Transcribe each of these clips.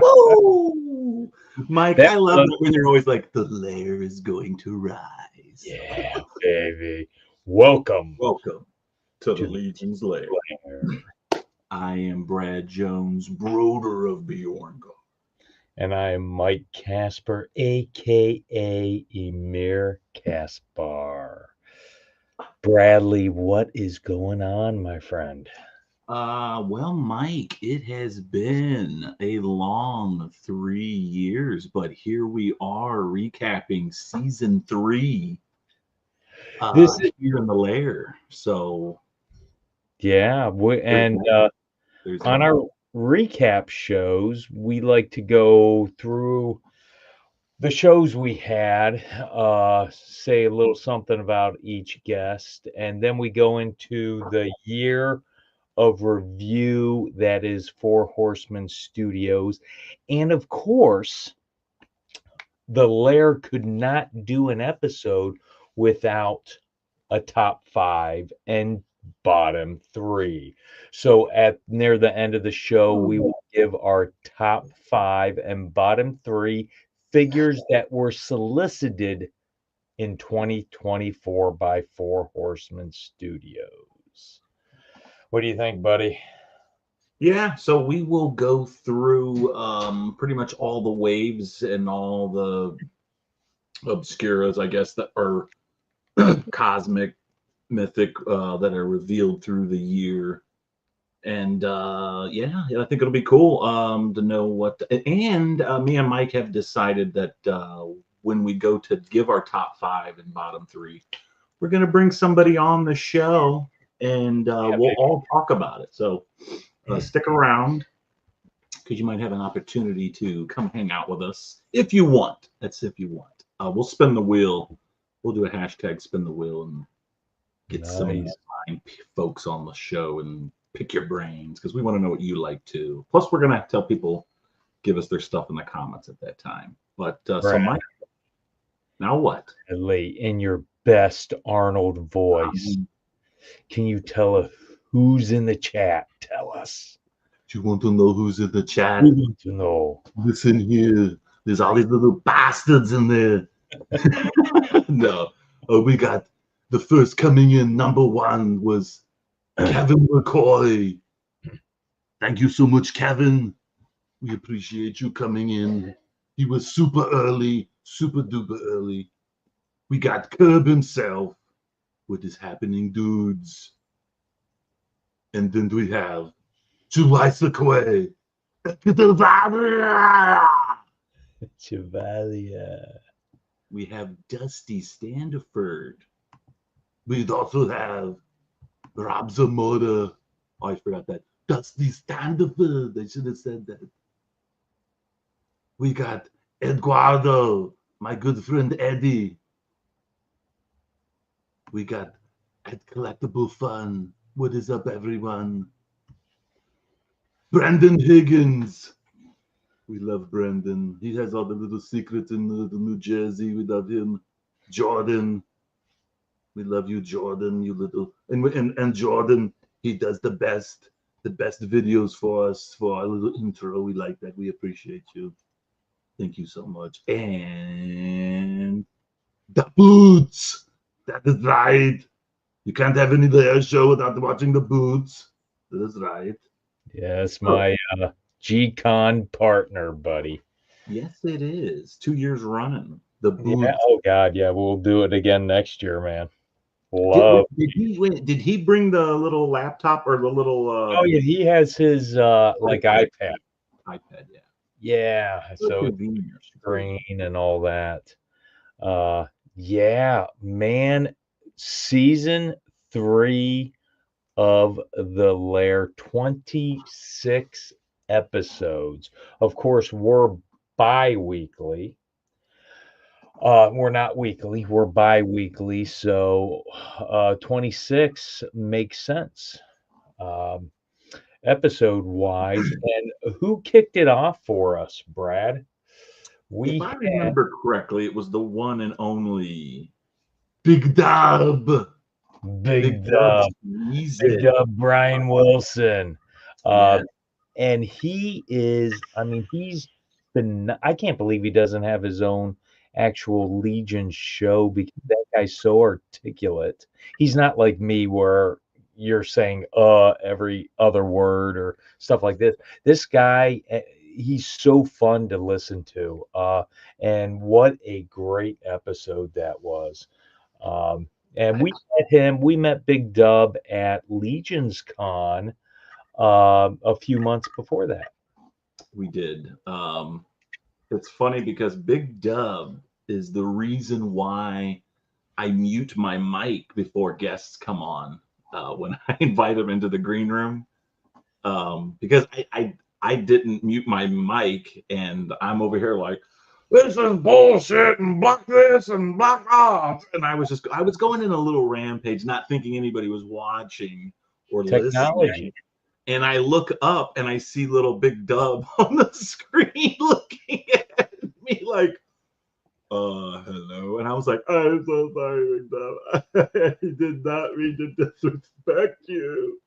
Woo! Mike, That I love was, that when you're always like, the lair is going to rise. yeah, baby. Welcome Welcome to the to the Legion's Lair. Lair. I am Brad Jones, broder of Bjorngard. And I am Mike Casper, aka Emir Caspar. Bradley, what is going on, my friend? Well, Mike, it has been a long 3 years, but here we are recapping season 3 This is here in the lair. So yeah, there's and that. There's on that. our recap shows, we like to go through the shows we had, say a little something about each guest, and then we go into the year of review that is Fourhorsemen Studios. And of course, the Lair could not do an episode without a top five and bottom three. So at near the end of the show, we will give our top five and bottom three figures that were solicited in 2024 by Four Horsemen Studios. What do you think, buddy? Yeah, so we will go through pretty much all the waves and all the obscuras, I guess, that are cosmic, mythic, that are revealed through the year. And yeah, I think it'll be cool to know what. And me and Mike have decided that when we go to give our top five and bottom three, we're going to bring somebody on the show and we'll all talk about it. So stick around because you might have an opportunity to come hang out with us if you want. That's if you want. We'll spin the wheel. We'll do a hashtag spin the wheel and get some of these fine folks on the show and pick your brains because we want to know what you like too. Plus, we're gonna tell people give us their stuff in the comments at that time. But so, Mike, now what? In your best Arnold voice, can you tell us who's in the chat? Tell us. Do you want to know who's in the chat? We want to know. Listen here. There's all these little bastards in there. No. We got the first coming in. Number one was Kevin McCoy. Thank you so much, Kevin. We appreciate you coming in. He was super early, super duper early. We got Curb himself with his happening dudes. And then we have July Sequoia. Chevalier. We have Dusty Standiford. We'd also have Rob Zamora. Oh, I forgot that. Dusty Standiford. They should have said that. We got Eduardo, my good friend Eddie. We got at Collectible Fun. What is up, everyone? Brandon Higgins. We love Brandon. He has all the little secrets in the New Jersey. We love him. Jordan. We love you, Jordan. You little and Jordan. He does the best videos for us for our little intro. We like that. We appreciate you. Thank you so much. And the Boots. That is right. You can't have any Lair show without watching the Boots. That is right. Yes, my G-Con partner, buddy. Yes, it is. 2 years running. The Boots. Yeah. Oh God, yeah. We'll do it again next year, man. Did he bring the little laptop or the little? Oh yeah, he has his like iPad. iPad, yeah. Yeah, so screen and all that. Yeah, man. Season 3 of The Lair, 26 episodes. Of course, we're bi-weekly. We're not weekly, we're bi-weekly, so 26 makes sense. Episode wise. And who kicked it off for us, Brad? If I remember correctly, it was the one and only Big Dub. Big Dub, Brian Wilson. Yes. and he is, I mean, he's been, I can't believe he doesn't have his own actual Legion show because that guy's so articulate. He's not like me where you're saying every other word or stuff like this. This guy, he's so fun to listen to. And what a great episode that was. Um, and we met him, we met Big Dub at Legion's Con a few months before that. We did. It's funny because Big Dub is the reason why I mute my mic before guests come on when I invite them into the green room. Because I didn't mute my mic, and I'm over here like, this is bullshit, and block this and block off. And I was going in a little rampage, not thinking anybody was watching or Technology. listening. And I look up and I see little Big Dub on the screen looking at me like, hello. And I was like, I'm so sorry, Big Dub. I did not mean to disrespect you.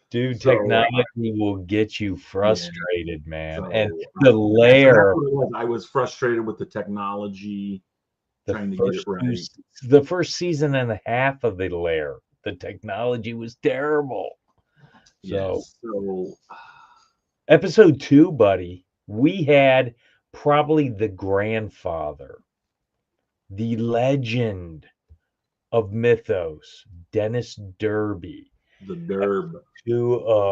Dude, So, technology will get you frustrated, man. So, and the layer. That's what it was. I was frustrated with the technology, trying to get it right. The first season and a half of the lair, the technology was terrible. Yes. So episode 2, buddy, we had probably the grandfather, the legend of mythos, Dennis Derby. The Derb.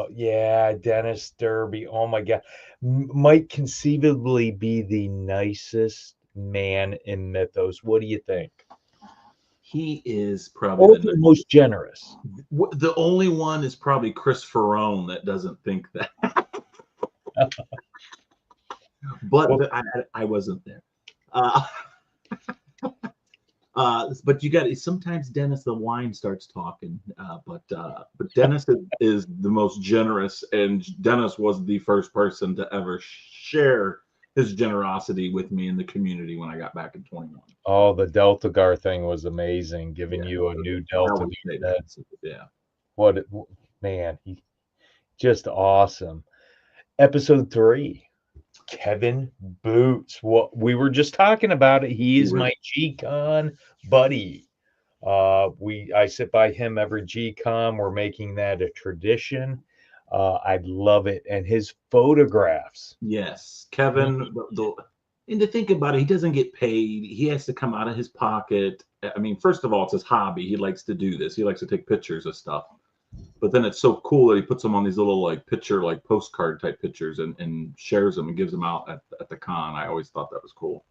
Yeah, Dennis Derby. Oh my God. Might conceivably be the nicest man in mythos. What do you think? He is probably the most generous. The only one is probably Chris Ferrone that doesn't think that. But I wasn't there. But you got sometimes Dennis the wine starts talking. But Dennis is the most generous, and Dennis was the first person to ever share his generosity with me in the community when I got back in 21. Oh, the Delta Gar thing was amazing, giving you a new Delta. Yeah. What, man, he just awesome. Episode 3, Kevin Boots. What we were just talking about it. He is my G-Con buddy. I sit by him every G-Con. We're making that a tradition. I love it. And his photographs. Yes, Kevin. And to think about it, he doesn't get paid. He has to come out of his pocket. I mean, first of all, it's his hobby. He likes to do this. He likes to take pictures of stuff. But then it's so cool that he puts them on these little postcard type pictures and shares them and gives them out at the con. I always thought that was cool.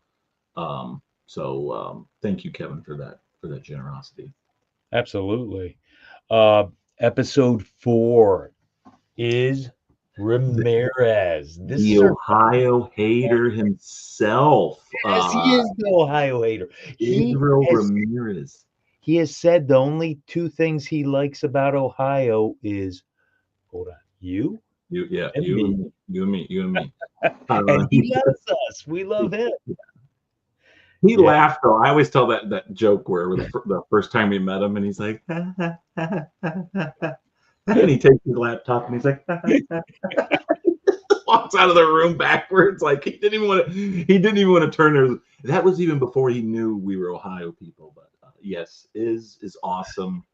So thank you, Kevin, for that generosity. Absolutely. Episode 4 is Ramirez. This is Ohio hater himself. Yes, he is the Ohio hater. Israel Ramirez. He has said the only 2 things he likes about Ohio is, hold on, you and me. And he loves us. We love him. He laughed though. I always tell that joke where the first time we met him, and he's like, and he takes his laptop and he's like, walks out of the room backwards, like he didn't even want to turn. That was even before he knew we were Ohio people. But yes, is awesome.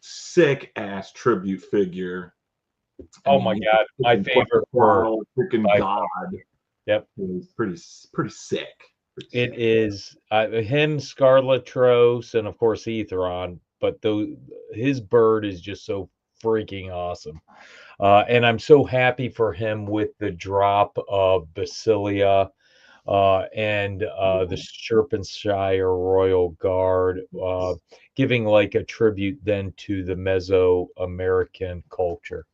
Sick ass tribute figure. Oh my God, my favorite word. Freaking God. Yep, it was pretty sick. It is him, Scarletros, and of course Ethron. But his bird is just so freaking awesome. And I'm so happy for him with the drop of Basilia and the Sherpenshire Royal Guard, giving like a tribute then to the Mesoamerican culture.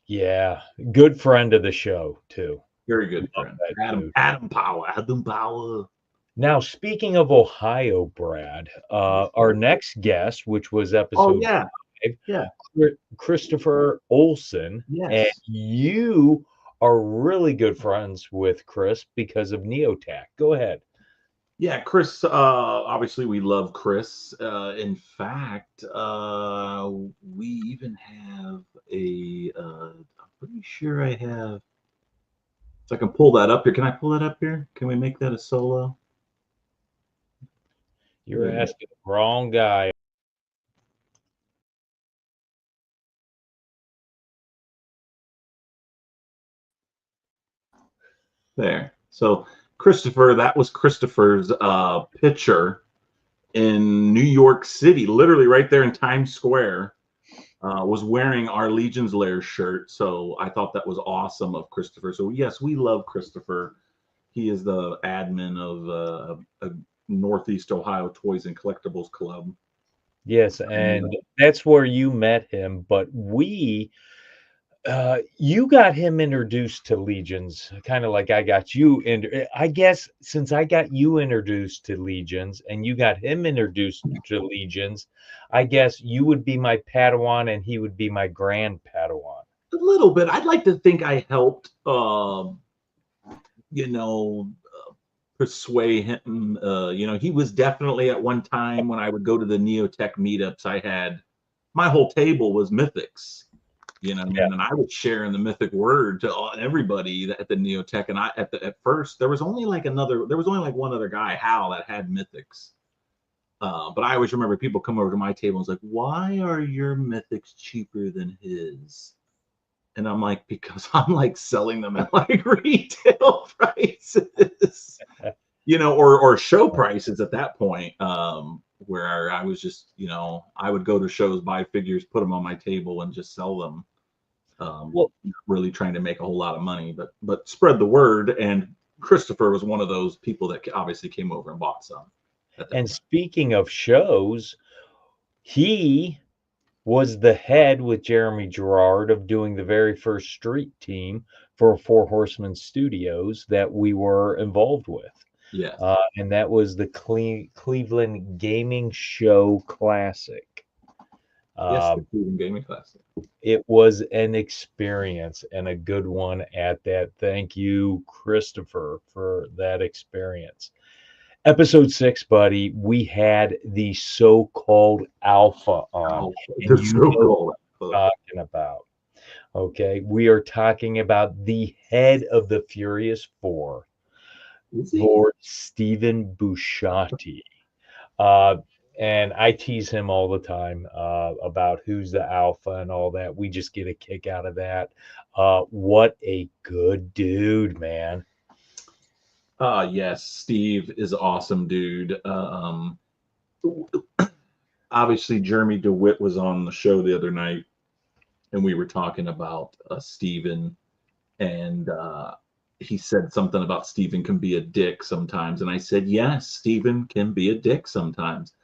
Yeah, good friend of the show too. Very good friend. Adam Power. Now, speaking of Ohio, Brad, our next guest, which was episode 5, Christopher Olson, and you are really good friends with Chris because of Neotac. Go ahead. Yeah, Chris. Obviously, we love Chris. In fact, we even have a. I'm pretty sure I have. So I can pull that up here. Can I pull that up here? Can we make that a solo? You're asking the wrong guy. There. So Christopher, that was Christopher's picture in New York City, literally right there in Times Square. Was wearing our Legion's Lair shirt. So I thought that was awesome of Christopher. So yes, we love Christopher. He is the admin of a Northeast Ohio Toys and Collectibles Club. Yes, And and that's where you met him. But you got him introduced to Legions, kind of like I got you. And I guess since I got you introduced to Legions and you got him introduced to Legions, I guess you would be my Padawan and he would be my Grand Padawan. a little bit, I'd like to think I helped, you know, persuade him. He was definitely at one time when I would go to the Neotech meetups, I had my whole table was mythics. You know what I Yeah. mean? And I was sharing the mythic word to everybody at the Neotech. And at first there was only like one other guy, Hal, that had mythics. But I always remember people come over to my table and was like, "Why are your mythics cheaper than his?" And I'm like, "Because I'm like selling them at like retail prices." Or show prices at that point, where I was just, I would go to shows, buy figures, put them on my table, and just sell them. Well, Not really trying to make a whole lot of money, but spread the word. And Christopher was one of those people that obviously came over and bought some at that and time. speaking of shows, he was the head with Jeremy Gerard of doing the very first street team for Fourhorsemen Studios that we were involved with. Yes, And that was the Cleveland Gaming Show Classic. yes, the Um, Cleveland Gaming Classic. it was an experience and a good one at that. Thank you, Christopher, for that experience. Episode 6, buddy, we had the so-called alpha on, Oh, and it's you so know cool. what I'm talking about. Okay, we are talking about the head of the Furious Four, Is he? Lord Stephen Busciotti. Uh, and I tease him all the time about who's the alpha and all that. We just get a kick out of that. What a good dude, man. Yes, Steve is awesome, dude. Obviously, Jeremy DeWitt was on the show the other night, and we were talking about Steven, and he said something about Steven can be a dick sometimes. And I said, yes, Steven can be a dick sometimes.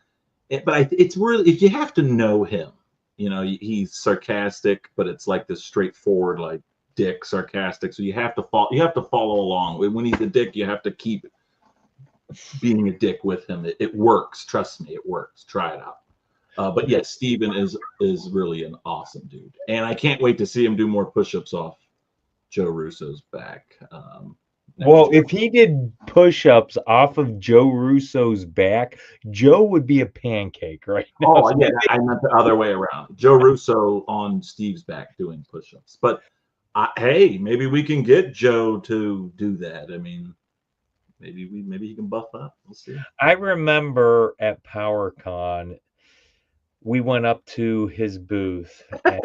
But it's really, if you have to know him, he's sarcastic, but it's like this straightforward, like dick sarcastic. So you have to follow along. When he's a dick, you have to keep being a dick with him. It works. Trust me, it works. Try it out. But yes, Steven is really an awesome dude, and I can't wait to see him do more push-ups off Joe Russo's back. Well, if he did push-ups off of Joe Russo's back, Joe would be a pancake right now. Oh yeah, I meant the other way around. Joe Russo on Steve's back doing push-ups. But hey, maybe we can get Joe to do that. I mean, maybe he can buff up. We'll see. I remember at PowerCon, we went up to his booth and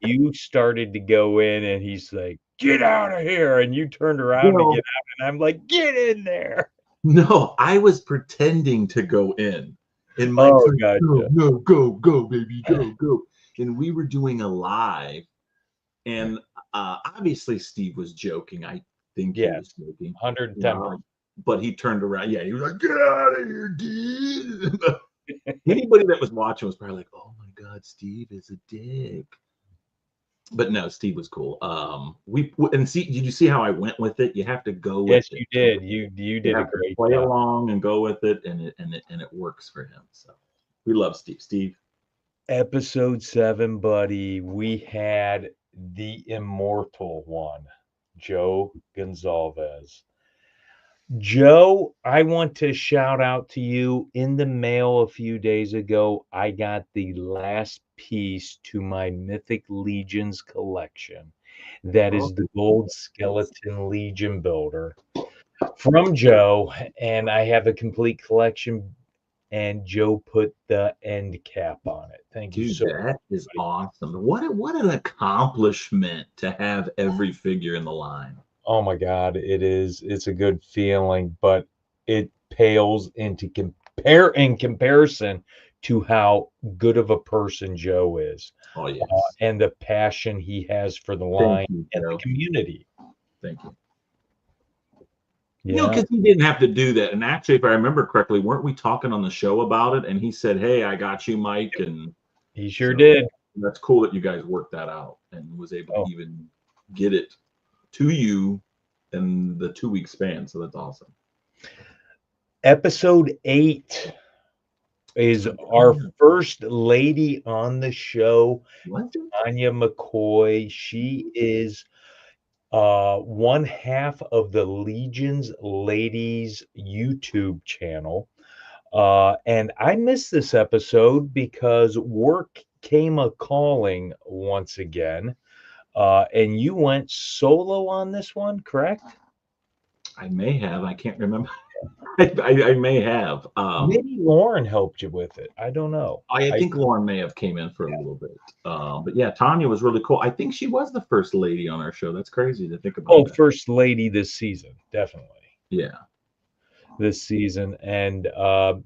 you started to go in and he's like, "Get out of here." And you turned around to get No, out and I'm like, "Get in there." no, I was pretending to go in, and Mike's Oh, like, "No, gotcha. no, go, baby, go." And we were doing a live, and obviously Steve was joking. I think he Yes, was joking. 110%. But he turned around. Yeah, he was like, "Get out of here, dude." Anybody that was watching was probably like, "Oh my God, Steve is a dick." But no, Steve was cool. We and see, did you see how I went with it? You have to go with Yes, it. you did. You You did a have to great play job. along and go with it, and it works for him. So we love Steve. Steve, Episode 7, buddy, we had the immortal one, Joe Gonzalez. Joe, I want to shout out to you. In the mail a few days ago, I got the last piece to my Mythic Legions collection. That Oh, is the Gold Skeleton Legion Builder from Joe, and I have a complete collection. And Joe put the end cap on it. Thank you dude, so that is much. awesome. What an accomplishment to have every figure in the line. Oh my God, it is. It's a good feeling, but it pales in comparison to how good of a person Joe is, Oh, yes. and the passion he has for the Thank line you, and the Joe. community. Thank you. Yeah, Because he didn't have to do that. And actually, if I remember correctly, weren't we talking on the show about it? And he said, "Hey, I got you, Mike." And he sure so did. that's cool that you guys worked that out and was able to Oh, even get it to you in the 2 week span. So that's awesome. episode 8 is our first lady on the show, What? Anya McCoy. She is one half of the Legion's Ladies YouTube channel. And I missed this episode because work came a calling once again. And you went solo on this one, correct? I may have. I can't remember. I may have. Maybe Lauren helped you with it. I don't know. I think Lauren may have came in for a little bit. But yeah, Tanya was really cool. I think she was the first lady on our show. That's crazy to think about that. First lady this season, definitely Yeah. this season. And Well,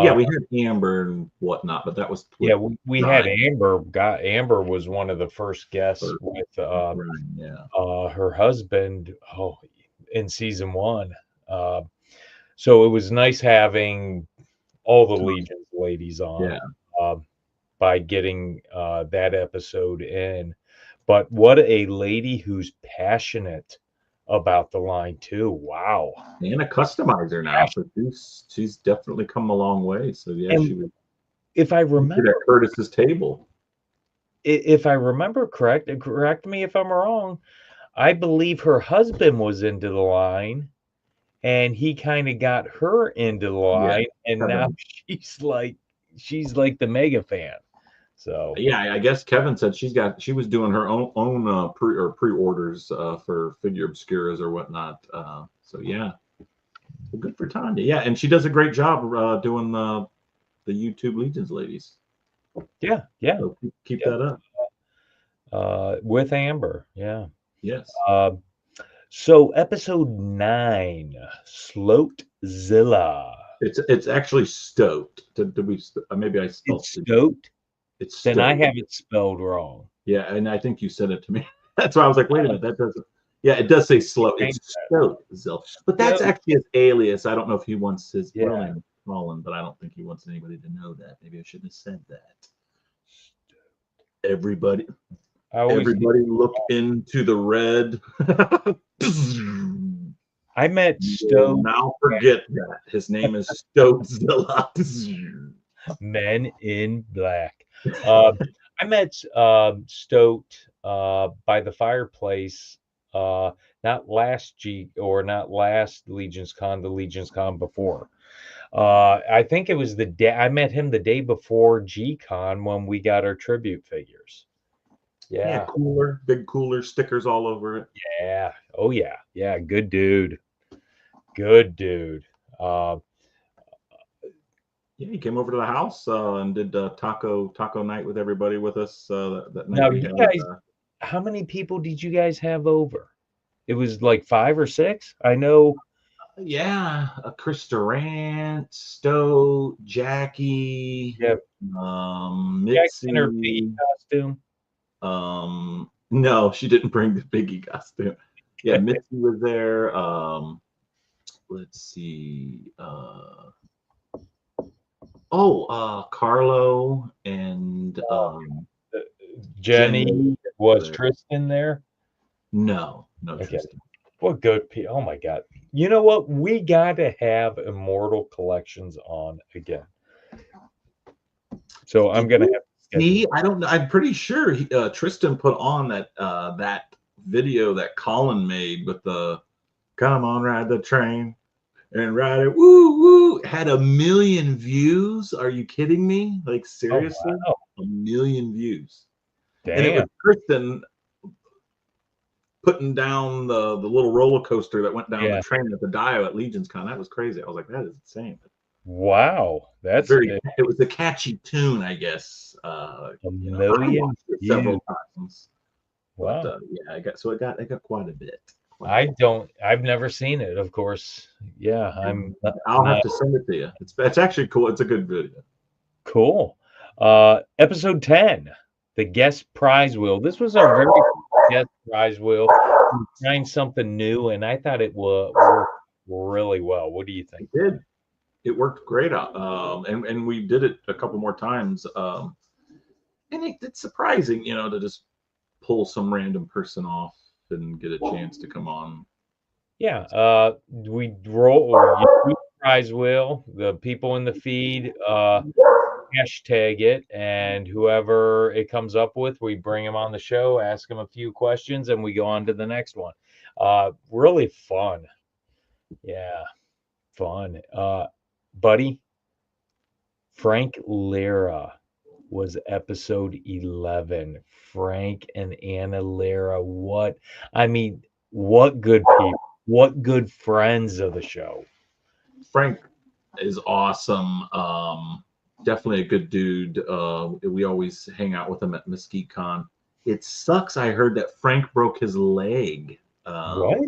yeah, we had Amber and whatnot, but that was yeah, with we had Ryan. Amber. Amber was one of the first guests with Ryan, yeah. her husband. In season 1. So it was nice having all the Legion's ladies on Yeah. uh, by getting that episode in. But what a lady who's passionate about the line too. Wow. And a customizer now. So she's definitely come a long way. So yeah, she And was if I remember, at Curtis's table. if I remember correct me if I'm wrong, I believe her husband was into the line and he kind of got her into the Yeah. line, and now Kevin. she's like the mega fan. So Yeah, I guess Kevin said she was doing her own pre-orders for figure obscuras or whatnot. So yeah, well, good for Tanya. Yeah, and she does a great job doing the YouTube Legions ladies. yeah, So keep that up. with Amber, yeah. Yes. Uh, so episode 9, Sloatzilla. It's actually stoked. Did we? Maybe I spelled It's stoked. It's Then I stoked. have it spelled wrong. Yeah, and I think you said it to me. That's why I was like, wait a minute, that doesn't. Yeah, it does say slow. It's stoked, but that's actually his alias. I don't know if he wants his real name Colin, but I don't think he wants anybody to know that. Maybe I shouldn't have said that. Everybody look into the red. I met Stoke. Now forget that. His name is Stokezilla. Men in Black. I met Stoked by the fireplace, not last Legion's Con, the Legion's Con before. I think it was the day I met him the day before G-Con when we got our tribute figures. Yeah, big cooler, stickers all over it. Yeah. Oh yeah. Yeah. Good dude. Good dude. Yeah, he came over to the house and did taco night with everybody with us that night. Now, you guys, how many people did you guys have over? It was like 5 or 6. I know. Yeah, Chris Durant, Stowe, Jackie, Yeah. Mitzi. In her piggy costume. No, she didn't bring the Biggie costume. Yeah, Mitzi was there. Let's see. Carlo and Jenny. Was Tristan there? No, Okay. Tristan. What good people. Oh my God. You know what? We got to have Immortal Collections on again. So I'm going to have to see. I don't know. I'm pretty sure Tristan put on that video that Colin made with the Come on, ride the train and ride it. Woo woo. Had 1 million views. Are you kidding me? Like Oh seriously? wow. 1 million views. And it was Damn. Kristen putting down the little roller coaster that went down the Yeah. train at the Dio at Legion's Con. That was crazy. I was like, that is insane. Wow. That's Very. It was a catchy tune, I guess. a You know, I million watched it views. several times, but Wow. yeah, it got quite a bit. I've never seen it, of course. Yeah, I'm I'll have not to send it to you. It's actually cool. It's a good video. cool. Episode 10, the guest prize wheel. This was our very first guest prize wheel. We were trying something new, and I thought it would work really well. What do you think? It did. It worked great. And we did it a couple more times. And it's surprising, you know, to just pull some random person off and get a chance to come on. Yeah, we roll or you do the prize wheel. The people in the feed hashtag it, and whoever it comes up with, we bring them on the show, ask them a few questions, and we go on to the next one. Really fun. Yeah, fun. Buddy, Frank Lira was episode 11. Frank and Anna Lira. What good people, what good friends of the show. Frank is awesome. Definitely a good dude. We always hang out with him at Mesquite Con. It sucks. I heard that Frank broke his leg. What?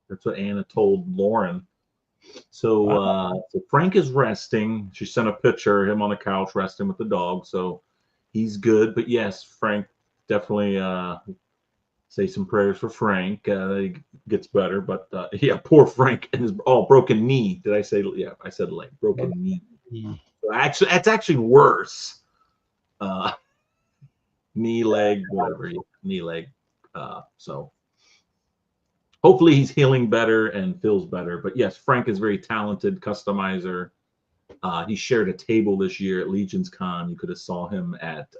That's what Anna told Lauren. So, Wow. so Frank is resting. She sent a picture of him on the couch resting with the dog. So he's good. But yes, Frank definitely say some prayers for Frank. He gets better. But yeah, poor Frank and his broken knee. Did I say? Yeah, I said leg. Broken knee. So actually, that's actually worse. Uh, knee, leg, whatever. Knee, leg. So hopefully he's healing better and feels better. But yes, Frank is very talented customizer. He shared a table this year at Legion's Con. You could have saw him at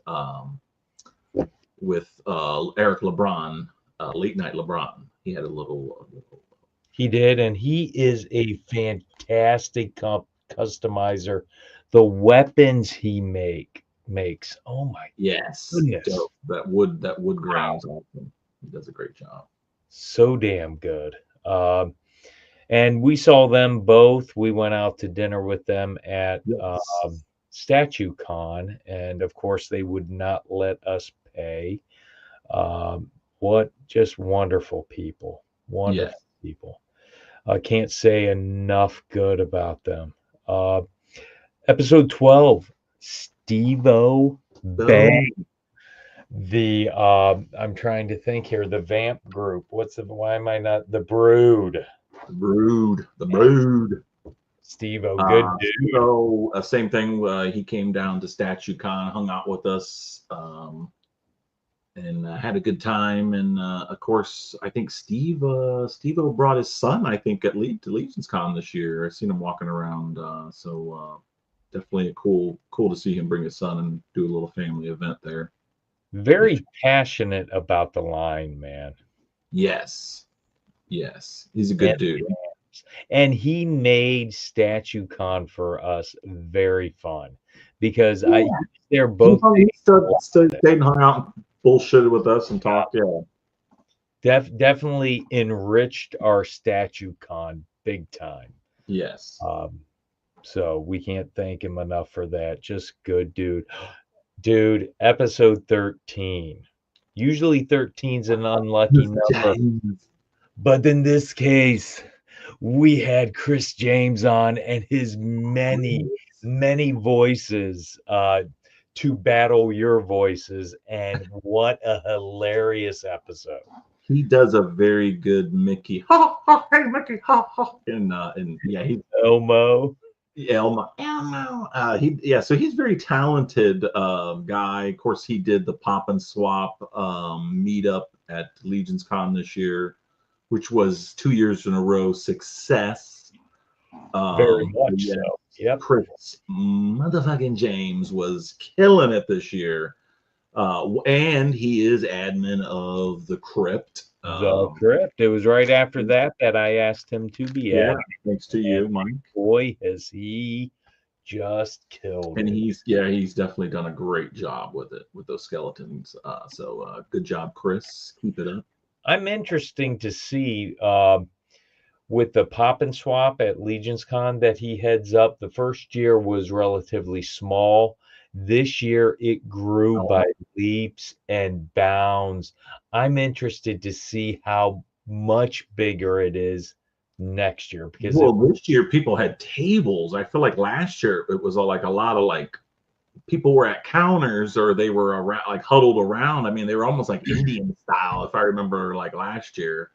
with Eric LeBron, Late Night LeBron. He had a little. He did, and he is a fantastic customizer. The weapons he makes. Oh my Yes, goodness. dope. That wood grain is awesome. He does a great job. So damn good. And we saw them both. We went out to dinner with them at Yes. Statue Con, and of course, they would not let us pay. What just wonderful people. Yes. Wonderful people. I can't say enough good about them. Episode 12, Steve-O Bang. The I'm trying to think here. The Vamp group. Why am I not the Brood? The Brood. Steve-O, good dude. So same thing. He came down to Statue Con, hung out with us, and had a good time. And of course, I think Steve-O brought his son. I think to Legion's Con this year. I seen him walking around. So definitely cool to see him bring his son and do a little family event there. Very passionate about the line, man. Yes, he's a good dude. And he made Statue Con for us very fun because they're both stayed and hung out, bullshitted with us, and talked. Yeah, definitely enriched our Statue Con big time. Yes. So we can't thank him enough for that. Just good dude. Dude, episode 13. Usually 13's an unlucky number. But in this case, we had Chris James on and his many voices to battle your voices. And what a hilarious episode. He does a very good Mickey. Ha ha, hey Mickey, ha ha. And yeah, he's Elmo. Elmo. So he's very talented guy. Of course, he did the Pop and Swap meetup at Legion's Con this year, which was 2 years in a row success. Very much so. Yep. Chris motherfucking James was killing it this year. And he is admin of the Crypt. The Crypt. It was right after that I asked him to be Yeah, added. thanks to you, Mike. Boy, has he just killed And it. he's definitely done a great job with it, with those skeletons. Good job, Chris. Keep it up. I'm interesting to see with the pop and swap at Legion's Con that he heads up. The first year was relatively small. This year it grew by leaps and bounds. I'm interested to see how much bigger it is next year because This year people had tables. I feel like last year it was all like a lot of like people were at counters or they were around like huddled around. I mean, they were almost like Indian style, if I remember like last year.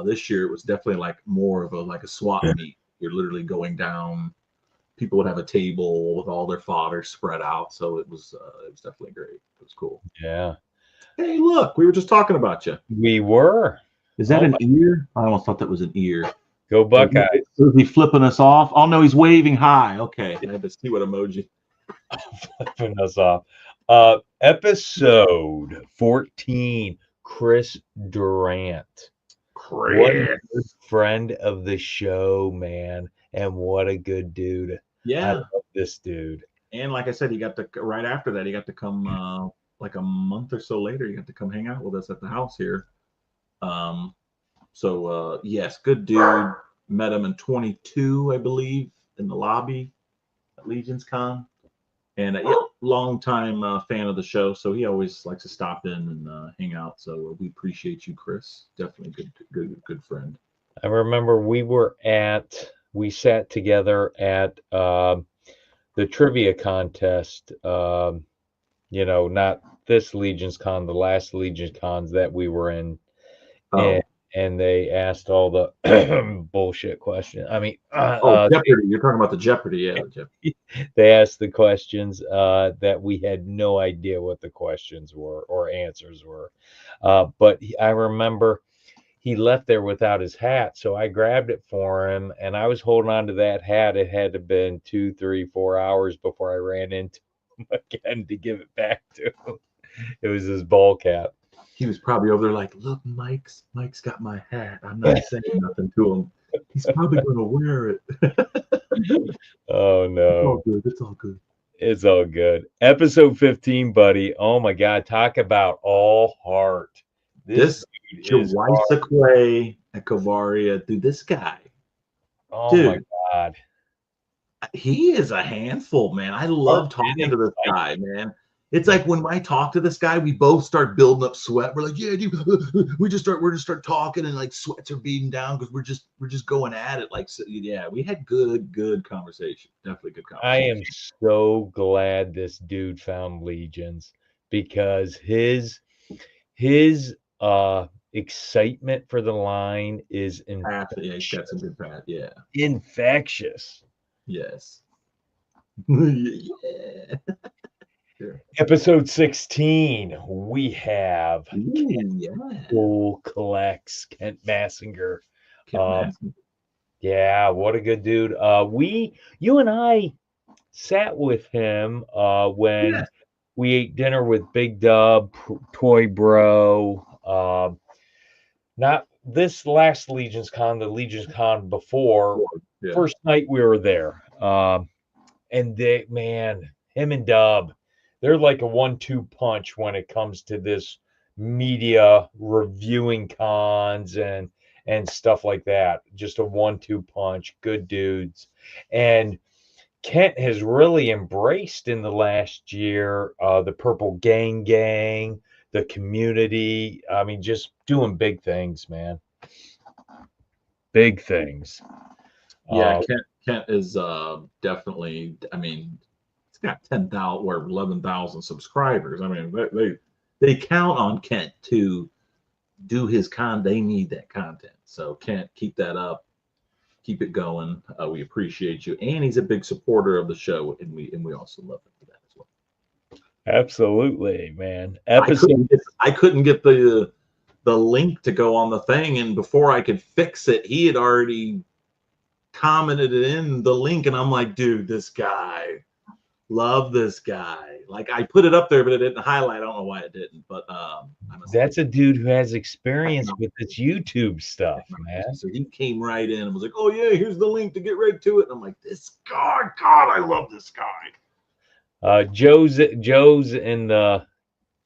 This year it was definitely like more of a swap meet. You're literally going down. People would have a table with all their fodder spread out, so it was definitely great. It was cool. yeah. Hey, look, we were just talking about you. We were. Is that an ear? I almost thought that was an ear. Go Buckeyes. Is he flipping us off? Oh no, he's waving hi. Okay, I had to see what emoji. Flipping us off. Episode 14, Chris Durant. What a good friend of the show, man. And what a good dude. Yeah. I love this dude. And like I said, he got to right after that, he got to come like a month or so later, he got to come hang out with us at the house here. Yes, good dude. Met him in 22, I believe, in the lobby at Legion's Con. And long time fan of the show, so he always likes to stop in and hang out. So we appreciate you, Chris. Definitely good friend. I remember we sat together at the trivia contest. Not this Legion's Con, the last Legion's Cons that we were in. And they asked all the bullshit questions. I mean, Jeopardy. You're talking about the Jeopardy, yeah. The Jeopardy. They asked the questions that we had no idea what the questions were or answers were. But I remember he left there without his hat, so I grabbed it for him, and I was holding on to that hat. It had to have been 2, 3, 4 hours before I ran into him again to give it back to him. It was his ball cap. He was probably over there like, look, Mike's got my hat. I'm not saying nothing to him. He's probably going to wear it. Oh, no. It's all good. It's all good. Episode 15, buddy. Oh, my God. Talk about all heart. This Jawisa Clay at Kavaria. Dude, this guy. Oh, my God. He is a handful, man. I love talking to this guy, man. It's like when I talk to this guy, we both start building up sweat. We're like, yeah, dude, we're just start talking, and like sweats are beating down because we're just going at it. Like, so, yeah, we had good conversation. Definitely good conversation. I am so glad this dude found Legions because his excitement for the line is infectious. Yeah, he's got some good pat. Yeah, infectious. Yes. Yeah. Sure. Episode 16, we have Bull collects Kent Massinger. Yeah, what a good dude. You and I sat with him when we ate dinner with Big Dub, Toy Bro. Not this last Legion's Con, the Legion's Con before. Yeah. First night we were there. And him and Dub, they're like a 1-2 punch when it comes to this media reviewing cons and stuff like that. Just a 1-2 punch. Good dudes. And Kent has really embraced in the last year the Purple Gang, the community. I mean, just doing big things, man. Big things. Yeah, Kent is definitely. I mean, it's got 10,000 or 11,000 subscribers. I mean, they count on Kent to do his They need that content. So Kent, keep that up, keep it going. We appreciate you, and he's a big supporter of the show, and we also love him for that as well. Absolutely, man. I couldn't get the link to go on the thing, and before I could fix it, he had already commented in the link, and I'm like, dude, this guy. Love this guy. Like I put it up there, but it didn't highlight. I don't know why it didn't, but I must That's a dude who has I experience know. with this YouTube stuff, man. So he came right in and was like, "Oh yeah, here's the link to get right to it." And I'm like, "This guy, God, I love this guy." Joe's in the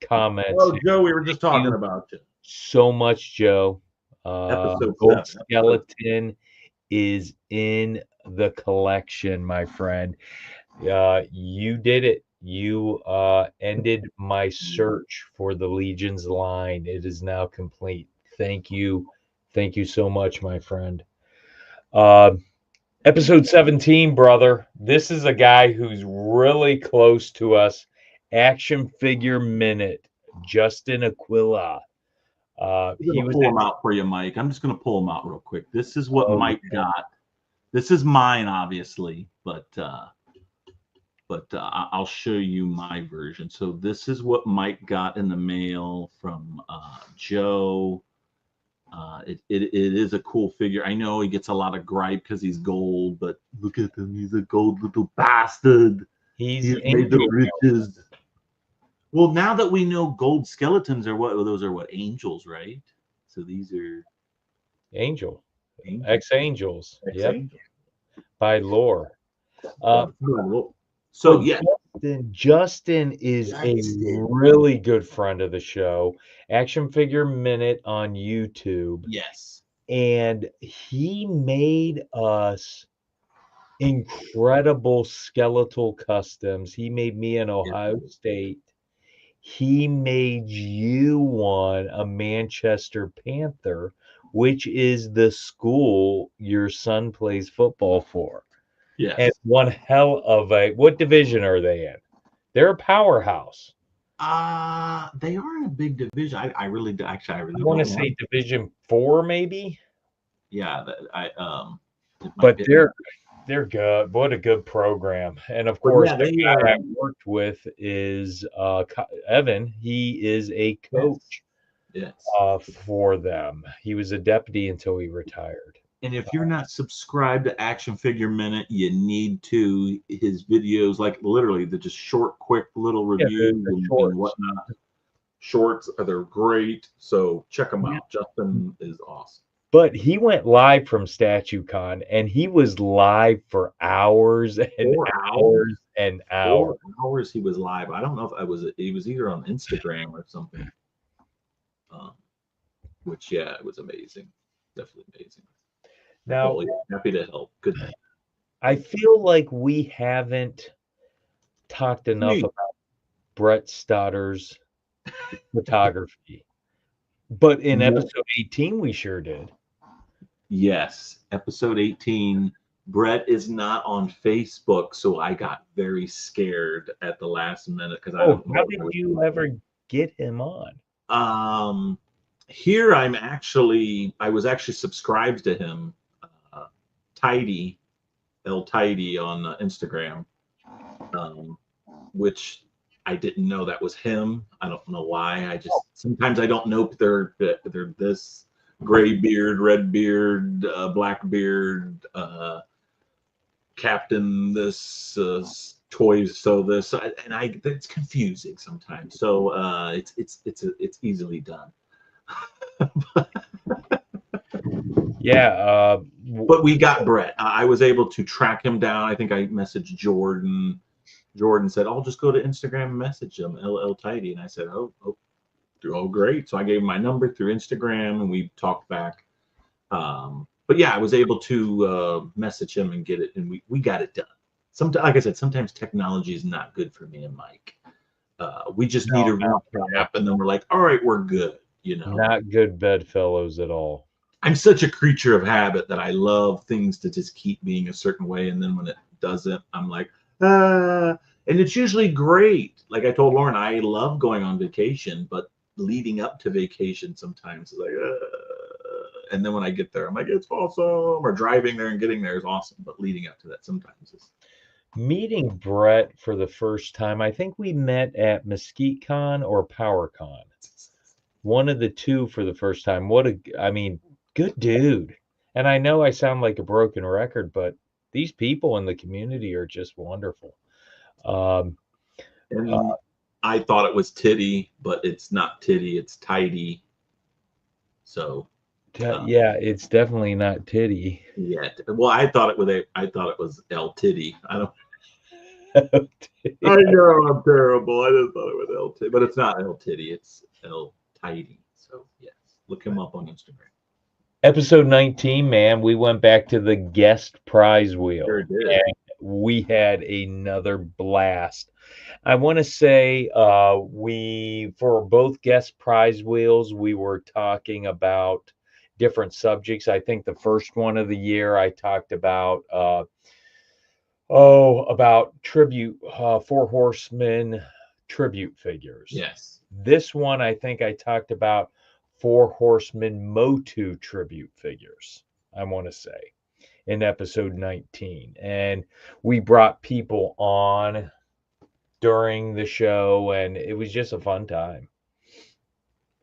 comments. Oh, Joe, we were just Thank talking you about you. so much, Joe. Episode Gold 7. Skeleton is in the collection, my friend. You did it. You ended my search for the Legion's line. It is now complete. Thank you. Thank you so much, my friend. Uh, Episode 17, brother. This is a guy who's really close to us. Action Figure Minute, Justin Aquila. I'm He gonna was pull at, him out for you, Mike. I'm just gonna pull him out real quick. This is what oh, Mike got. This is mine, obviously, but I'll show you my version. So this is what Mike got in the mail from Joe. It is a cool figure. I know he gets a lot of gripe because he's gold, but look at him. He's a gold little bastard. he's Made the Angel. riches. Well, now that we know gold skeletons are what, those are what, angels, right? So these are Angel. angels. Ex-Angels. Yep. Ex-angels. By lore. So But yeah, Justin is a Justin. really good friend of the show. Action Figure Minute on YouTube. yes, And he made us incredible skeletal customs. He made me an Ohio State. He made you one, a Manchester Panther, which is the school your son plays football for. yes. And one hell of a, what division are they in? They're a powerhouse. They are in a big division. I really actually I really I want to don't say know. Division 4, maybe. Yeah, But they're good. What a good program. And of course, yeah, the they guy I worked with is Evan. He is a coach yes. for them. He was a deputy until he retired. And if you're not subscribed to Action Figure Minute, you need to. His videos, like literally, they're just short, quick little reviews the and shorts. whatnot. Shorts, they're great. So check them Yeah. out. Justin is awesome. But he went live from StatueCon, and he was live for hours and 4 hours and hours. 4 hours he was live. I don't know if I was. He was either on Instagram or something. Which yeah, it was amazing. Definitely amazing. Now, Well, yeah, happy to help. Good. I feel like we haven't talked enough about Brett Stotter's photography, but in episode 18, we sure did. Yes, episode 18. Brett is not on Facebook, so I got very scared at the last minute because I don't know. How did you ever get him on? Here I was actually subscribed to him, Tidy, Tidy on Instagram, which I didn't know that was him. I don't know why. I just sometimes I don't know if they're this gray beard, red beard, black beard, captain this, toys so this, and it's confusing sometimes. So it's easily done. Yeah, but we got Brett. I was able to track him down. I think I messaged Jordan. Jordan said, "I'll just go to Instagram and message him, LL Tidy." And I said, "Oh, great." So I gave him my number through Instagram, and we talked back. But yeah, I was able to message him and get it, and we got it done. Sometimes, like I said, sometimes technology is not good for me and Mike. We just need a recap, and then we're like, "All right, we're good." You know, not good bedfellows at all. I'm such a creature of habit that I love things to just keep being a certain way, and then when it doesn't, I'm like, and it's usually great. Like I told Lauren, I love going on vacation, but leading up to vacation sometimes is like, and then when I get there, I'm like, it's awesome. Or driving there and getting there is awesome, but leading up to that sometimes is. Meeting Brett for the first time, I think we met at MesquiteCon or PowerCon. One of the two for the first time. Good dude. And I know I sound like a broken record, but these people in the community are just wonderful. Um, And I thought it was titty, but it's not titty, it's tidy. So yeah, it's definitely not titty. yeah. Well, I thought it was L titty. I know I'm terrible. I just thought it was L titty, but it's not L titty, it's L tidy. So yes. Look him up on Instagram. Episode 19, man, we went back to the guest prize Sure wheel did. and we had another blast. I want to say we, for both guest prize wheels, we were talking about different subjects. I think the first one of the year I talked about, about tribute, Four Horsemen tribute figures. Yes. This one, I think I talked about Four Horsemen Motu tribute figures, I want to say, in episode 19. And we brought people on during the show, and it was just a fun time.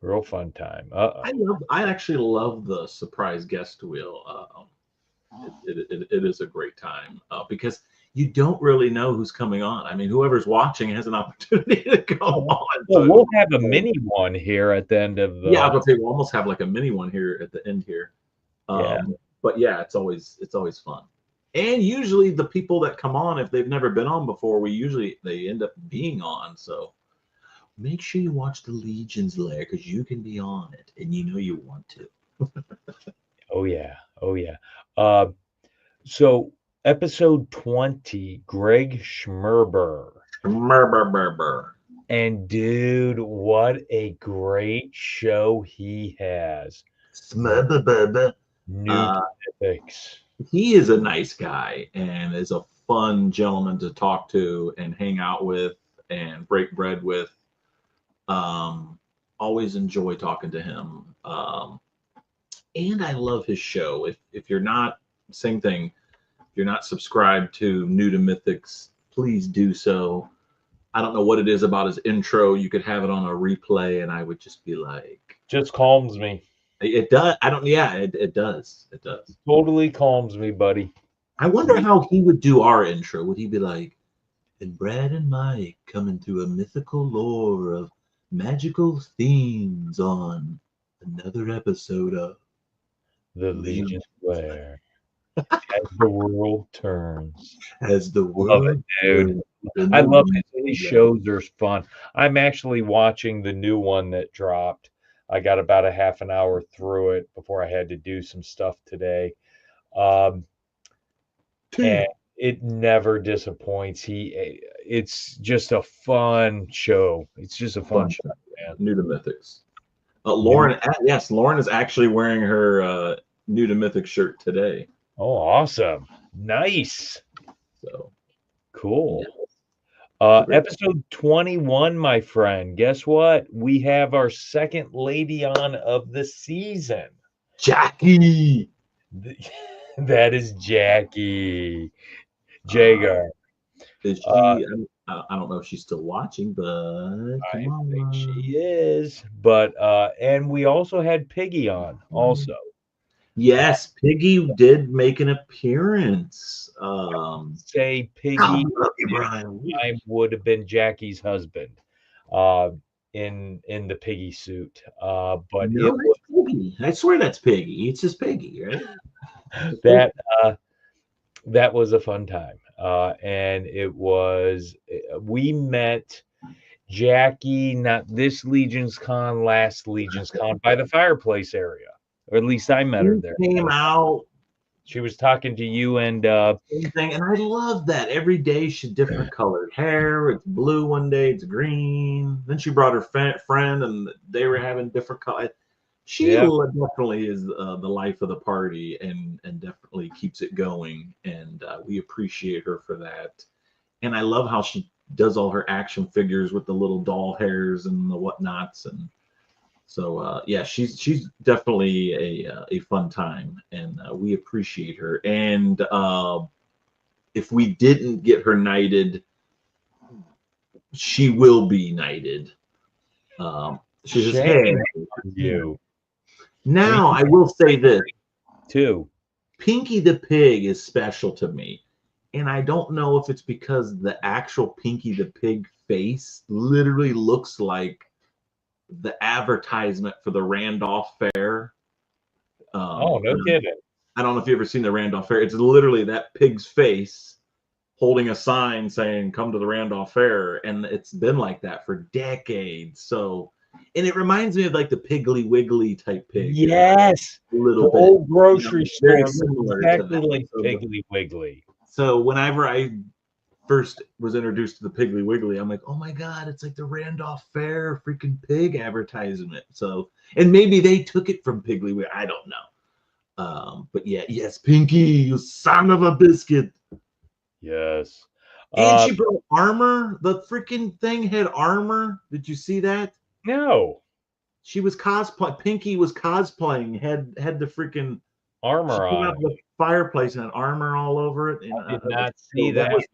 Real fun time. I actually love the surprise guest wheel. It is a great time because you don't really know who's coming on. I mean, whoever's watching has an opportunity to come on. Well, we'll have a mini one here at the end of the. Yeah, I was gonna say we'll almost have like a mini one here at the end here. Yeah. But yeah, it's always fun. And usually the people that come on, if they've never been on before, they end up being on. So make sure you watch the Legion's Lair because you can be on it, and you know you want to. Oh yeah. Oh yeah. So episode 20, Greg Schmerber. Brr. And dude, what a great show he has. New Mythics. He is a nice guy and is a fun gentleman to talk to and hang out with and break bread with. Always enjoy talking to him. And I love his show. If you're not, same thing, if you're not subscribed to New to Mythics, please do so. I don't know what it is about his intro. You could have it on a replay, and I would just be like, just calms me. It does. I don't. Yeah, it does. It does. Totally calms me, buddy. I wonder how he would do our intro. Would he be like, and Brad and Mike coming through a mythical lore of magical themes on another episode of The Legion's Lair. As the world turns. As the Love world it, dude. I love it. These shows are fun. I'm actually watching the new one that dropped. I got about a half an hour through it before I had to do some stuff today. And it never disappoints. It's just a fun show. It's just a fun show, man. New to Mythics. Lauren, yes, Lauren is actually wearing her New to Mythics shirt today. Oh, awesome. Nice. So cool. Episode 21, my friend. Guess what? We have our second lady on of the season. Jackie. That is Jackie Jagar. Is she? I don't know if she's still watching, but I think she is. But and we also had Piggy on also. Yes, Piggy did make an appearance. Say Piggy I would have been Jackie's husband in the Piggy suit. But no, that's Piggy. I swear that's Piggy. It's just Piggy, right? That was a fun time. And it was, we met Jackie, not this Legion's Con, last Legion's Con, by the fireplace area. Or at least I met her there. Came out. She was talking to you and same thing, and I love that. Every day she's different colored hair. It's blue one day, it's green. Then she brought her friend, and they were having different colors. She definitely is the life of the party, and definitely keeps it going. And we appreciate her for that. And I love how she does all her action figures with the little doll hairs and the whatnots, and so yeah, she's definitely a fun time, and we appreciate her. And if we didn't get her knighted, she will be knighted. She says, "Hey, you." Now I will say this too. Pinky the Pig is special to me. And I don't know if it's because the actual Pinky the Pig face literally looks like the advertisement for the Randolph Fair. Oh, no kidding. I don't know if you've ever seen the Randolph Fair. It's literally that pig's face holding a sign saying "Come to the Randolph Fair," and it's been like that for decades. So, and it reminds me of like the Piggly Wiggly type pig. Yes, A little the bit. old grocery Very store similar to exactly that. like Piggly Wiggly. So whenever I first was introduced to the Piggly Wiggly, I'm like, oh my God, it's like the Randolph Fair freaking pig advertisement. So, and maybe they took it from Piggly Wiggly. I don't know. But yeah, yes, Pinky, you son of a biscuit. Yes. And she brought armor. The freaking thing had armor. Did you see that? No. She was cosplay. Pinky was cosplaying. Had the freaking Armor she came on out it. of the fireplace and had armor all over it. And I did not see that that. was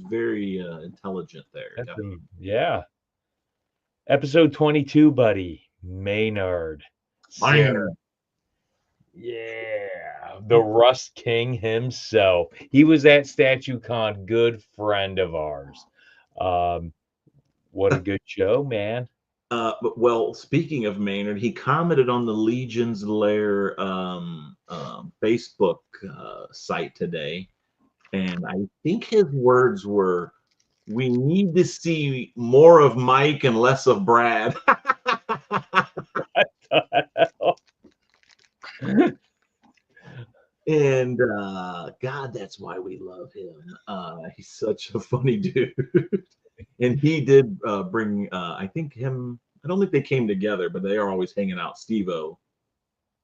very intelligent there. Yeah. Episode 22, buddy. Maynard. Sarah. Yeah. The Rust King himself. He was at StatueCon, good friend of ours. What a good show, man. Well, speaking of Maynard, he commented on the Legion's Lair Facebook site today, and I think his words were, "We need to see more of Mike and less of Brad." And God, that's why we love him. He's such a funny dude. And he did bring, I think him. I don't think they came together, but they are always hanging out. Steve-O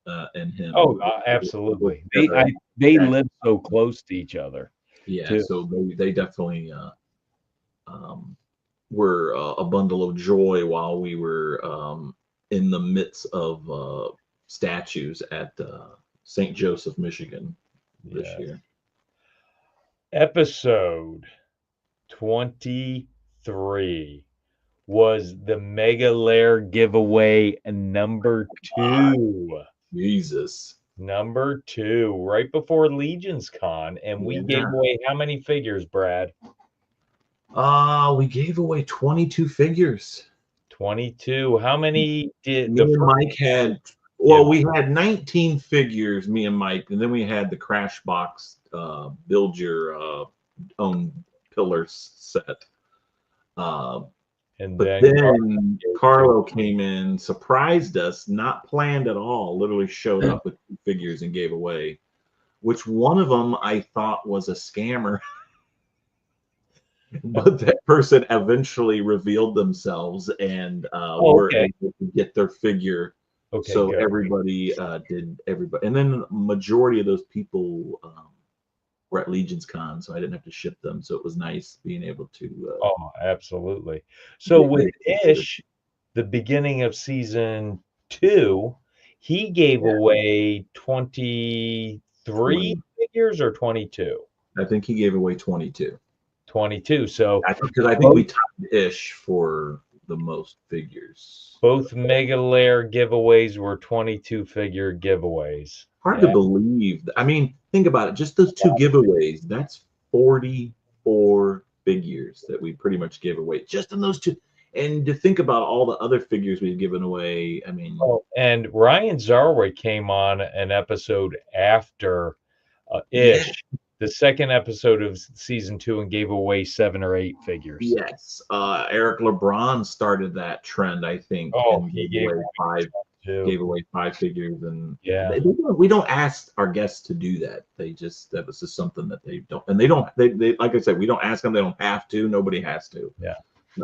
and him. Oh, absolutely. They live so close to each other. Yeah, too. so they definitely were a bundle of joy while we were in the midst of statues at St. Joseph, Michigan this year. Episode 23 was the Mega Lair giveaway number 2. Jesus. Number 2, right before Legion's Con, and we gave away how many figures, Brad? We gave away 22 figures. 22. How many did me and Mike had? Well, we had 19 figures, me and Mike, and then we had the Crash Box build your own pillar set. But then Carlo came in, surprised us, not planned at all, literally showed up with 2 figures and gave away, which one of them I thought was a scammer. But that person eventually revealed themselves and were able to get their figure. So good. Everybody did everybody. And then the majority of those people were at Legion's Con, so I didn't have to ship them. So it was nice being able to. Oh, absolutely. So with Ish, the beginning of season 2, he gave away 23 figures or 22? I think he gave away 22. 22. So because I think we tied Ish for the most figures. Both Mega Lair giveaways were 22 figure giveaways. Hard to believe. I mean, think about it. Just those 2 giveaways, that's 44 figures that we pretty much gave away just in those 2. And to think about all the other figures we've given away, I mean. Oh, and Ryan Zarway came on an episode after Ish. The second episode of season 2 and gave away 7 or 8 figures. Yes. Eric LeBron started that trend, I think. Oh, and he gave away 5 figures. And we don't ask our guests to do that. That was just something that they don't. And they like I said, we don't ask them. They don't have to. Nobody has to. Yeah.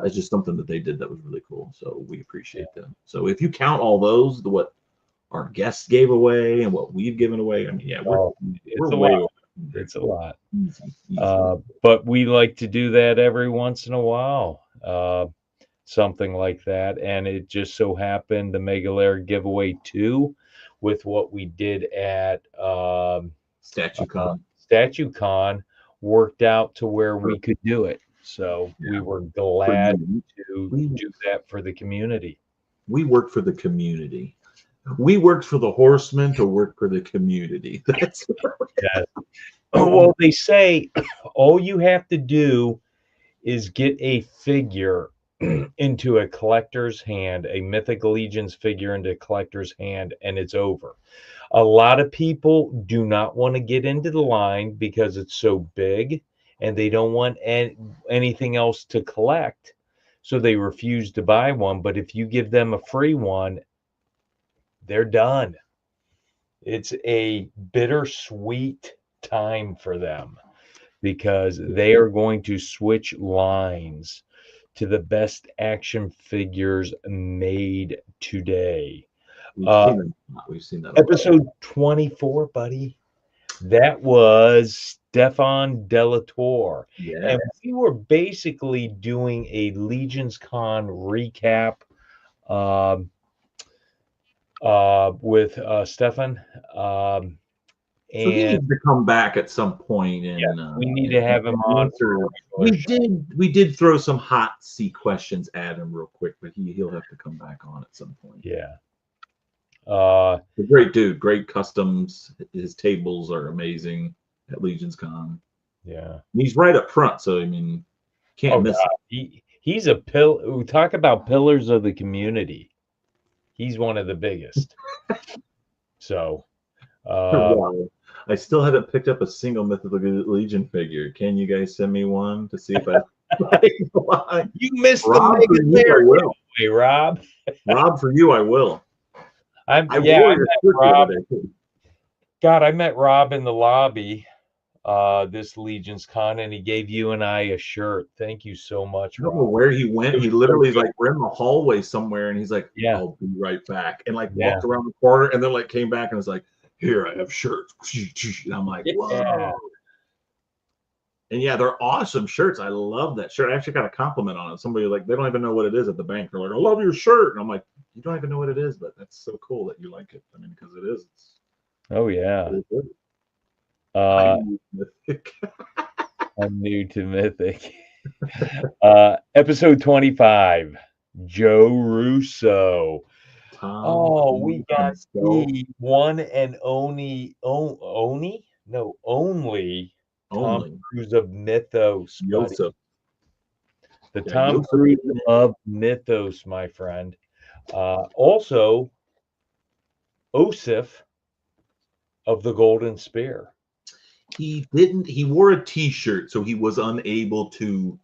It's just something that they did that was really cool. So we appreciate them. So if you count all those, what our guests gave away and what we've given away, I mean, we're way over. It's a lot. But we like to do that every once in a while. Something like that. And it just so happened the Mega Lair giveaway 2 with what we did at StatueCon worked out to where we could do it. So we were glad to do that for the community. We work for the community. We worked for the Horsemen to work for the community. That's Well, they say all you have to do is get a figure into a collector's hand, a Mythic Legions figure into a collector's hand, and it's over. A lot of people do not want to get into the line because it's so big and they don't want anything else to collect. So they refuse to buy one. But if you give them a free one, they're done. It's a bittersweet time for them because they are going to switch lines to the best action figures made today. We've seen that. Episode 24, buddy. That was Stefan Delator. Yeah. And we were basically doing a Legions Con recap with Stefan. So he needs to come back at some point, and we need to have him on. We did throw some hot seat questions at him real quick, but he'll have to come back on at some point. Yeah. A great dude, great customs. His tables are amazing at Legions Con. Yeah. And he's right up front, so I mean, can't miss it. He's a we talk about pillars of the community. He's one of the biggest. So I still haven't picked up a single Mythical Legion figure. Can you guys send me one to see if I you missed Rob, the mega giveaway, Rob. Rob, for you, I will. I met Rob. God, I met Rob in the lobby this Legions Con, and he gave you and I a shirt. Thank you so much, Rob. I don't know where he went. He literally is like, we're in the hallway somewhere, and he's like, yeah, I'll be right back. And like walked around the corner, and then like came back and was like, here, I have shirts. And I'm like, whoa. Yeah. And yeah, they're awesome shirts. I love that shirt. I actually got a compliment on it. Somebody like, they don't even know what it is at the bank. They're like, I love your shirt. And I'm like, you don't even know what it is, but that's so cool that you like it. I mean, because it is. Oh yeah. I'm new to Mythic. Episode 25, Joe Russo. We got the one and only Tom Cruise of Mythos. The Tom Cruise of Mythos, my friend. Also, Osif of the Golden Spear. He wore a t-shirt, so he was unable to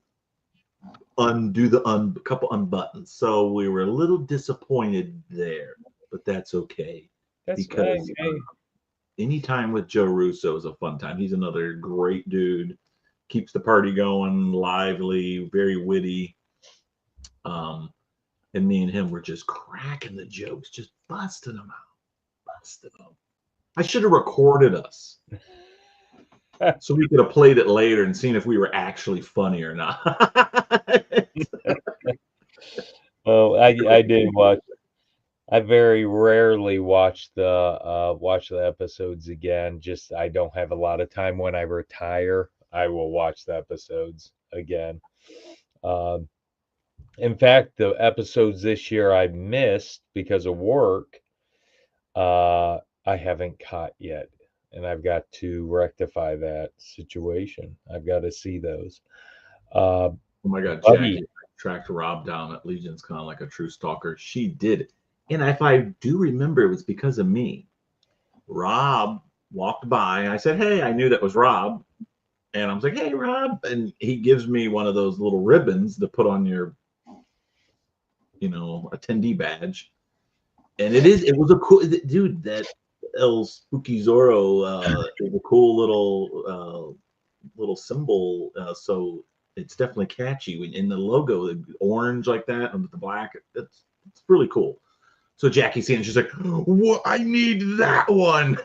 undo the couple unbuttons. So we were a little disappointed there, but that's okay. Because any time with Joe Russo is a fun time. He's another great dude. Keeps the party going, lively, very witty. And me and him were just cracking the jokes, just busting them out. I should have recorded us. So we could have played it later and seen if we were actually funny or not. Well, I did watch. I very rarely watch the episodes again. Just I don't have a lot of time. When I retire, I will watch the episodes again. In fact, the episodes this year I missed because of work. I haven't caught yet. And I've got to rectify that situation. I've got to see those. Oh my God, Jackie tracked Rob down at Legions Con like a true stalker. She did it. And if I do remember, it was because of me. Rob walked by. And I said, hey, I knew that was Rob. And I was like, hey, Rob. And he gives me one of those little ribbons to put on your, attendee badge. And it was a cool, dude, that El Spooky Zorro is a cool little symbol, so it's definitely catchy. In the logo, the orange like that and with the black, it's really cool. So Jackie seeing it, she's like, "What? I need that one."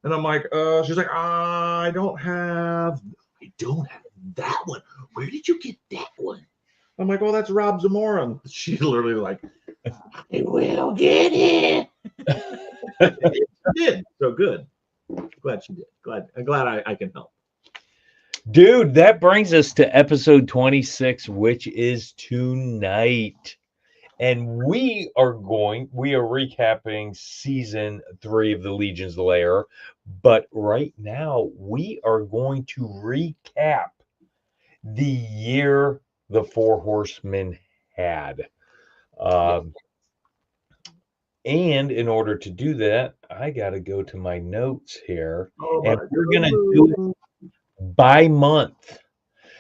And I'm like, she's like, I don't have that one. Where did you get that one? I'm like, oh, that's Rob Zamora. And she literally like, I will get it. She did. So good. Glad she did. I'm glad I can help. Dude, that brings us to episode 26, which is tonight. And we are recapping season 3 of the Legion's Lair. But right now, we are going to recap the year the Four Horsemen had. And in order to do that, I got to go to my notes here, Oh and my we're going to do it by month.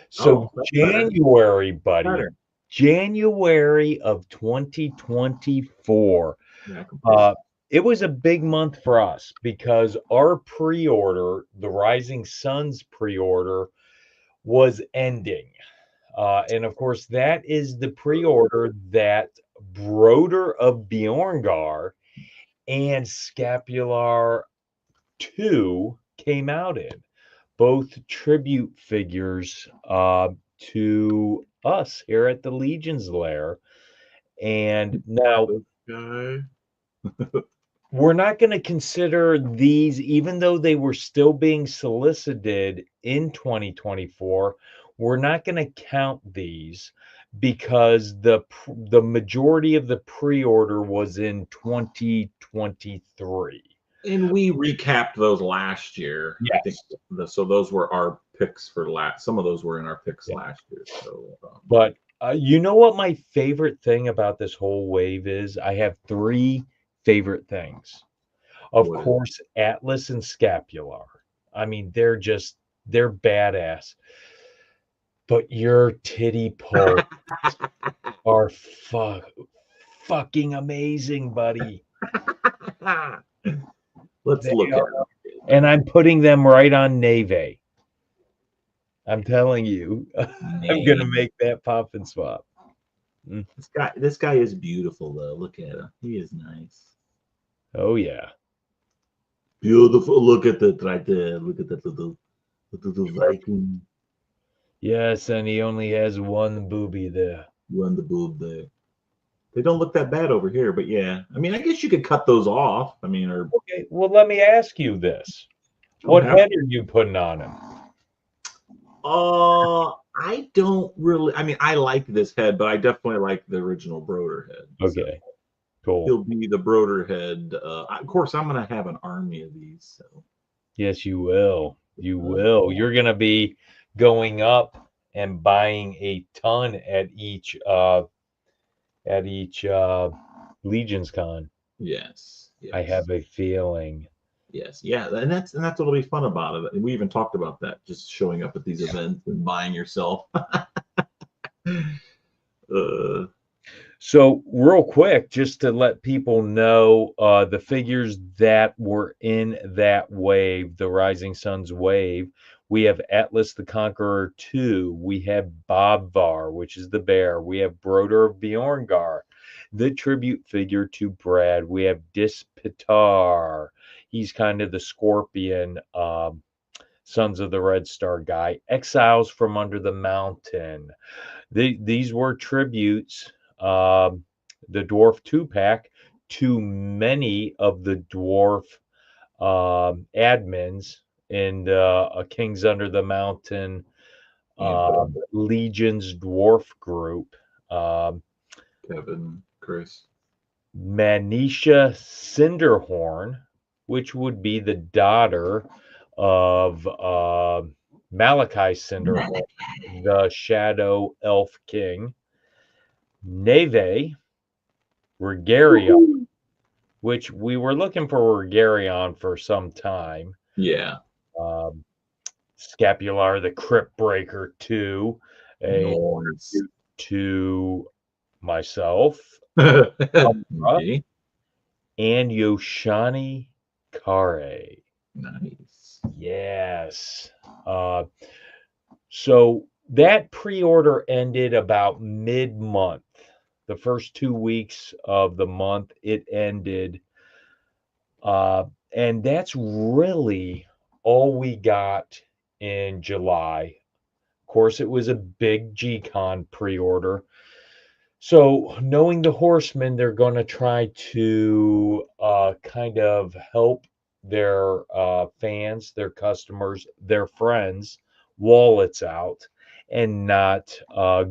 So that's January, buddy, better. January of 2024. Yeah, completely. It was a big month for us because our pre-order, the Rising Suns pre-order, was ending. And of course, that is the pre-order that Broder of Bjorngar and Scapular 2 came out in. Both tribute figures to us here at the Legion's Lair. And now This guy. we're not going to consider these, even though they were still being solicited in 2024. We're not going to count these because the majority of the pre-order was in 2023. And we recapped those last year. I think Yes. so. Those were our picks for last. Some of those were in our picks Yeah. last year. So, But you know what my favorite thing about this whole wave is? I have 3 favorite things. Of what is course, Atlas and Scapular. I mean, they're badass. But your titty pulls are fucking amazing, buddy. Let's They look at are, it. and I'm putting them right on Neve. I'm telling you, I'm gonna make that pop and swap. This guy is beautiful though. Look at him. He is nice. Oh yeah. Beautiful. Look at that right there. Look at that little Viking. Yes, and he only has one booby there. Run the boob there. They don't look that bad over here, but yeah. I mean, I guess you could cut those off. I mean, or Okay, well, let me ask you this. What head are you putting on him? I don't really. I mean, I like this head, but I definitely like the original Broder head. Okay, cool. He'll be the Broder head. Of course, I'm gonna have an army of these. So yes, you will. You will. You're gonna be going up and buying a ton at each Legion's Con. yes. I have a feeling. Yes, yeah, and that's what'll be fun about it. And we even talked about that, just showing up at these events and buying yourself. So real quick, just to let people know, the figures that were in that wave, the Rising Suns wave, we have Atlas the Conqueror 2, we have Bobvar, which is the bear, we have Broder of Bjorngar, the tribute figure to Brad, we have Dispitar, he's kind of the scorpion, Sons of the Red Star guy, Exiles from Under the Mountain. These were tributes, the Dwarf 2-pack, to many of the Dwarf admins in a Kings Under the Mountain Legion's Dwarf group. Kevin, Chris. Manisha Cinderhorn, which would be the daughter of Malachi Cinderhorn, the Shadow Elf King. Neve, Regarion, which we were looking for Regarion for some time. Yeah. Scapular, the Crypt Breaker 2, Nice. to myself, Okay. and Yoshani Kare. Nice. Yes. So that pre-order ended about mid-month. The first 2 weeks of the month it ended. And that's really all we got in July. Of course, it was a big G-Con pre-order. So knowing the Horsemen, they're going to try to kind of help their fans, their customers, their friends, wallets out and not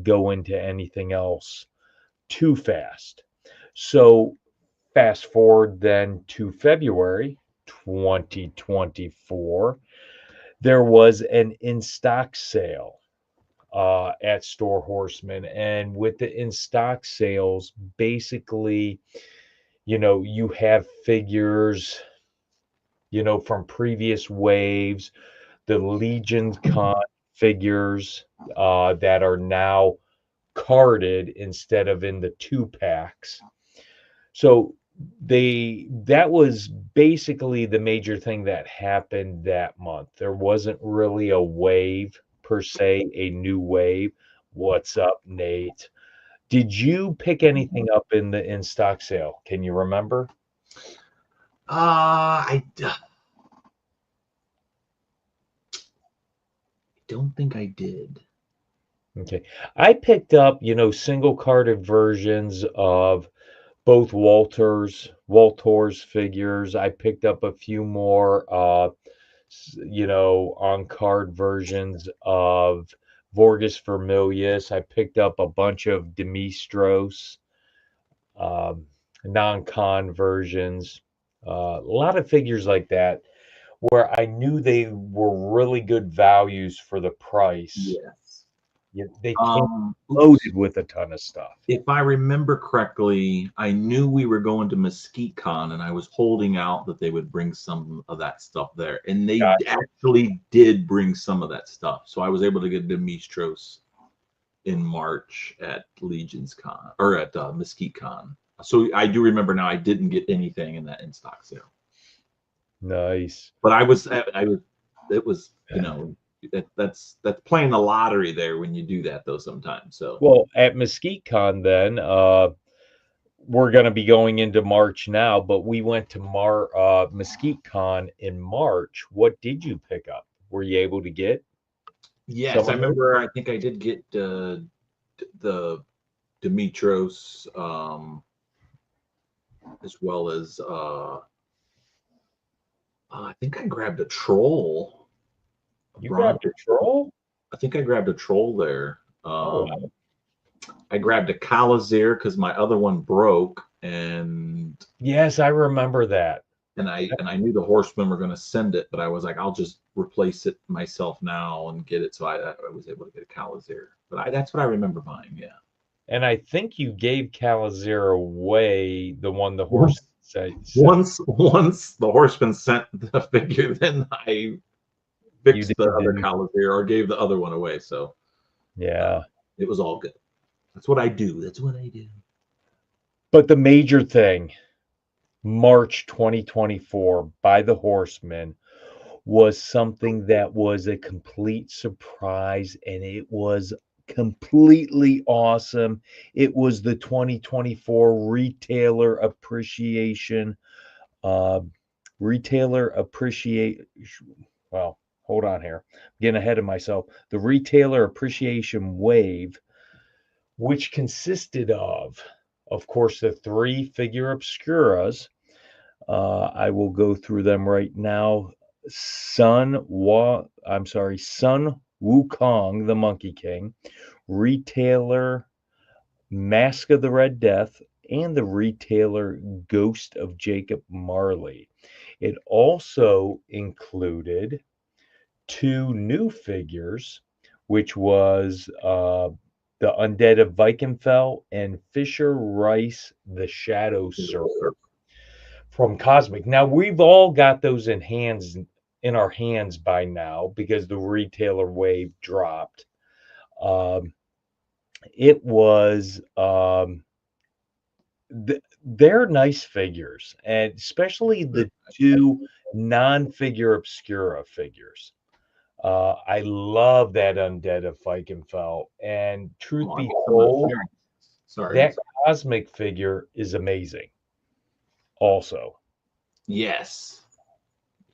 go into anything else too fast. So fast forward then to February 2024, there was an in stock sale at Store Horseman. And with the in stock sales, basically, you have figures, from previous waves, the Legion Con figures that are now carded instead of in the 2 packs. So that was basically the major thing that happened that month. There wasn't really a wave per se, a new wave. What's up, Nate? Did you pick anything up in the in stock sale? Can you remember? I don't think I did. Okay. I picked up, single carded versions of both Walters figures. I picked up a few more on card versions of Vorgus Vermilius. I picked up a bunch of Demistros, um, non-con versions. A lot of figures like that where I knew they were really good values for the price. Yes. They came Oops. loaded with a ton of stuff. If I remember correctly, I knew we were going to Mesquite Con, and I was holding out that they would bring some of that stuff there, and they Gotcha. actually did bring some of that stuff. So I was able to get Demistros in March at Legion's Con or at Mesquite Con. So I do remember now. I didn't get anything in that in stock sale, Nice. but I was. It was that's playing the lottery there when you do that though sometimes. So Well, at Mesquite Con then, we're going to be going into March now, but we went to Mesquite Con in March. What did you pick up? Were you able to get yes, some I of those? remember. I think I did get the Dimitros, as well as I think I grabbed a troll. You grabbed a troll? I think I grabbed a troll there. Oh, wow. I grabbed a Calazir because my other one broke, and Yes, I remember that. I knew the horsemen were going to send it, but I was like, I'll just replace it myself now and get it. So I was able to get a Calazir. But that's what I remember buying. Yeah. And I think you gave Calazir away, the one the horse Once, said once the horseman sent the figure, then I you fixed did the other the Calazir or gave the other one away. So yeah. it was all good. That's what I do. That's what I do. But the major thing, March 2024 by the Horsemen was something that was a complete surprise and it was completely awesome. It was the 2024 uh, retailer appreciate well, hold on here. I'm getting ahead of myself. The retailer appreciation wave, which consisted of course, the 3 figure obscuras. I will go through them right now. Sun Wukong, the Monkey King, retailer Mask of the Red Death, and the retailer Ghost of Jacob Marley. It also included 2 new figures, which was the Undead of Vikenfell and Fisher Rice, the Shadow Surfer from Cosmic. Now we've all got those in our hands by now because the retailer wave dropped. Um, it was they're nice figures, and especially the 2 non-figure obscura figures. I love that Undead of Fikenfell, and truth be told, Sorry. that Cosmic figure is amazing. Also, Yes.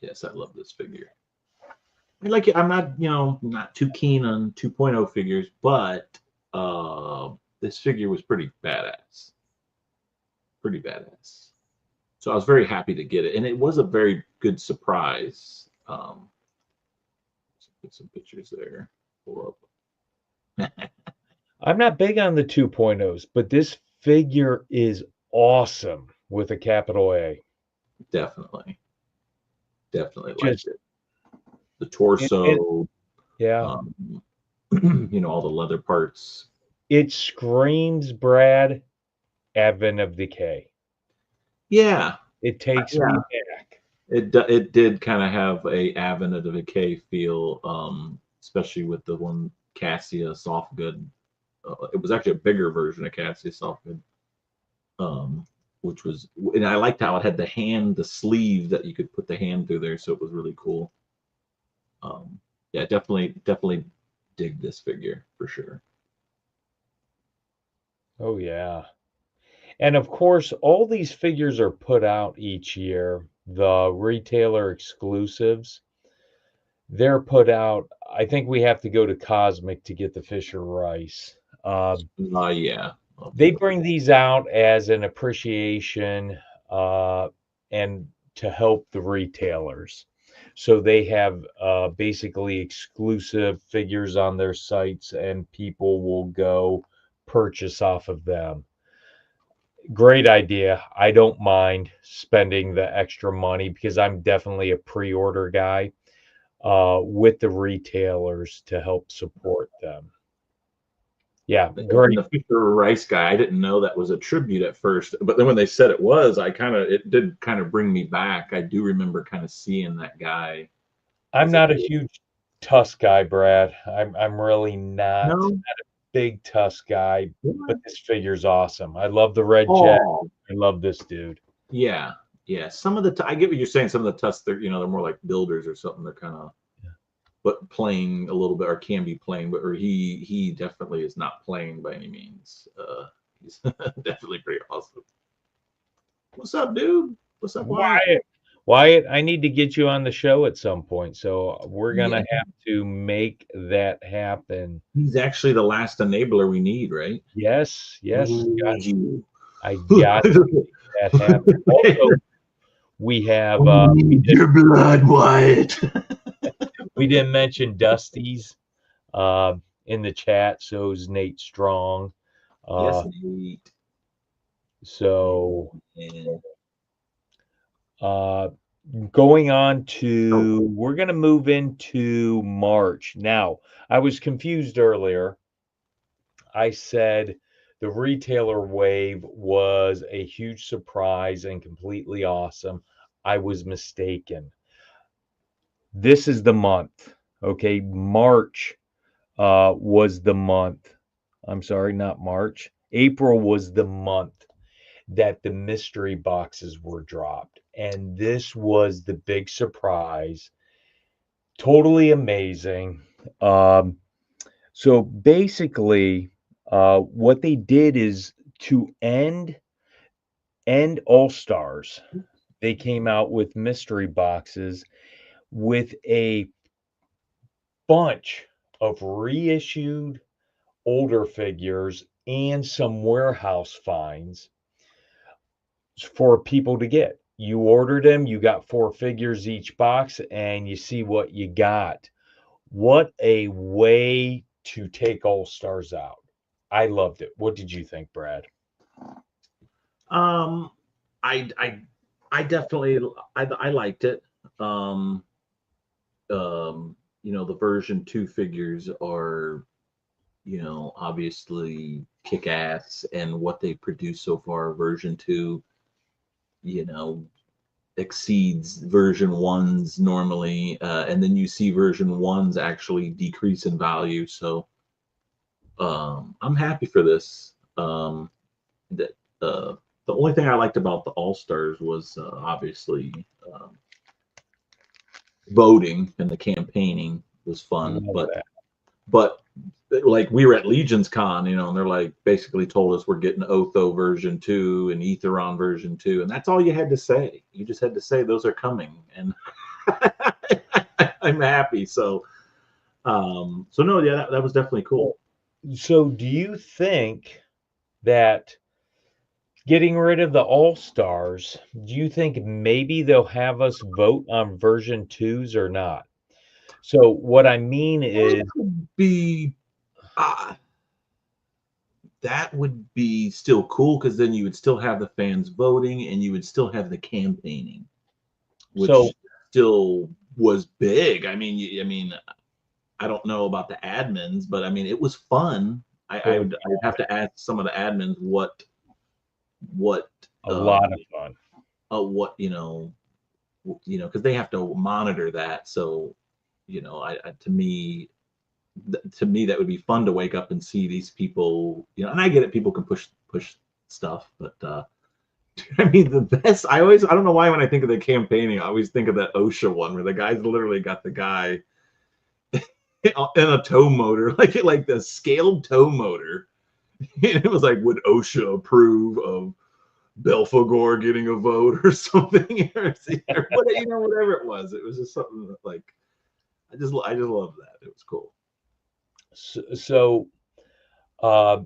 Yes, I love this figure. Like I'm not, not too keen on 2.0 figures, but this figure was pretty badass. Pretty badass. So I was very happy to get it, and it was a very good surprise. Get some pictures there. Pull up. I'm not big on the 2.0s, but this figure is awesome with a capital A. Definitely. Definitely liked Just it. The it torso, yeah. um, all the leather parts. It screams, Brad, Advent of Decay. Yeah, It takes me yeah. back. It did kind of have a Advent of the Decay feel, especially with the one Cassia Softgood. It was actually a bigger version of Cassia Softgood, um, which was, and I liked how it had the sleeve that you could put the hand through there, so it was really cool. Yeah, definitely dig this figure for sure. Oh yeah. And of course, all these figures are put out each year. The retailer exclusives, they're put out. I think we have to go to Cosmic to get the Fisher Rice. Yeah, I'll have to They go. bring these out as an appreciation and to help the retailers. So they have basically exclusive figures on their sites, and people will go purchase off of them. Great idea. I don't mind spending the extra money because I'm definitely a pre-order guy with the retailers to help support them. Yeah, And great. the Fisher Rice guy, I didn't know that was a tribute at first, but then when they said it was, it did kind of bring me back. I do remember kind of seeing that guy I'm as a not a kid. huge Tusk guy, Brad. I'm really not No, big Tusk guy, but what? this figure's awesome. I love the red jet. Oh, I love this dude. yeah, yeah. Some of the I get what you're saying. Some of the Tusks, they're more like builders or something. They're kind of but playing a little bit or can be playing, but or he definitely is not playing by any means. He's definitely pretty awesome. What's up, dude? What's up, Wyatt? Wyatt, Wyatt, I need to get you on the show at some point, so we're gonna Yeah, have to make that happen. he's actually the last enabler we need, right? Yes, yes, Ooh. I got to make that happen. Also, we have Need your blood, Wyatt. we didn't mention Dusty's in the chat, so is Nate Strong. Yes, Uh, Nate. so And uh, going on oh, to, we're going to move into March. Now, I was confused earlier. I said the retailer wave was a huge surprise and completely awesome. I was mistaken. This is the month. Okay, March was the month. I'm sorry, not March. April was the month that the mystery boxes were dropped. And this was the big surprise. Totally amazing. Um, so basically, what they did is to end All Stars. They came out with mystery boxes with a bunch of reissued older figures and some warehouse finds for people to get. You ordered them, you got 4 figures each box, and you see what you got. What a way to take All Stars out. I loved it. What did you think, Brad? um, I I I definitely I liked it. Um, the version 2 figures are, obviously kick ass, and what they produced so far, version 2, you know, exceeds version 1's normally. And then you see version 1's actually decrease in value. So I'm happy for this. That the only thing I liked about the All Stars was obviously voting and the campaigning was fun, Love but that. but like we were at Legion's Con, and they're like basically told us we're getting Otho version 2 and Etheron version 2, and that's all you had to say. You just had to say those are coming, and I'm happy. So no, yeah, that was definitely cool. So, do you think that getting rid of the All Stars, do you think maybe they'll have us vote on version 2s or not? So, what I mean It is, could be, uh, that would be still cool because then you would still have the fans voting and you would still have the campaigning, So which still was big. I mean, I don't know about the admins, but I mean, it was fun. it was I would have to ask some of the admins what a lot of fun. what because they have to monitor that. So to me that would be fun to wake up and see these people. And I get it, people can push stuff, but I mean, the best. I don't know why when I think of the campaigning, I always think of that OSHA one where the guys literally got the guy in a tow motor, like the scaled tow motor. And it was like, would OSHA approve of Belphegor getting a vote or something, or whatever it was. It was just something that, like, I just loved that. It was cool. So uh,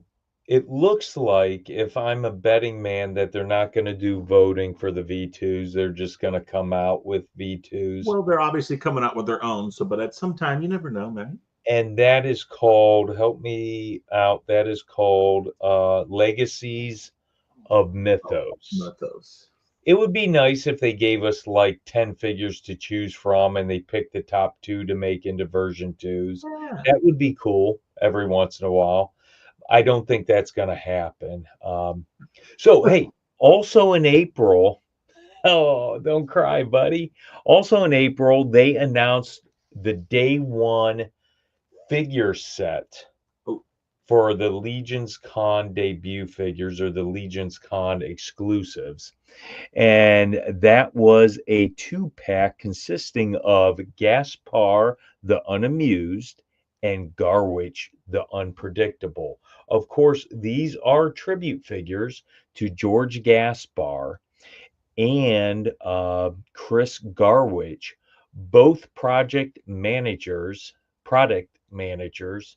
it looks like, if I'm a betting man, that they're not going to do voting for the V2s. They're just going to come out with V2s. Well, they're obviously coming out with their own. So, but at some time, you never know, man. And that is called, help me out, that is called Legacies of Mythos. Mythos. It would be nice if they gave us like 10 figures to choose from and they picked the top 2 to make into version 2s. Yeah. That would be cool every once in a while. I don't think that's going to happen. So, hey, also in April, oh, don't cry, buddy. Also in April, they announced the day one figure set Oh. for the Legion's Con debut figures, or the Legion's Con exclusives. And that was a 2-pack consisting of Gaspar the Unamused and Garwich the Unpredictable. Of course, these are tribute figures to George Gaspar and Chris Garwich, both project managers project managers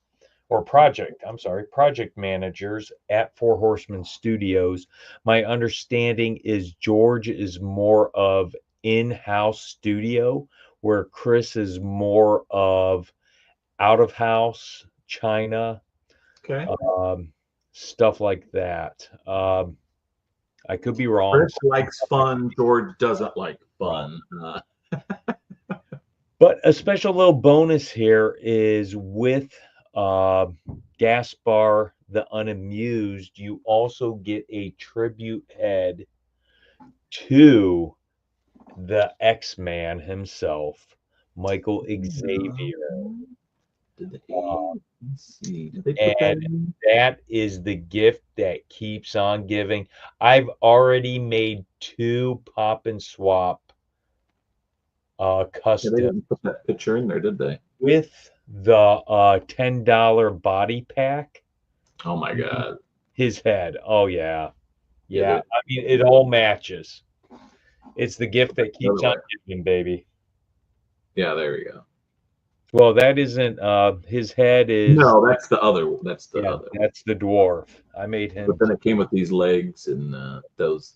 at Fourhorsemen Studios. My understanding is George is more of in-house studio, where Chris is more of out of house, China, Okay. stuff like that. I could be wrong. Chris likes fun. George doesn't like fun. But a special little bonus here is with Gaspar the Unamused, you also get a tribute head to the X-Man himself, Michael Xavier. Let's see. Did they put that And in? that is the gift that keeps on giving. I've already made 2 pop and swap Yeah, they custom didn't put that picture in there, did they? with the $10 body pack. Oh my God. His head. Oh yeah. Yeah, Yeah. I mean, it all matches. It's the gift that keeps on Otherwise. giving, baby. Yeah, there we go. Well, that isn't his head is No, that's the other. That's the yeah, other. that's the dwarf. I made him But then it came with these legs and those.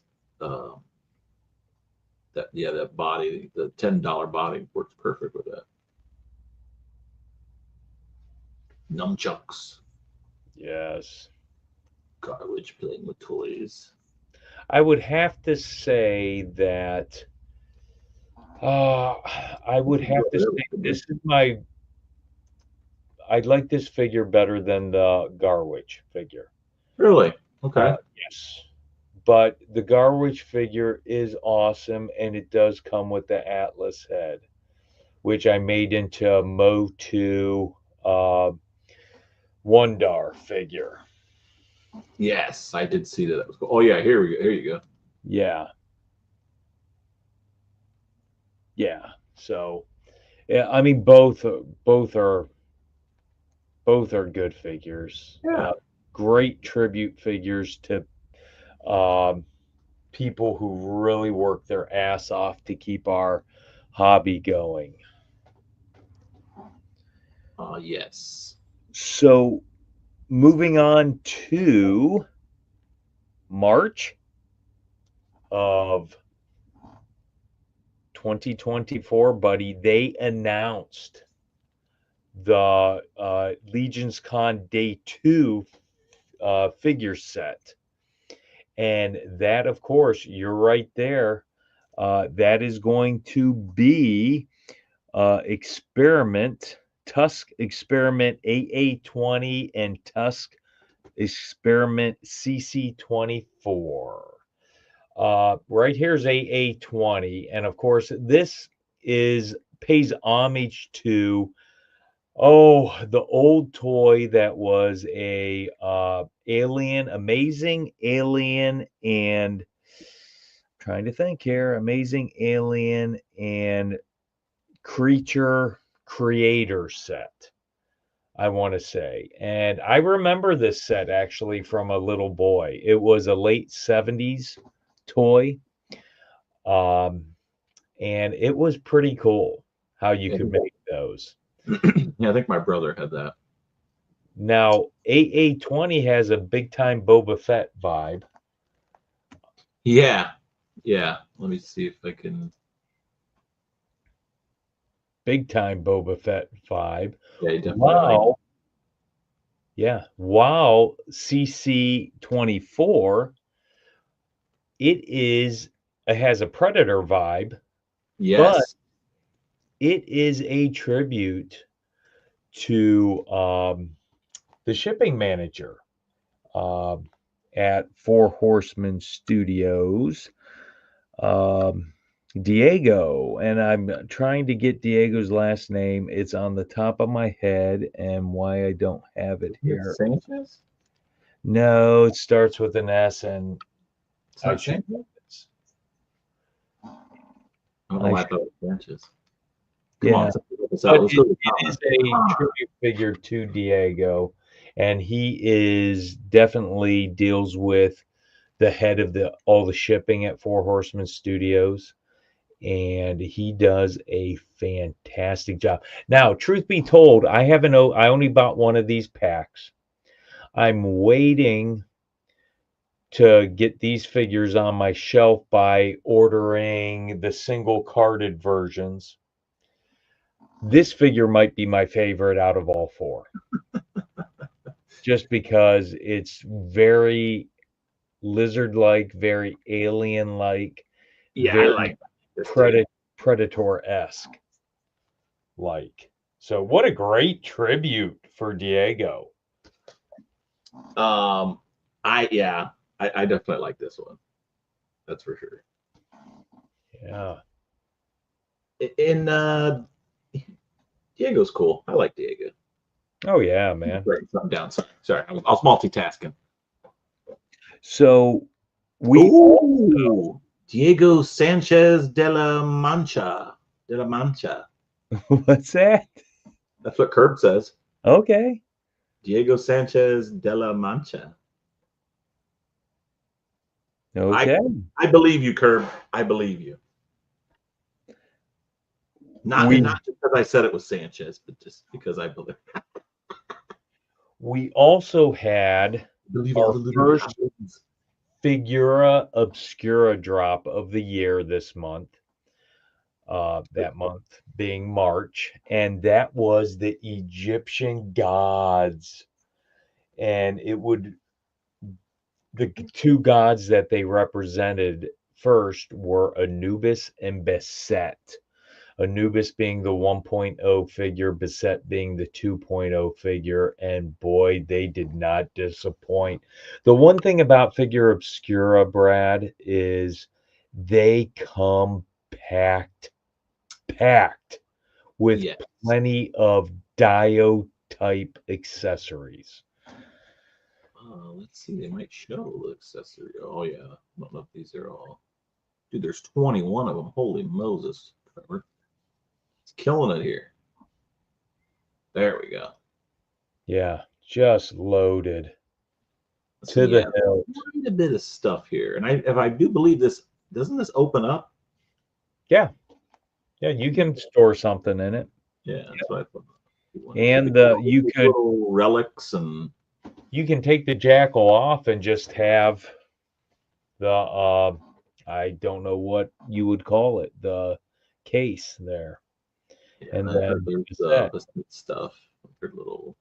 That body, the $10 body works perfect with that. Nunchucks. yes. Garbage playing with toys. I would have to say that I would have to say this is my I like this figure better than the Garwich figure. Really? Okay. Yes. But the Garwich figure is awesome, and it does come with the Atlas head, which I made into a Mo2 Wondar figure. Yes, I did see that. That was cool. Oh yeah, here we go. Here you go. Yeah. Yeah. So, yeah, I mean, both are good figures. Yeah. Great tribute figures to people who really work their ass off to keep our hobby going. Yes. So, moving on to March of 2024, buddy, they announced the Legion's Con Day 2 figure set. And that, of course, you're right there. That is going to be Tusk Experiment AA20 and Tusk Experiment CC24. Right here's AA20, and of course, this pays homage to the old toy that was a amazing alien, and trying to think here, amazing alien and creature creator set, I want to say. And I remember this set actually from a little boy. It was a late 70s toy. And it was pretty cool how you could make those. Yeah, I think my brother had that. Now, AA20 has a big time Boba Fett vibe. Yeah. Yeah. Let me see if I can. Big time Boba Fett vibe. Yeah, definitely. Wow. Yeah. Wow. CC24. It has a Predator vibe. Yes. But it is a tribute to the shipping manager at Fourhorsemen Studios, Diego. And I'm trying to get Diego's last name. It's on the top of my head, and why I don't have it here. Sanchez? No, it starts with an S, and I should. I don't know why I thought it was Sanchez. Come on, let's but go to it is a tribute figure to Diego, and he is definitely deals with the head of all the shipping at Fourhorsemen Studios, and he does a fantastic job. Now, truth be told, I only bought one of these packs. I'm waiting to get these figures on my shelf by ordering the single carded versions. This figure might be my favorite out of all four. Just because it's very lizard-like, very alien-like, I like Predator-esque like. So what a great tribute for Diego. I definitely like this one. That's for sure. Yeah. And Diego's cool. I like Diego. Oh yeah, man. Writing something down. Sorry, I was multitasking. So Diego Sanchez de la Mancha. What's that? That's what Curb says. Okay. Diego Sanchez de la Mancha. Okay. I believe you, Curb. I believe you. Not just because I said it was Sanchez, but just because I believe. We also had our first Figura Obscura drop of the year this month. That month being March, and that was the Egyptian gods. And the two gods that they represented first were Anubis and Beset. Anubis being the 1.0 figure, Beset being the 2.0 figure, and boy, they did not disappoint. The one thing about Figure Obscura, Brad, is they come packed with plenty of Dio type accessories. Let's see, they might show the accessory. Oh yeah, I don't know if these are all. Dude, there's 21 of them. Holy Moses, Trevor. It's killing it here. There we go. Yeah, just loaded to the hilt. Quite a bit of stuff here, and if I do believe this, doesn't this open up? Yeah, you can store something in it. Yeah, that's what I thought. And you could little relics, and you can take the jackal off and just have the I don't know what you would call it, the case there. Yeah, and then there's the stuff. Their little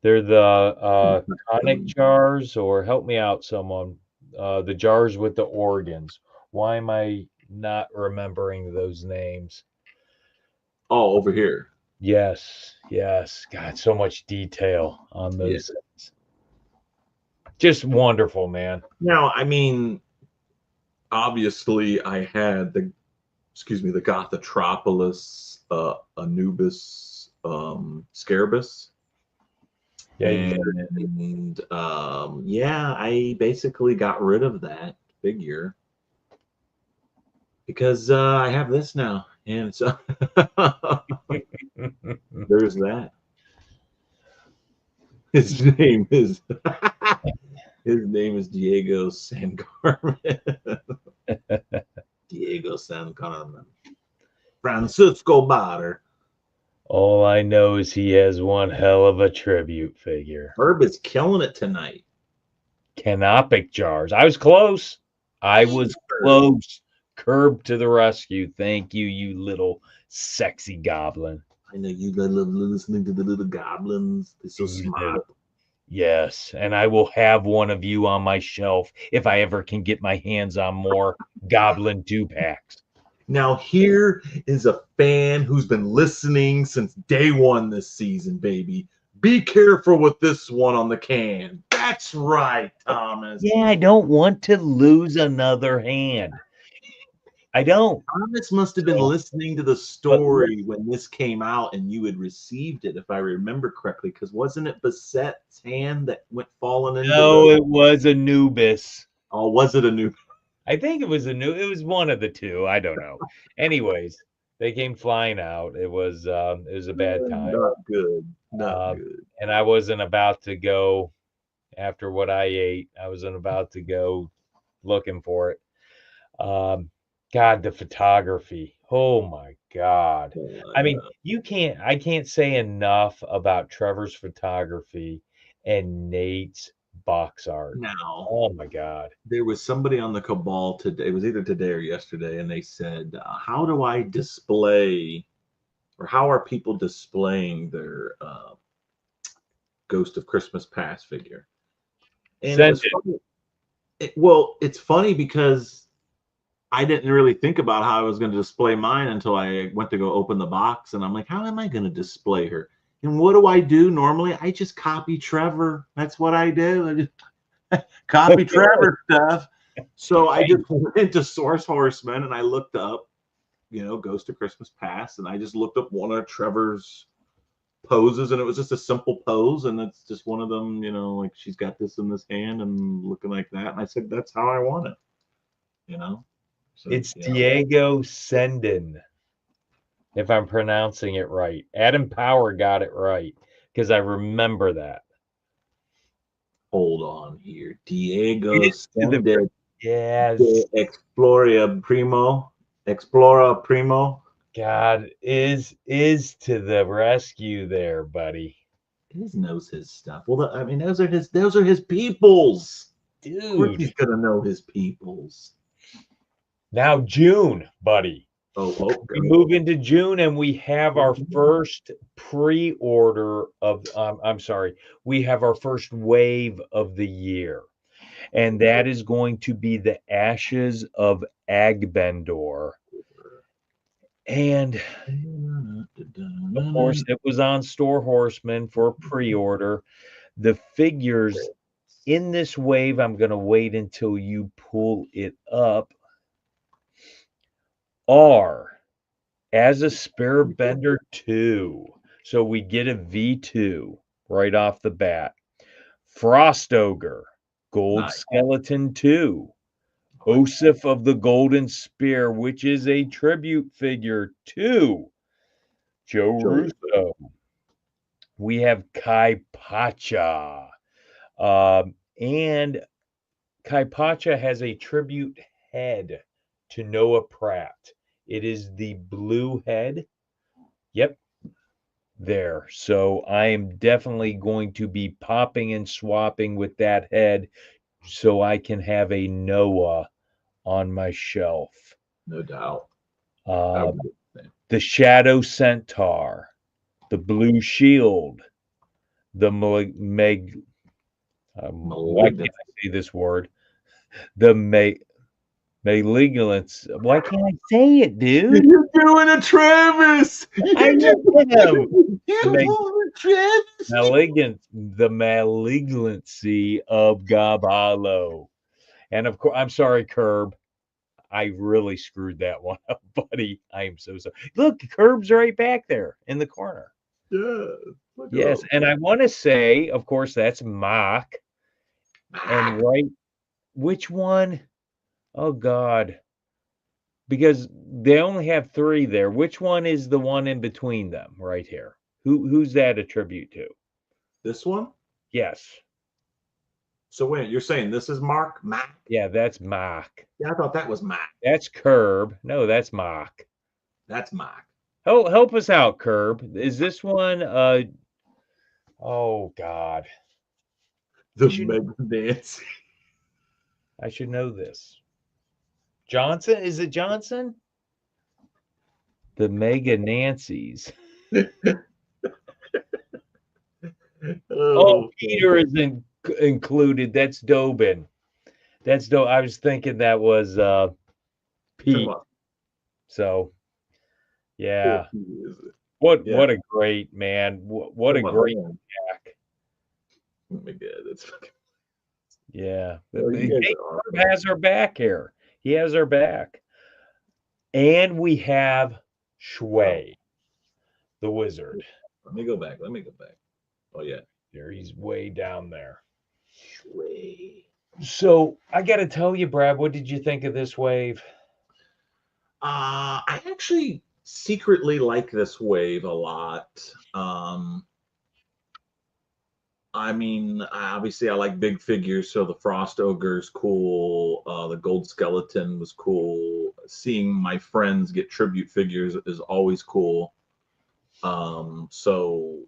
They're the tonic jars, or help me out, someone. The jars with the organs. Why am I not remembering those names? Oh, over here. Yes, yes. God, so much detail on Yeah. those things. Just wonderful, man. Now, I mean, obviously, I had the Gothotropolis, Anubis, Scarabus. Yeah, And yeah, I basically got rid of that figure because I have this now, and so there's that. His name is his name is Diego San Carmen. Diego San Carmen. Francisco Bader. All I know is he has one hell of a tribute figure. Herb is killing it tonight. Canopic jars. I was close. I was close. Curb to the rescue. Thank you, you little sexy goblin. I know you love listening to the little goblins. They're so smart. Yes, and I will have one of you on my shelf if I ever can get my hands on more goblin 2-packs. Now, here is a fan who's been listening since day one this season, baby. Be careful with this one on the can. That's right, Thomas. Yeah, I don't want to lose another hand. I don't. Thomas must have been listening to the story when this came out and you had received it, if I remember correctly, because wasn't it Basette's hand that went falling into No, it was Anubis. Oh, was it a new? I think it was it was one of the two. I don't know. Anyways, they came flying out. It was a bad time. Not good. Not good. And I wasn't about to go after what I ate. I wasn't about to go looking for it. God, the photography. Oh my God. I mean, I can't say enough about Trevor's photography and Nate's box art. Now, oh my God. There was somebody on the Cabal today. It was either today or yesterday, and they said, "How do I display, or how are people displaying their Ghost of Christmas Past figure?" And it was funny. Well, it's funny because I didn't really think about how I was going to display mine until I went to go open the box, and I'm like, "How am I going to display her?" And what do I do normally? I just copy Trevor. That's what I do. I just copy Trevor stuff. So I just went into Source Horsemen and I looked up, Ghost of Christmas Past, and I just looked up one of Trevor's poses, and it was just a simple pose, and it's just one of them, like she's got this in this hand and looking like that. And I said, that's how I want it, So, it's Diego Sendin, if I'm pronouncing it right. Adam Power got it right because I remember that. Hold on here. Diego Sendin. Yes. Explora Primo. God is to the rescue there, buddy. He knows his stuff. Well, I mean, those are his peoples. Dude. Of course he's gonna know his peoples. Now June, buddy. We move into June and we have our first pre-order of I'm sorry, we have our first wave of the year. And that is going to be the Ashes of Agbendor. And of course, it was on Store Horsemen for pre-order. The figures in this wave, I'm going to wait until you pull it up, are as a Spiritbender 2. So we get a V2 right off the bat. Frost Ogre, Gold Skeleton 2. Osif of the Golden Spear, which is a tribute figure to Joe Russo. We have Kai Pacha. And Kai Pacha has a tribute head to Noah Pratt. It is the blue head. Yep. There. So I am definitely going to be popping and swapping with that head so I can have a Noah on my shelf. No doubt. The Shadow Centaur, the Blue Shield, the why can't Malignant. I say this word? The malignance. Why can't I say it, dude? You're doing it, Travis. I You're am. doing The it, Travis. the malignancy of Gabalo. And of course, I'm sorry, Curb. I really screwed that one up, buddy. I am so sorry. Look, Curb's right back there in the corner. Yeah. Look at Yes, him. and I want to say, of course, that's Mock. And right, which one? Oh God, because they only have three there. Which one is the one in between them, right here? Who's that a tribute to? This one? Yes, So wait, you're saying this is Mac? yeah, that's Mock. Yeah, I thought that was Mac. That's Curb. No, that's Mock. That's Mac. Help us out, Curb. Is this one? Oh God, The should Mega Dance. I should know this. Johnson? Is it Johnson? The Mega Nancys. Oh, Oh, Peter is included. That's Dobin. That's dope. I was thinking that was Pete. So yeah. What a great man. What a great back. Oh my God, that's fucking. Yeah. Oh, you guys are awesome. Has our back here. He has our back. And we have Shui, the wizard. Let me go back. Oh yeah. There, he's way down there. Shui. So I got to tell you, Brad, what did you think of this wave? I actually secretly like this wave a lot. I mean, obviously, I like big figures, so the Frost Ogre is cool. The Gold Skeleton was cool. Seeing my friends get tribute figures is always cool. So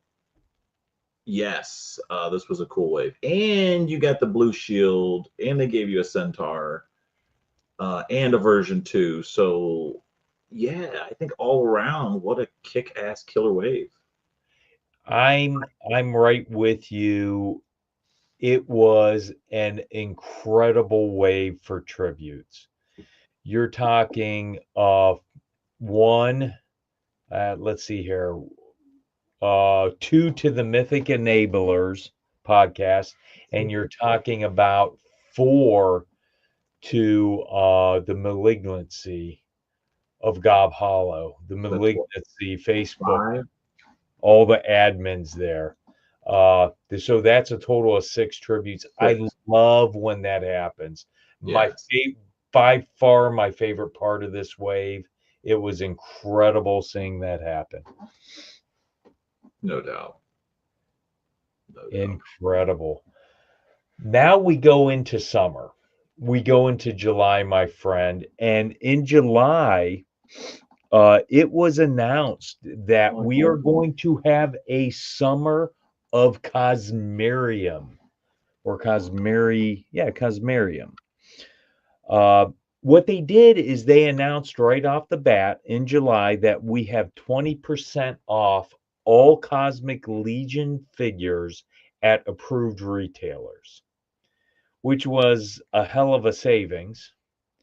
yes, this was a cool wave. And you got the Blue Shield, and they gave you a Centaur, and a version 2. So yeah, I think all around, what a kick-ass killer wave. I'm right with you. It was an incredible wave for tributes. You're talking one, let's see here, 2 to the Mythic Enablers podcast, and you're talking about 4 to the Malignancy of Gob Hollow, the Malignancy Facebook, all the admins there. So that's a total of 6 tributes. 6. I love when that happens. Yes. By far my favorite part of this wave. It was incredible seeing that happen. No doubt. Incredible. Now we go into summer. We go into July, my friend. And in July, it was announced that we are going to have a summer of Cosmerium, or Cosmerium. What they did is they announced right off the bat in July that we have 20% off all Cosmic Legion figures at approved retailers, which was a hell of a savings.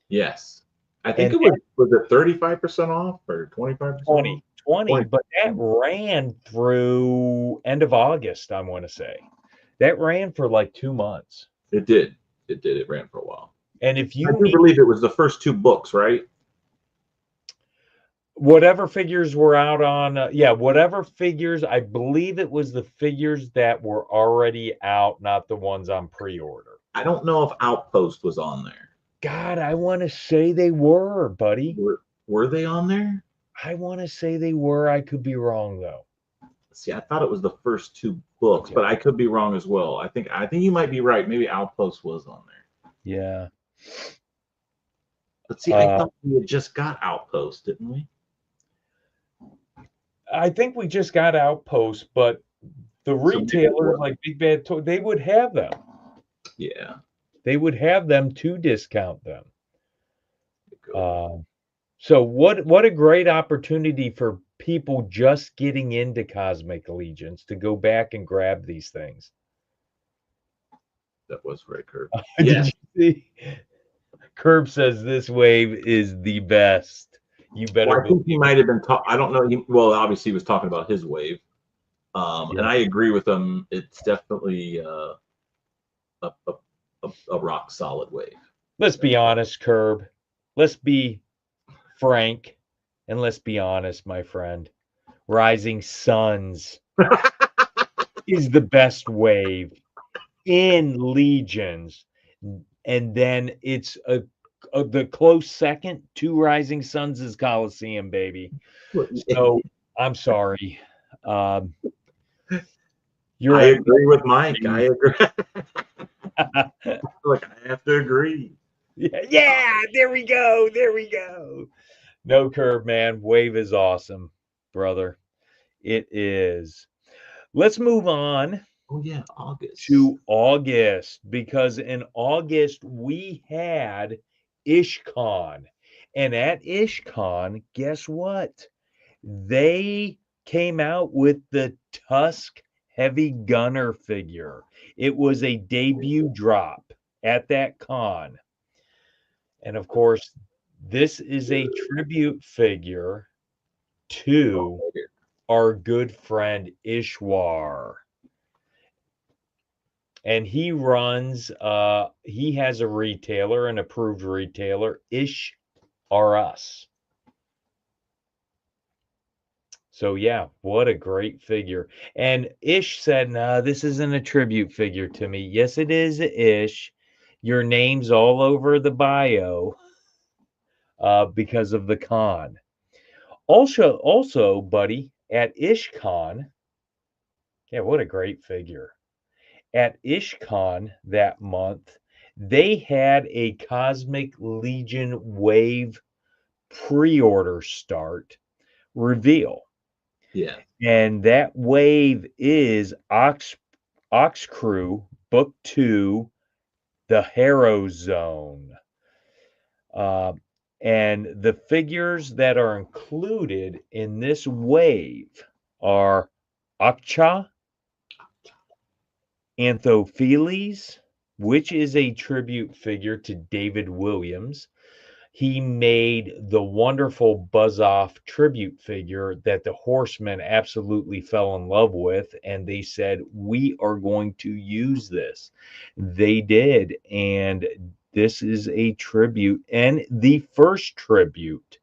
Yes. I think it was it 35% off or 25%? 20, but that ran through end of August, I want to say. That ran for like 2 months. It did. It ran for a while. And if you I do believe it was the first 2 books, right? Whatever figures were out on, whatever figures, I believe it was the figures that were already out, not the ones on pre-order. I don't know if Outpost was on there. God, I want to say they were, buddy. Were they on there? I want to say they were. I could be wrong, though. See, I thought it was the first 2 books, but I could be wrong as well. I think you might be right. Maybe Outpost was on there. Yeah. But see, I thought we had just got Outpost, didn't we? I think we just got Outpost, but the retailers like Big Bad Toy, they would have them. Yeah. They would have them to discount them. So what a great opportunity for people just getting into Cosmic Allegiance to go back and grab these things. That was very Curb. Did Yeah. you see? Curb says this wave is the best. You better Well, I think he believe might have been I don't know. Well, obviously he was talking about his wave. it. And I agree with him. It's definitely a, a, a rock solid wave. Let's be honest, Curb. Let's be frank, and let's be honest, my friend. Rising Suns is the best wave in Legions, and then it's the close second to Rising Suns is Coliseum, baby. So I'm sorry. Um, you're I at agree with Mike. I agree. Look, I have to agree. yeah, there we go. There we go. No Curb, man. Wave is awesome, brother. It is. Let's move on Oh yeah, August. to August because in August we had IshCon. And at IshCon, guess what? They came out with the Tusk Heavy Gunner figure. It was a debut drop at that con. And of course, this is a tribute figure to our good friend Ishwar. And he runs he has a retailer, an approved retailer, Ish R Us. So yeah, what a great figure. And Ish said, "Nah, this isn't a tribute figure to me." Yes, it is, Ish. Your name's all over the bio because of the con. Also, buddy, at IshCon, yeah, what a great figure. At IshCon that month, they had a Cosmic Legion Wave pre-order start reveal. Yeah. And that wave is Ox Crew Book 2, The Harrow Zone. And the figures that are included in this wave are Akcha, Anthopheles, which is a tribute figure to David Williams. He made the wonderful Buzz Off tribute figure that the Horsemen absolutely fell in love with, and they said, "We are going to use this." They did, and this is a tribute, and the first tribute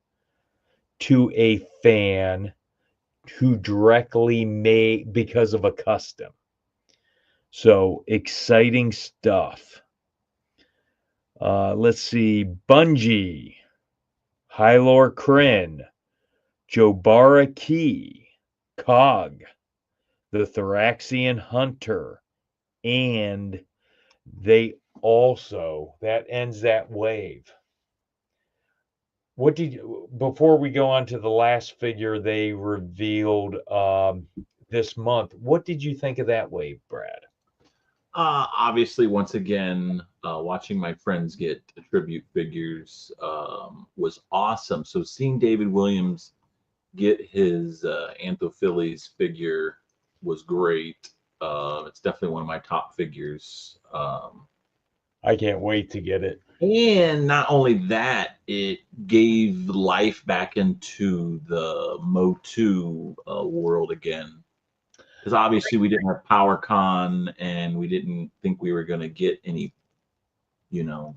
to a fan who directly made because of a custom. So exciting stuff. Let's see. Bungie, Hylor Kryn, Jobara Key, Cog, the Thoraxian Hunter, and they also, that ends that wave. What did you, before we go on to the last figure they revealed this month, what did you think of that wave, Brad? Obviously, once again, watching my friends get tribute figures was awesome. So seeing David Williams get his Anthopheles figure was great. It's definitely one of my top figures. I can't wait to get it. And not only that, it gave life back into the Motu world again. Because obviously we didn't have PowerCon and we didn't think we were going to get any, you know,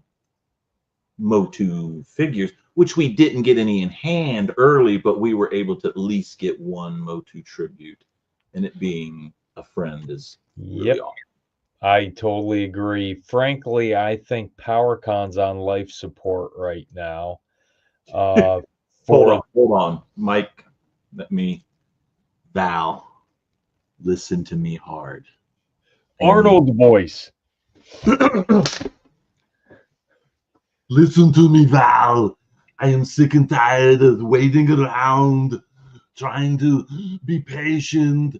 Motu figures, which we didn't get any in hand early, but we were able to at least get one Motu tribute. And it being a friend is really awesome. I totally agree. Frankly, I think PowerCon's on life support right now. Hold on, Mike. Let me, Val, listen to me hard. Arnold's voice. Listen to me, Val. I am sick and tired of waiting around, trying to be patient.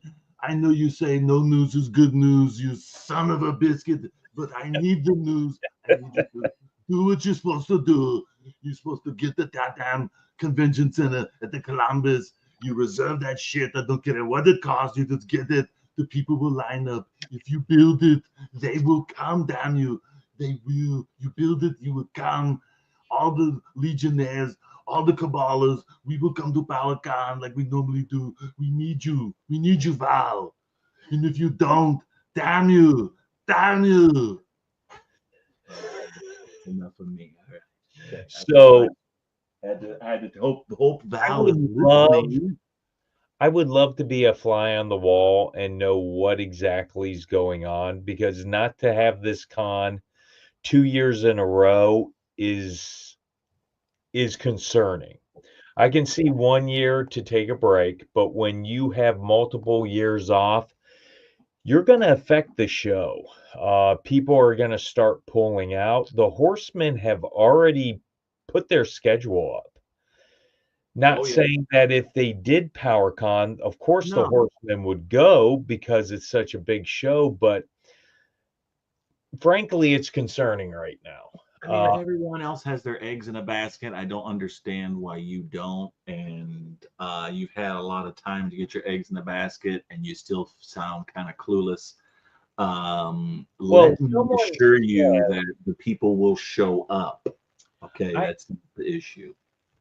I know you say no news is good news, you son of a biscuit, but I need the news. I need you to do what you're supposed to do. You're supposed to get the goddamn convention center at the Columbus. You reserve that shit. I don't care what it costs. You just get it. The people will line up. If you build it, they will come. Damn you! They will. You build it, you will come. All the legionnaires, all the cabalers, we will come to PowerCon like we normally do. We need you. We need you, Val. And if you don't, damn you. Damn you. Enough of me. Okay. So I had to hope Val would is love- listening. I would love to be a fly on the wall and know what exactly is going on, because not to have this con 2 years in a row is concerning. I can see 1 year to take a break, but when you have multiple years off, you're going to affect the show. People are going to start pulling out. The Horsemen have already put their schedule up. Not Oh, yeah. saying that if they did PowerCon, of course the No. Horsemen would go because it's such a big show, but frankly, it's concerning right now. I mean, if everyone else has their eggs in a basket, I don't understand why you don't. And you've had a lot of time to get your eggs in the basket, and you still sound kind of clueless. Let me someone assure you that the people will show up. Okay, that's not the issue.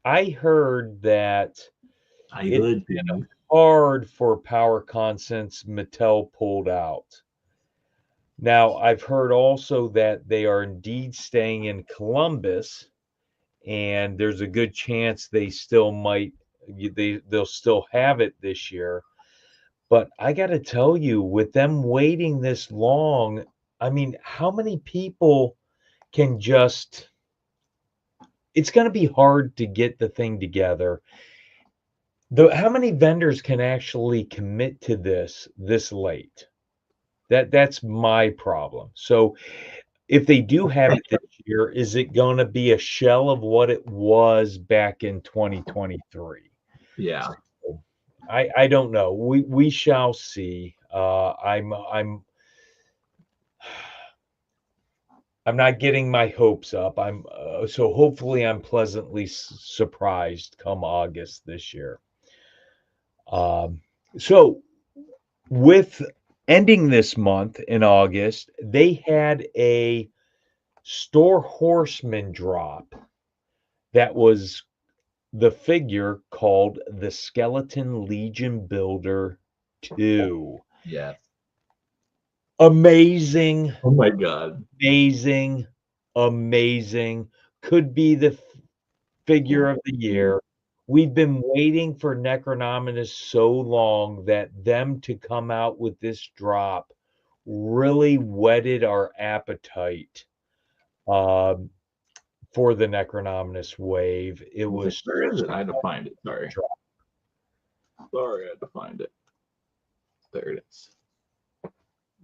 I heard that I heard things. hard for PowerCon since Mattel pulled out. Now, I've heard also that they are indeed staying in Columbus, and there's a good chance they still might they'll still have it this year. But I got to tell you, with them waiting this long, I mean, how many people can just it's going to be hard to get the thing together. How many vendors can actually commit to this late? That's my problem. So if they do have it this year, is it going to be a shell of what it was back in 2023? Yeah. So, I don't know. We shall see. I'm not getting my hopes up. So hopefully I'm pleasantly surprised come August this year. So with ending this month in August, they had a Fourhorsemen drop that was the figure called the Skeleton Legion Builder 2. Yes. Amazing. Oh my God. Amazing. Amazing. Could be the figure of the year. We've been waiting for Necronominus so long that them to come out with this drop really whetted our appetite for the Necronominus wave. It was. Where is it? I had to find it. Sorry, I had to find it. There it is.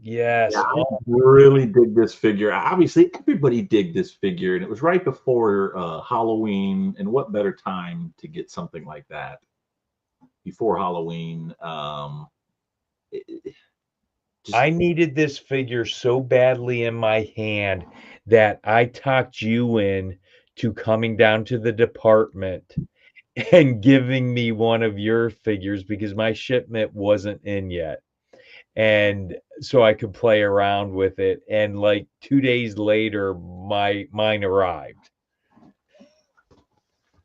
Yes. Yeah, I really dig this figure. Obviously, everybody dig this figure, and it was right before Halloween. And what better time to get something like that before Halloween? I needed this figure so badly in my hand that I talked you in to coming down to the department and giving me one of your figures because my shipment wasn't in yet. And so I could play around with it. And like 2 days later, mine arrived.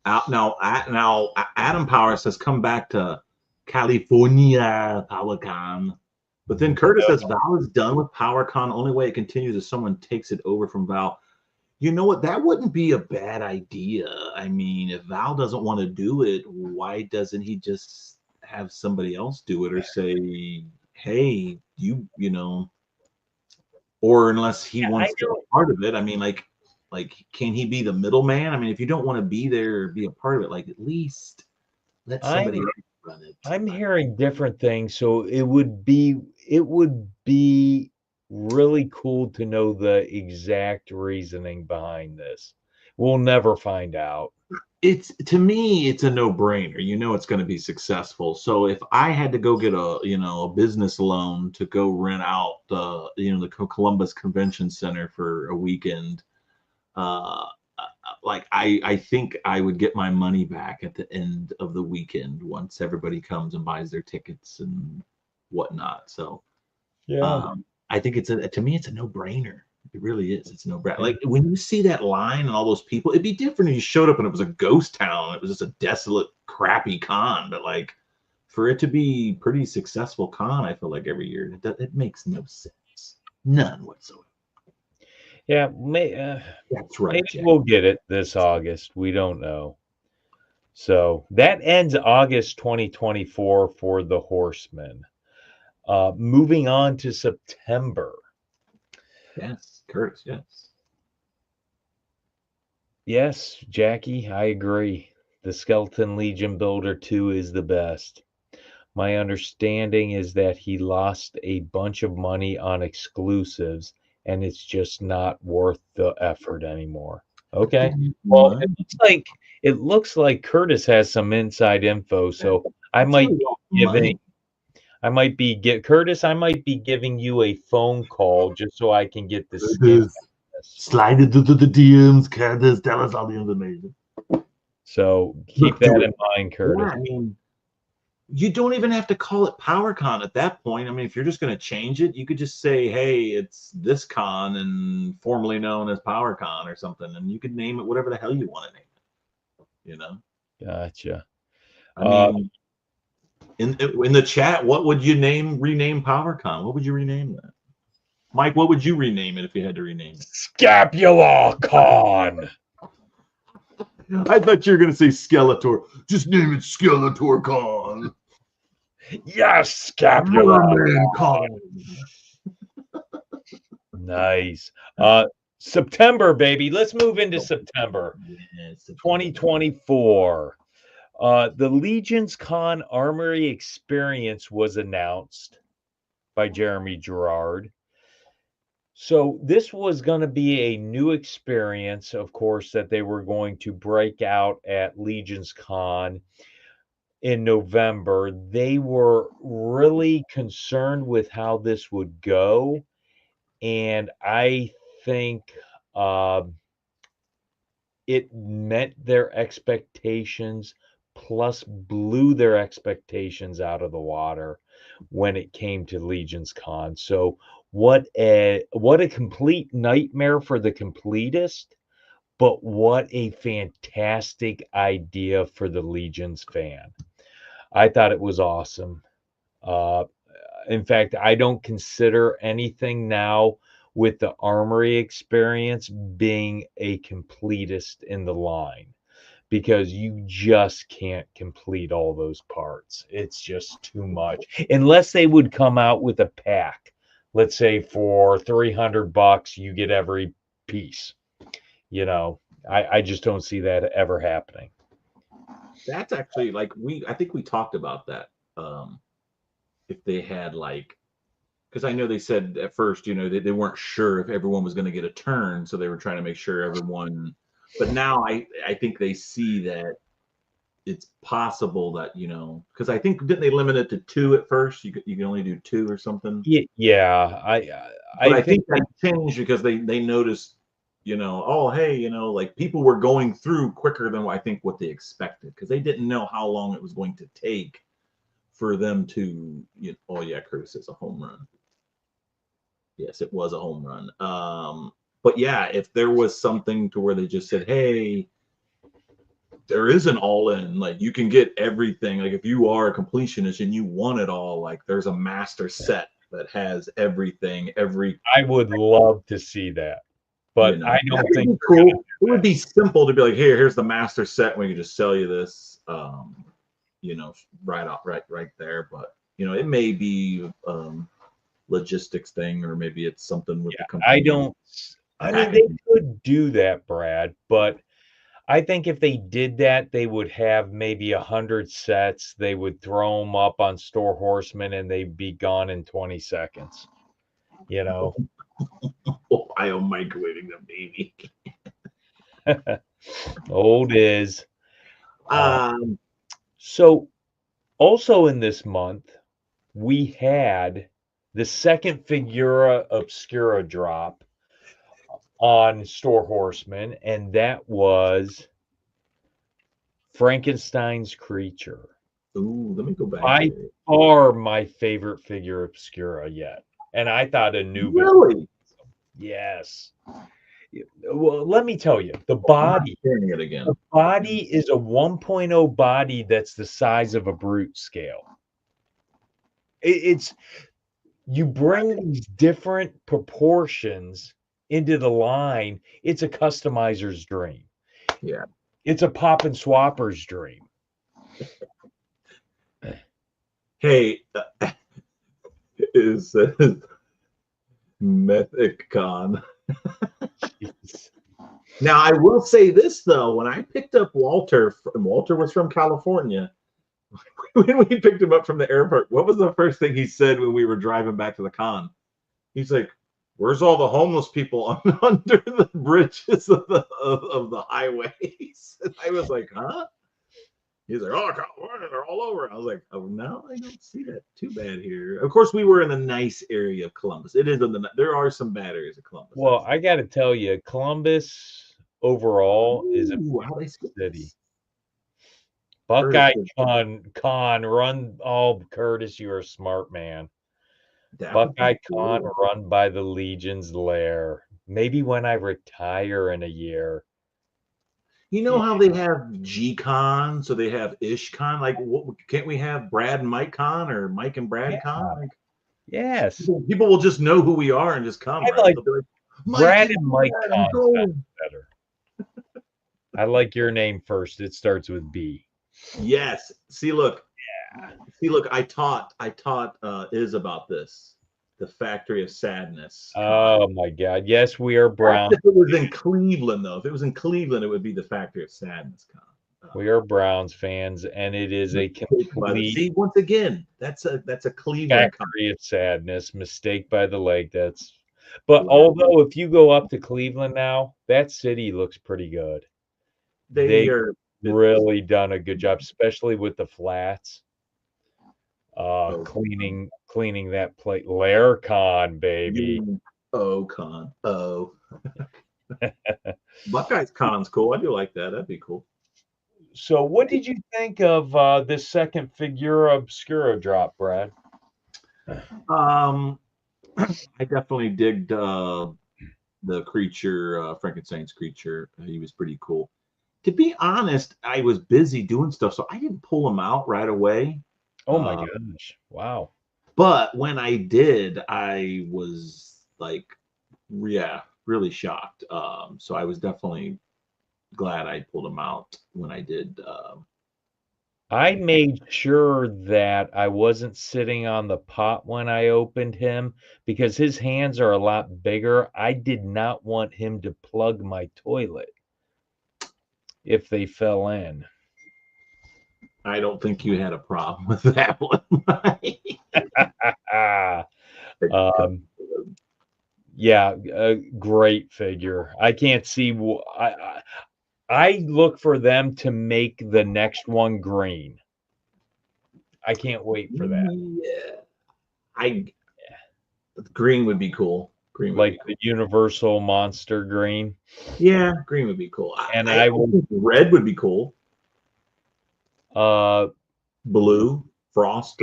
Now, Adam Powers has come back to California PowerCon, but then Curtis says Val is done with PowerCon. Only way it continues is someone takes it over from Val. You know what? That wouldn't be a bad idea. I mean, if Val doesn't want to do it, why doesn't he just have somebody else do it or say, hey, you know, or unless he wants to be part of it. I mean, like, can he be the middleman? I mean, if you don't want to be there, be a part of it, like at least let somebody else run it. I'm hearing different things, so it would be really cool to know the exact reasoning behind this. We'll never find out. To me, it's a no-brainer. You know it's going to be successful. So if I had to go get a business loan to go rent out the Columbus Convention Center for a weekend, like I think I would get my money back at the end of the weekend once everybody comes and buys their tickets and whatnot. So I think to me it's a no-brainer. It really is. It's a no-brainer. Like when you see that line and all those people, it'd be different if you showed up and it was a ghost town. It was just a desolate, crappy con. But like for it to be pretty successful con, I feel like every year it makes no sense, none whatsoever. Yeah, That's right, maybe Jack. we'll get it this August. We don't know. So that ends August 2024 for the Horsemen. Moving on to September. Yes, Curtis. Yes. Yes, Jackie, I agree. The Skeleton Legion Builder 2 is the best. My understanding is that he lost a bunch of money on exclusives and it's just not worth the effort anymore. Okay. Well, it looks like Curtis has some inside info, so I might be Curtis, I might be giving you a phone call just so I can get the skin. Slide it into the DMs, Curtis. Tell us all the information. So keep that in mind, Curtis. Yeah, I mean, you don't even have to call it PowerCon at that point. I mean, if you're just going to change it, you could just say, "Hey, it's this con and formerly known as PowerCon or something," and you could name it whatever the hell you want to name it. You know? Gotcha. I mean, in the chat, what would you rename PowerCon? What would you rename that? Mike, what would you rename it if you had to rename it? Scapula Con. I thought you were going to say Skeletor. Just name it Skeletor Con. Yes, Scapula Con. Nice. September, baby. Let's move into September. 2024. The Legion's Con Armory Experience was announced by Jeremy Gerard. So this was going to be a new experience, of course, that they were going to break out at Legion's Con in November. They were really concerned with how this would go. And I think it met their expectations, plus blew their expectations out of the water when it came to Legion's Con. So what a complete nightmare for the completist, but what a fantastic idea for the Legion's fan. I thought it was awesome. In fact, I don't consider anything now with the Armory experience being a completist in the line, because you just can't complete all those parts. It's just too much. Unless they would come out with a pack. Let's say for $300 you get every piece. You know, I just don't see that ever happening. That's actually like I think we talked about that. If they had like, because I know they said at first, you know, they weren't sure if everyone was going to get a turn, so they were trying to make sure everyone. But now I think they see that it's possible that, you know, because I think didn't they limit it to 2 at first? You can only do 2 or something. Yeah, I think that changed because they noticed, you know, oh hey, you know, like people were going through quicker than I think what they expected, because they didn't know how long it was going to take for them to, you know, oh yeah, Curtis, it's a home run. Yes, it was a home run. But yeah, if there was something to where they just said, hey, there is an all-in, like you can get everything. Like if you are a completionist and you want it all, like there's a master set that has everything. I would love to see that, but you know, I don't think cool. It would be simple to be like, here's the master set, and we can just sell you this. You know, right there. But you know, it may be logistics thing, or maybe it's something with the company. I mean, they could do that, Brad, but I think if they did that, they would have maybe 100 sets. They would throw them up on Store Horsemen, and they'd be gone in 20 seconds. You know, Ohio microwaving them, baby. Old is. So, also in this month, we had the second Figura Obscura drop on Store Horseman, and that was Frankenstein's creature. Ooh, let me go back By here. far my favorite figure obscura yet. And I thought Anubis. Really? Yes. Well, let me tell you, the body Hearing it again. The body is a 1.0 body that's the size of a brute scale. It's you bring these different proportions into the line, it's a customizer's dream. Yeah. It's a pop and swapper's dream. Hey, is Mythic Con. Jeez. Now, I will say this, though. When I picked up Walter, and Walter was from California, when we picked him up from the airport, what was the first thing he said when we were driving back to the con? He's like, where's all the homeless people under the bridges of the highways? And I was like, huh? He's like, oh, California, they're all over. I was like, oh, no, I don't see that too bad here. Of course, we were in a nice area of Columbus. It is there are some bad areas of Columbus. Well, I got to tell you, Columbus overall is a how they skip city. this. Buckeye Curtis. Con, run all Curtis, you're a smart man. That would be Buckeye Con cool. run by the Legion's Lair. Maybe when I retire in a year. You know how they have G-Con, so they have Ish-Con? Like, can't we have Brad and Mike Con or Mike and Brad Con? Like, Yes. people will just know who we are and just come, I right? like They'll be like, Brad and Mike I'm Con going. better. I like your name first. It starts with B. Yes. See, look. I taught Iz about this. The Factory of Sadness. Oh my God. Yes, we are Browns. If it was in Cleveland, though. If it was in Cleveland, it would be the Factory of Sadness Con. We are Browns fans, and it is a complete See, once again, that's a Cleveland Factory of Sadness, mistake by the lake. But although if you go up to Cleveland now, that city looks pretty good. They are really done a good job, especially with the flats. Cleaning that plate. Lair Con, baby. Con. Buckeyes Con's cool. I do like that. That'd be cool. So what did you think of this second Figura Obscura drop, Brad? I definitely digged the creature, Frankenstein's creature. He was pretty cool. To be honest, I was busy doing stuff, so I didn't pull him out right away. Oh my gosh. Wow. But when I did, I was like, yeah, really shocked. So I was definitely glad I pulled him out when I did. I made sure that I wasn't sitting on the pot when I opened him because his hands are a lot bigger. I did not want him to plug my toilet if they fell in. I don't think you had a problem with that one. Yeah, a great figure. I can't see. I look for them to make the next one green. I can't wait for that. Yeah, green would be cool. Green would like be cool. The Universal Monster green. Yeah, green would be cool. And I think red would be cool. Blue, frost.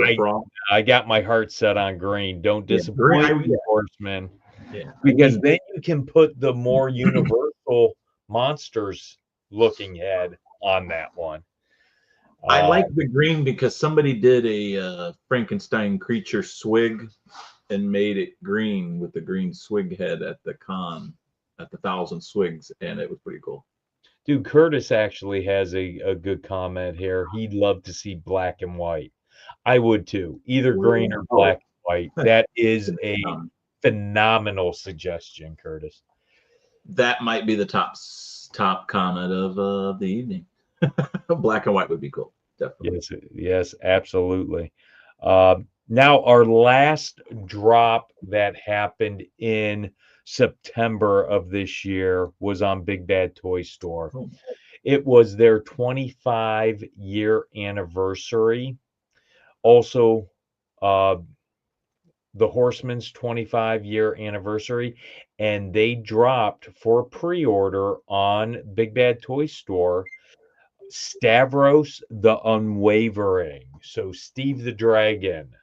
I got my heart set on green. Don't disappoint me, Horsemen. Yeah, because then you can put the more universal monsters looking head on that one. I like the green because somebody did a Frankenstein creature swig and made it green with the green swig head at the con at the 1,000 Swigs, and it was pretty cool. Dude, Curtis actually has a good comment here. He'd love to see black and white. I would too. Either green or black and white. That is a phenomenal suggestion, Curtis. That might be the top comment of the evening. Black and white would be cool. Definitely. Yes, absolutely. Now, our last drop that happened in September of this year was on Big Bad Toy Store. Oh. It was their 25-year anniversary. Also, the Horsemen's 25-year anniversary, and they dropped for pre-order on Big Bad Toy Store Stavros the Unwavering. So Steve the Dragon.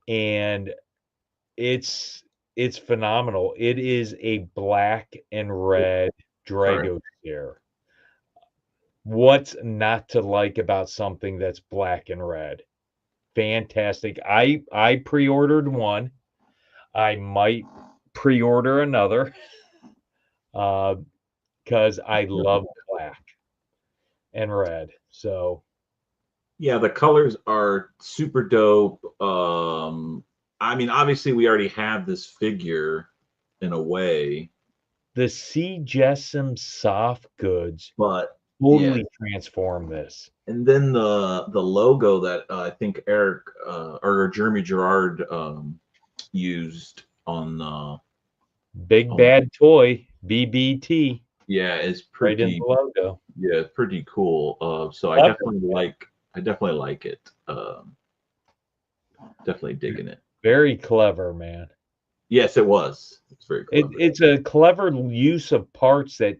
And it's phenomenal. It is a black and red Dragosaur. What's not to like about something that's black and red? Fantastic. I pre-ordered one. I might pre-order another because I love black and red. So yeah, the colors are super dope. I mean, obviously, we already have this figure in a way, the C. Jessam soft goods but totally yeah. transform this. And then the logo that I think Eric or Jeremy Gerard used on Big Bad Toy BBT. Yeah, is Right in pretty the logo. yeah, it's pretty cool. So I Love definitely like it. Definitely digging it. Very clever, man. Yes, it was. It's very clever. It's a clever use of parts that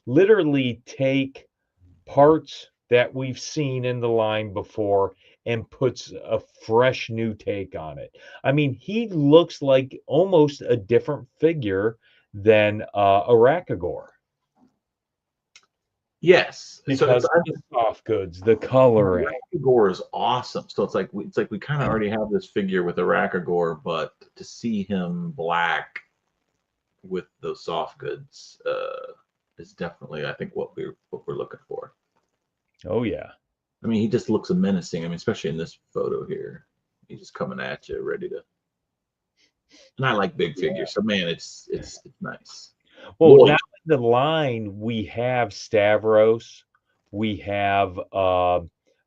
literally take parts that we've seen in the line before and puts a fresh new take on it. I mean, he looks like almost a different figure than Arachagor. Yes, Because of the soft goods, the coloring. Arachagor is awesome. So it's like we kind of already have this figure with Arachagor, but to see him black with those soft goods is definitely, I think, what we're looking for. Oh yeah. I mean, he just looks menacing. I mean, especially in this photo here, he's just coming at you, ready to. And I like big figures, so man, it's nice. Well, now in the line we have Stavros, we have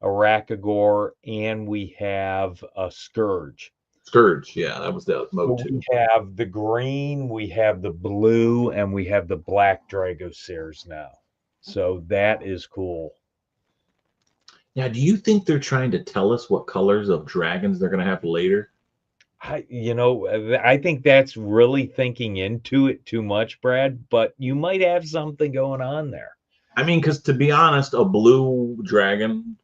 Arachagor, and we have a Scourge. Scourge, yeah, that was the mode We have the green, we have the blue, and we have the black Dragosaurs now. So that is cool. Now, do you think they're trying to tell us what colors of dragons they're going to have later? I think that's really thinking into it too much, Brad, but you might have something going on there. I mean, because to be honest, a blue dragon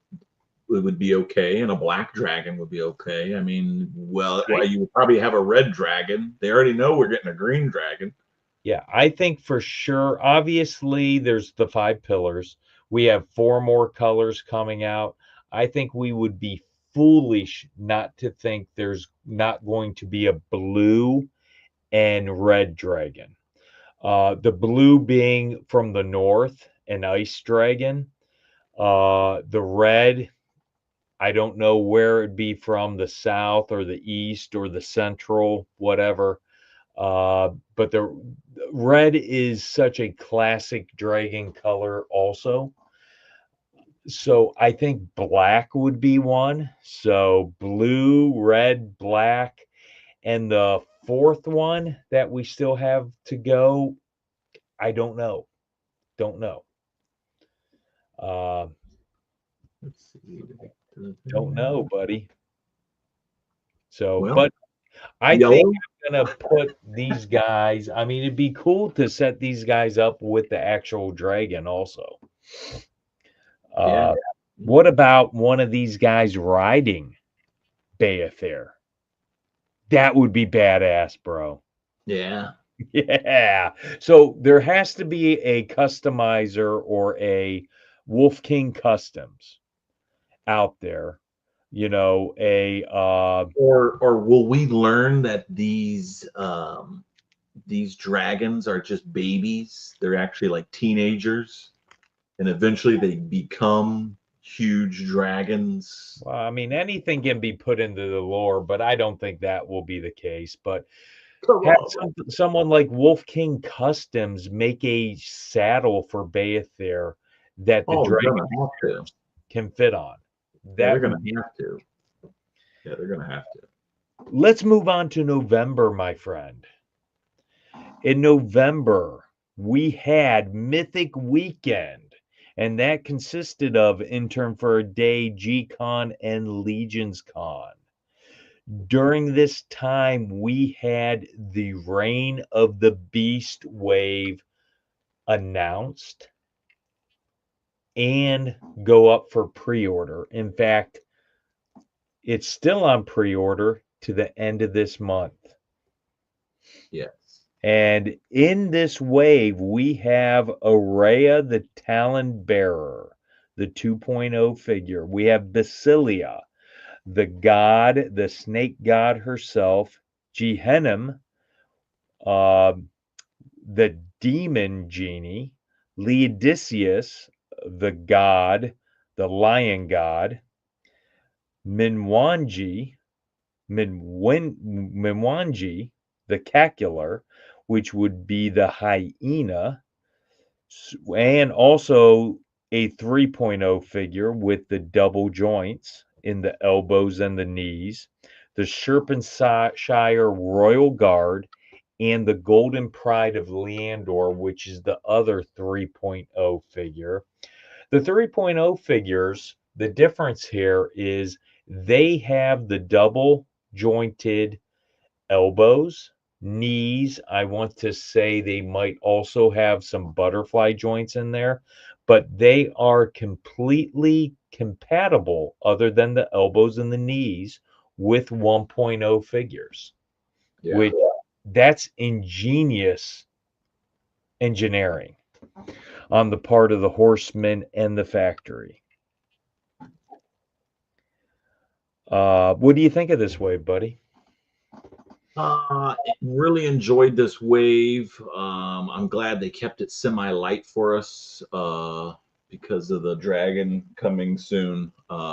would be okay, and a black dragon would be okay. I mean, well, you would probably have a red dragon. They already know we're getting a green dragon. Yeah, I think for sure. Obviously, there's the 5 pillars. We have 4 more colors coming out. I think we would be foolish not to think there's not going to be a blue and red dragon. The blue being from the north, an ice dragon. The red, I don't know where it'd be from, the south or the east or the central, whatever. But the red is such a classic dragon color also. So I think black would be one. So blue, red, black. And the 4th one that we still have to go, I don't know. Don't know. Let's see. Don't know, buddy. So, well, but I think I'm going to put these guys, I mean, it'd be cool to set these guys up with the actual dragon also. Yeah. What about one of these guys riding Beothir? That would be badass, bro. Yeah. Yeah. So there has to be a customizer or a Wolf King Customs out there, or will we learn that these dragons are just babies? They're actually like teenagers, and eventually they become huge dragons. Well, I mean, anything can be put into the lore, but I don't think that will be the case. But have someone like Wolf King Customs make a saddle for Beothir that the dragon can fit on. They're going to have to. Yeah, they're going to have to. Let's move on to November, my friend. In November, we had Mythic Weekend, and that consisted of Intern for a Day, G-Con, and Legions Con. During this time, we had the Reign of the Beast wave announced and go up for pre-order. In fact, it's still on pre-order to the end of this month. Yes. And in this wave, we have Araya the Talon Bearer, the 2.0 figure. We have Basilia, the snake god herself, Gehenna, the demon genie, Leodicius, the god, the lion god, Minwanji, the cacular, which would be the hyena, and also a 3.0 figure with the double joints in the elbows and the knees, the Shire Royal Guard, and the Golden Pride of Leandor, which is the other 3.0 figure. The 3.0 figures, the difference here is they have the double jointed elbows, knees. I want to say they might also have some butterfly joints in there, but they are completely compatible, other than the elbows and the knees, with 1.0 figures, Yeah. which that's ingenious engineering on the part of the Horsemen and the factory. What do you think of this wave, buddy? Really enjoyed this wave. I'm glad they kept it semi-light for us because of the dragon coming soon.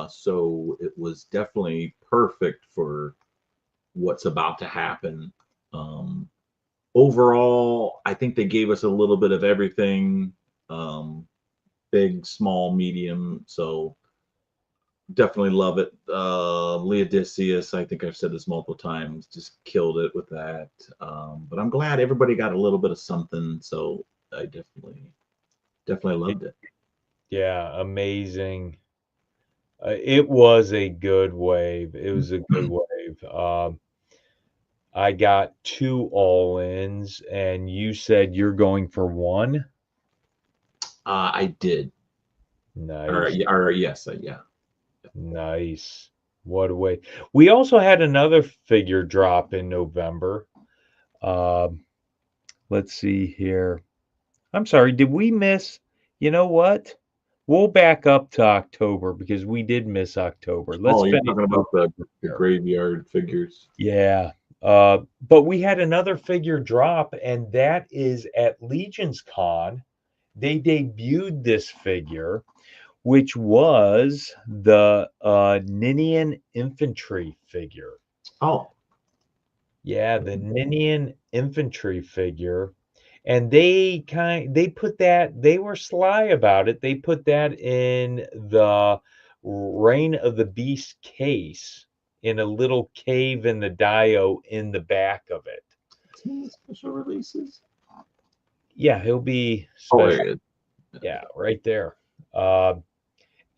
So it was definitely perfect for what's about to happen. Overall, I think they gave us a little bit of everything, big, small, medium. So definitely love it. Leodicius, I think I've said this multiple times, just killed it with that. But I'm glad everybody got a little bit of something. So I definitely loved it. Yeah, amazing. It was a good wave. It was a good wave. I got 2 all-ins, and you said you're going for 1? I did. Nice. Or yes, yeah. Nice. What a way. We also had another figure drop in November. Let's see here. I'm sorry, did we miss? You know what? We'll back up to October because we did miss October. Let's Oh, you're finish talking about the here. graveyard figures. Yeah. But we had another figure drop, and that is at Legion's Con. They debuted this figure, which was the Ninian infantry figure. Oh, Yeah, the Ninian infantry figure. And they put that, they were sly about it. They put that in the Reign of the Beast case in a little cave in the dio in the back of it. special releases. Yeah, he'll be Oh, special. there it is. Yeah, right there.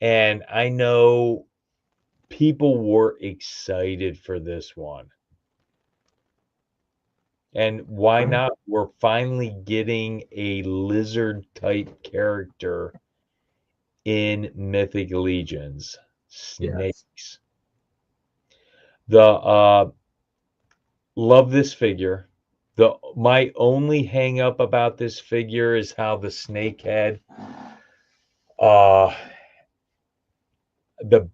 And I know people were excited for this one. And why not? We're finally getting a lizard type character in Mythic Legions. Snakes. Yes. The love this figure. My only hang up about this figure is how the snake head, the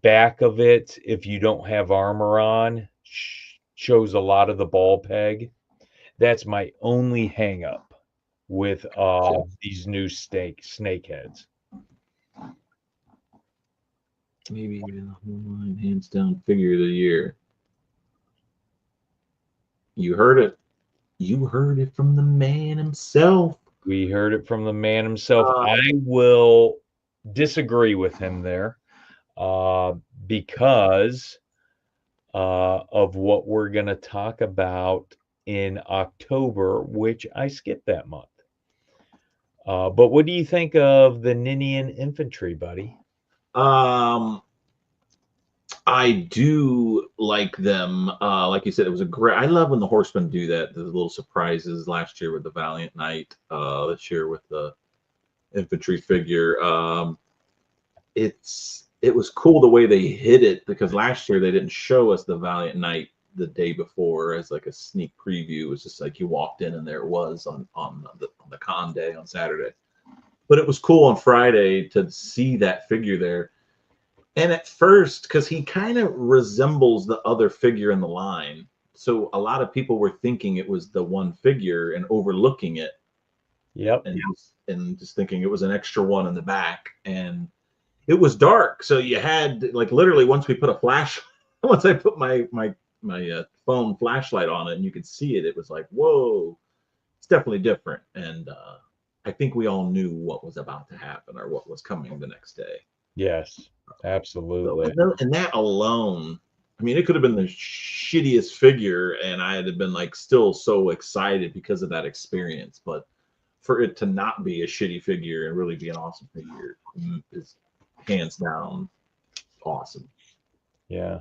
back of it, if you don't have armor on, shows a lot of the ball peg. That's my only hang up with these new snake heads. Maybe hands down figure of the year. You heard it. You heard it from the man himself. We heard it from the man himself. I will disagree with him there because of what we're going to talk about in October, which I skipped that month. But what do you think of the Ninian infantry, buddy? I I do like them. Like you said, it was a great. I love when the Horsemen do that. The little surprises last year with the Valiant Knight. This year with the infantry figure. It was cool the way they hid it, because last year they didn't show us the Valiant Knight the day before as like a sneak preview. It was just like you walked in and there it was on the con day on Saturday. But it was cool on Friday to see that figure there. And at first, because he kind of resembles the other figure in the line, so a lot of people were thinking it was the one figure and overlooking it. Yep. And just thinking it was an extra one in the back. And it was dark, so you had, like, literally once we put a flash, once I put my phone flashlight on it and you could see it, it was like, whoa, it's definitely different. And I think we all knew what was about to happen or what was coming the next day. Yes, absolutely. And that alone, I mean, it could have been the shittiest figure and I'd have been like still so excited because of that experience. But for it to not be a shitty figure and really be an awesome figure is hands down awesome. Yeah.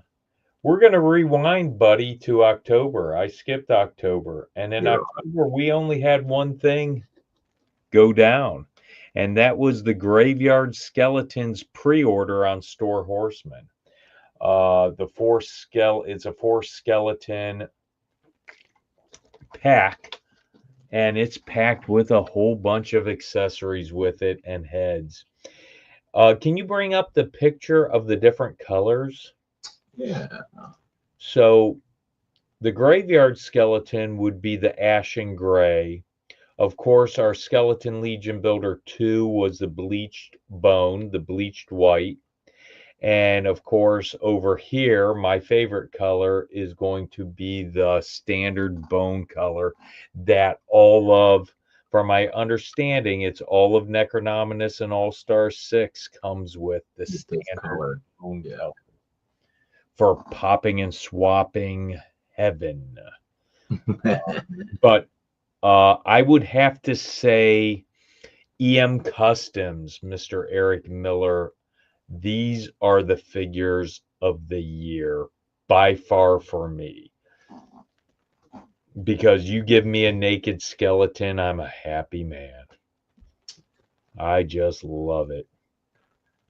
We're going to rewind, buddy, to October. I skipped October. And in October, we only had one thing go down. And that was the Graveyard Skeletons pre-order on Store Horsemen. It's a 4-skeleton pack, and it's packed with a whole bunch of accessories with it and heads. Can you bring up the picture of the different colors? Yeah. So the Graveyard Skeleton would be the ashen gray. Of course, our Skeleton Legion Builder 2 was the bleached bone, the bleached white. And of course, over here, my favorite color is going to be the standard bone color that all of, from my understanding, it's all of Necronominus and All-Star 6 comes with the standard bone color for popping and swapping heaven. But I would have to say EM Customs, Mr. Eric Miller, these are the figures of the year by far for me. Because you give me a naked skeleton, I'm a happy man. I just love it.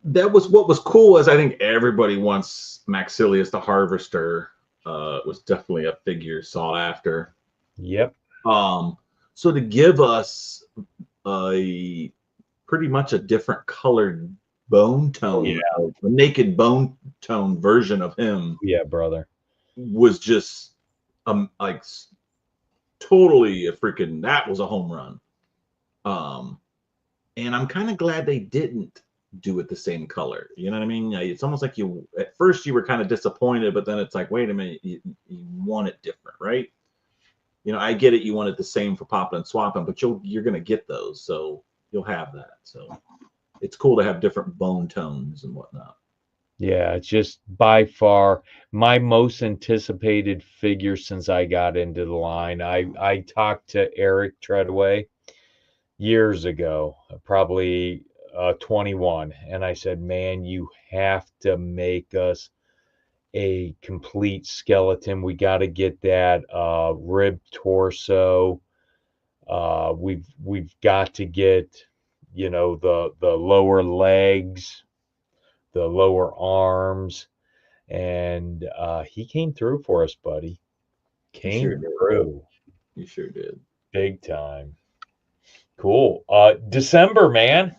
That was what was cool, is I think everybody wants Maxilius the Harvester. It was definitely a figure sought after. Yep. So to give us a pretty much a different colored bone tone, a naked bone tone version of him, brother, was just like totally a freaking, that was a home run. And I'm kind of glad they didn't do it the same color. You know what I mean? It's almost like you, at first you were kind of disappointed, but then it's like, wait a minute, you want it different, right? You know, I get it. You want it the same for popping and swapping, but you're going to get those. So you'll have that. So it's cool to have different bone tones and whatnot. Yeah, it's just by far my most anticipated figure since I got into the line. I talked to Eric Treadway years ago, probably 21, and I said, man, you have to make us a complete skeleton. We got to get that rib torso. We've got to get, the lower legs, the lower arms, and he came through for us, buddy. Came through. You sure did. Big time. Cool. December, man.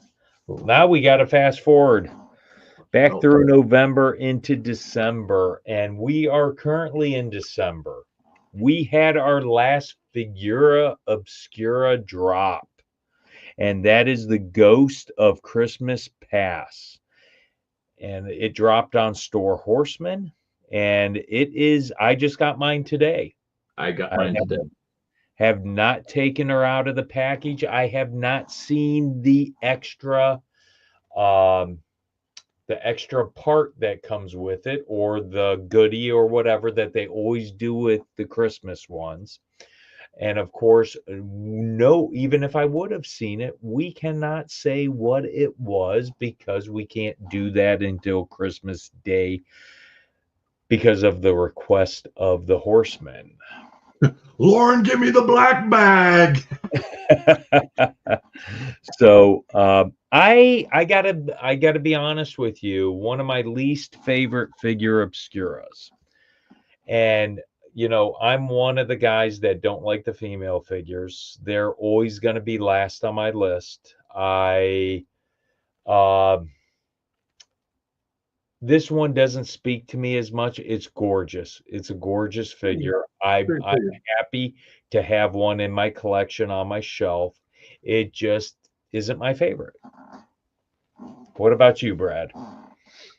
Now we got to fast forward back through November into December, and we are currently in December. We had our last Figura Obscura drop, and that is the Ghost of Christmas Past. And it dropped on Store Horsemen, and it is, I just got mine today. I got mine today. Have not taken her out of the package. I have not seen the extra part that comes with it, or the goodie or whatever that they always do with the Christmas ones. And of course, no, even if I would have seen it, we cannot say what it was because we can't do that until Christmas Day because of the request of the Horsemen. Lauren, give me the black bag. So I gotta be honest with you. One of my least favorite figure obscuras, and you know, I'm one of the guys that don't like the female figures. They're always going to be last on my list. This one doesn't speak to me as much. It's gorgeous. It's a gorgeous figure. I'm happy to have one in my collection on my shelf. It just isn't my favorite. What about you, Brad?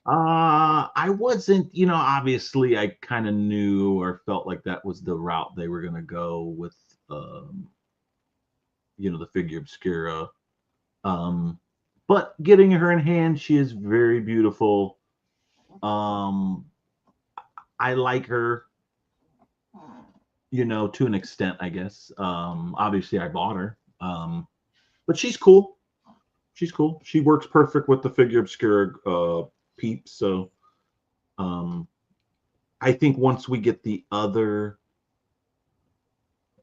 I wasn't, you know, obviously I kind of knew or felt like that was the route they were going to go with, you know, the figure obscura. But getting her in hand, she is very beautiful. I like her, you know, to an extent, I guess. Obviously I bought her. But she's cool. She's cool. She works perfect with the figure obscura peeps. So I think once we get the other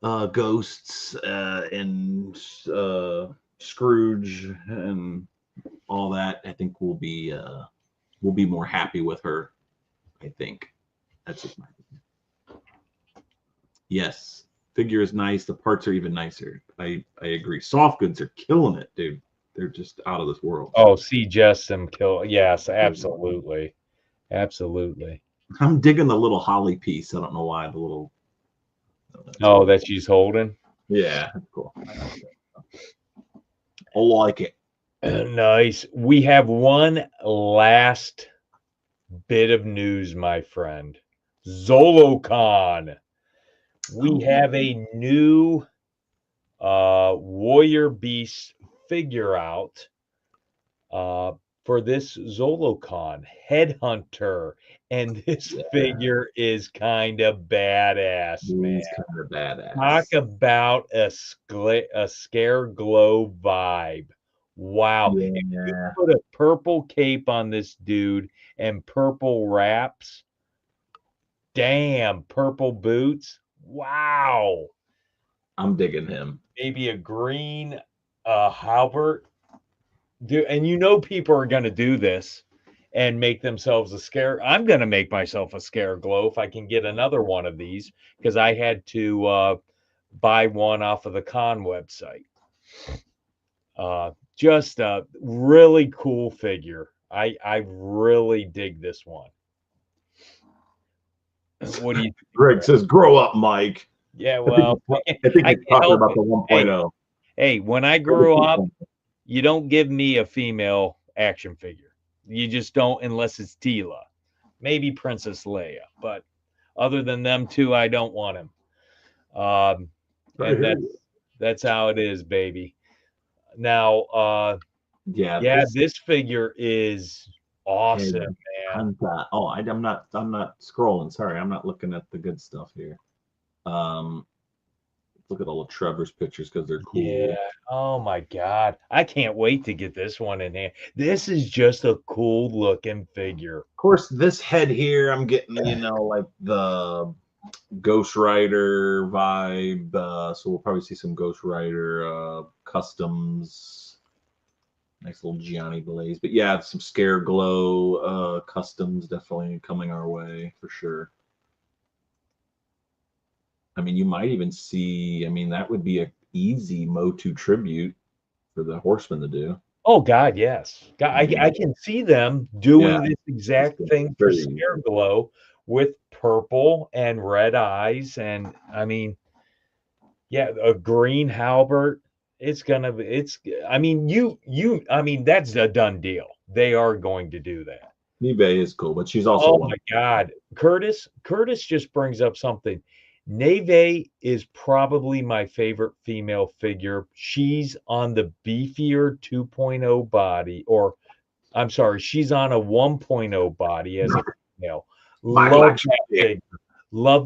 ghosts and Scrooge and all that, I think we'll be more happy with her. I think that's just my opinion. Yes, figure is nice. The parts are even nicer. I agree. Soft goods are killing it, dude. They're just out of this world. Oh, see Justin kill. Yes, absolutely. Absolutely. I'm digging the little holly piece. I don't know why. The little. Oh, that she's holding? Yeah, that's cool. I like it. Nice. We have one last bit of news, my friend. ZoloCon. We have a new Warrior Beast figure out for this ZoloCon, Headhunter, and this figure is kind of badass, man. He's kind of badass. Talk about a scare glow vibe. Wow. Yeah. If you put a purple cape on this dude and purple wraps, damn, purple boots. Wow. I'm digging him. Maybe a green halberd. Dude, and you know people are going to do this and make themselves a scare. I'm going to make myself a scare glow if I can get another one of these, because I had to buy one off of the con website. Just a really cool figure. I really dig this one. What do you think? Greg says, "Grow up, Mike." Yeah, well, I think he's talking about the 1.0. Hey, when I grew up, you don't give me a female action figure. You just don't, unless it's Tila, maybe Princess Leia. But other than them two, I don't want him. And that's how it is, baby. Now, this figure is awesome, man. I'm not scrolling. Sorry, I'm not looking at the good stuff here. Look at all of Trevor's pictures because they're cool. Yeah. Oh my God. I can't wait to get this one in hand. This is just a cool looking figure. Of course, this head here, I'm getting, you know, like the Ghost Rider vibe. So we'll probably see some Ghost Rider customs. Nice little Gianni Blaze. But yeah, some Scare Glow customs definitely coming our way for sure. I mean, you might even see, I mean, that would be an easy Motu tribute for the Horsemen to do. Oh, God, yes. God, I can see them doing this exact thing for Scare Glow with purple and red eyes. And, I mean, yeah, a green halberd. It's going to be, I mean, that's a done deal. They are going to do that. eBay is cool, but she's also. Oh, my God. Curtis just brings up something. Neve is probably my favorite female figure. She's on the beefier 2.0 body, or I'm sorry, she's on a 1.0 body as a female. Love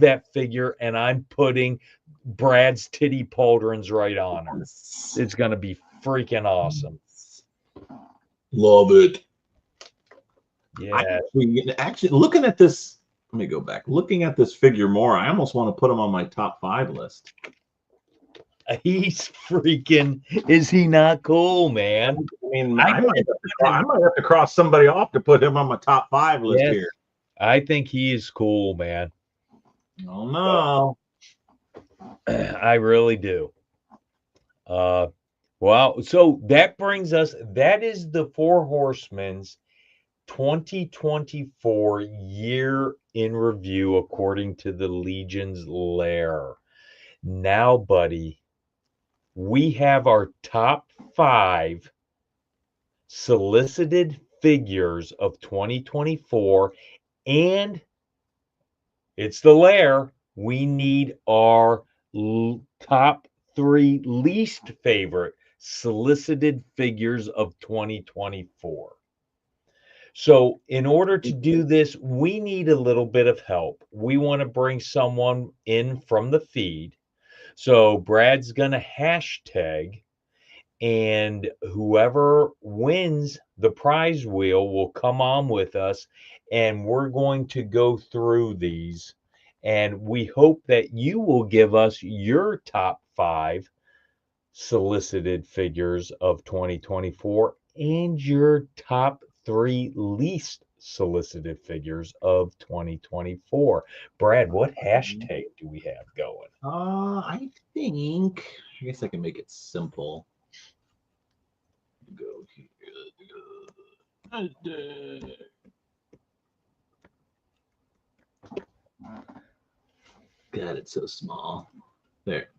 that figure, and I'm putting Brad's titty pauldrons right on her. It's going to be freaking awesome. Love it. Yeah. Actually, looking at this Let me go back. Looking at this figure more, I almost want to put him on my top 5 list. He's freaking, is he not cool, man? I mean, I might have to cross somebody off to put him on my top 5 list here. I think he is cool, man. Oh no. I really do. Well, so that brings us, that is the Four Horsemen's 2024 year in review according to the Legion's Lair. Now, buddy, we have our top 5 solicited figures of 2024, and it's the Lair. We need our top 3 least favorite solicited figures of 2024. So in order to do this, we need a little bit of help. We want to bring someone in from the feed. So Brad's going to hashtag, and whoever wins the prize wheel will come on with us, and we're going to go through these. And we hope that you will give us your top 5 solicited figures of 2024 and your top 3 least solicited figures of 2024. Brad, what hashtag do we have going? I guess I can make it simple. Go here. God, it's so small. There.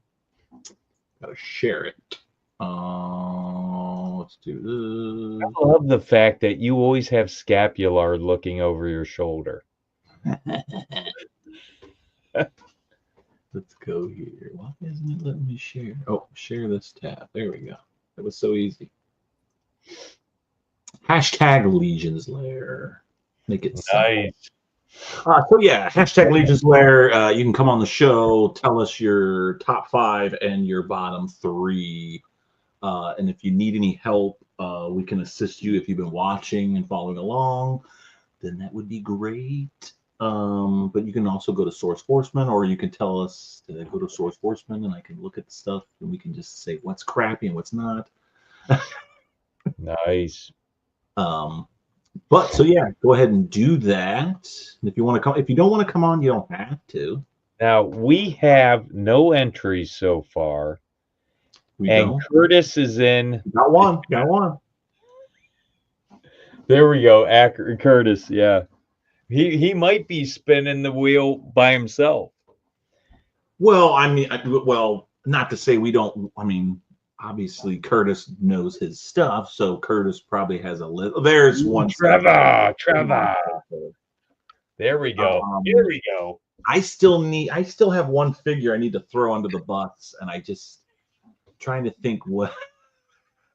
Gotta share it. Let's do this. I love the fact that you always have scapular looking over your shoulder. Let's go here. Why isn't it letting me share? Oh, share this tab. There we go. That was so easy. Hashtag Legion's Lair. Make it simple. Nice. So yeah, hashtag Legion's Lair. You can come on the show, tell us your top 5 and your bottom 3. And if you need any help, we can assist you if you've been watching and following along. Then that would be great. But you can also go to Source Horsemen, or you can tell us to go to Source Horsemen, and I can look at the stuff, and we can just say what's crappy and what's not. Nice. But so yeah, go ahead and do that. And if you want to come, if you don't want to come on, you don't have to. Now we have no entries so far. We and don't. Curtis is in. Got one. Got one. There we go. Curtis, yeah. He might be spinning the wheel by himself. Well, I mean, well, not to say we don't. I mean, obviously Curtis knows his stuff, so Curtis probably has a little. There's one. Trevor. There we go. Here we go. I still have one figure I need to throw under the bus, and I just trying to think what.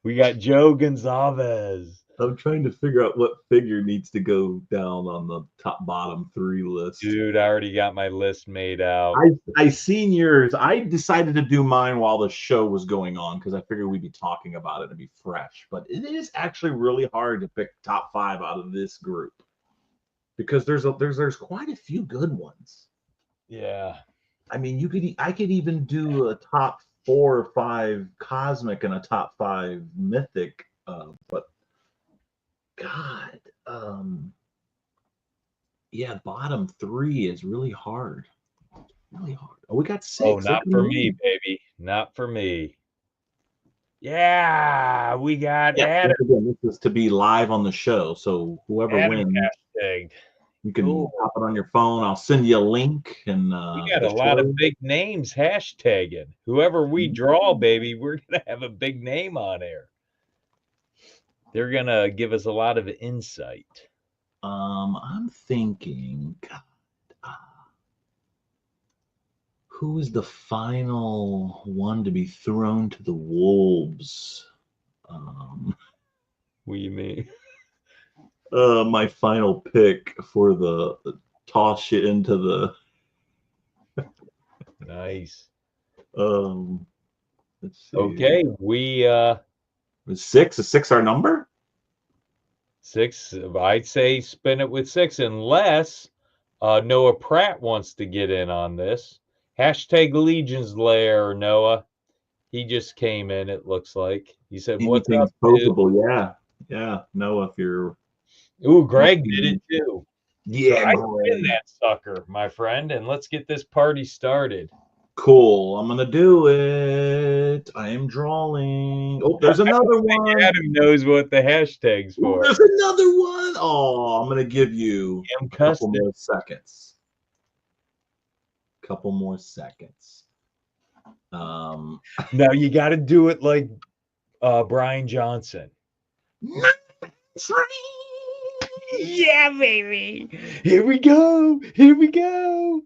We got Joe Gonzalez. I'm trying to figure out what figure needs to go down on the bottom 3 list. Dude, I already got my list made out. I seen yours. I decided to do mine while the show was going on because I figured we'd be talking about it and be fresh. But it is actually really hard to pick top 5 out of this group because there's quite a few good ones. Yeah. I mean, I could even do a top 4 or 5 cosmic and a top 5 mythic, but God, yeah, bottom 3 is really hard. Really hard. Oh, we got 6. Oh, not for me, baby. Not for me. Yeah, we got Adam. Again, this is to be live on the show, so whoever wins, hashtagged. you can pop it on your phone. I'll send you a link, and we got a lot of big names hashtagging. Whoever we draw, baby, we're gonna have a big name on air. They're gonna give us a lot of insight. I'm thinking, God, who is the final one to be thrown to the wolves? What do you mean? My final pick for the toss you into the. Nice. Let's see. Okay, we Is 6? Is 6 our number? 6. I'd say spin it with 6, unless Noah Pratt wants to get in on this. Hashtag Legion's Lair, Noah. He just came in, it looks like. He said, "What's up, Anything's dude?" posable. Yeah. Yeah. No, if you're. Ooh, Greg did it too. So Yeah, I Greg. spin that sucker, my friend, and let's get this party started. Cool. I'm gonna do it. I am drawing. Oh, there's another one. Adam knows what the hashtag's Ooh, for. there's another one. Oh, I'm gonna give you Damn a couple custard. more seconds. Couple more seconds. Now you got to do it like Brian Johnson. Yeah, baby. Here we go. Here we go.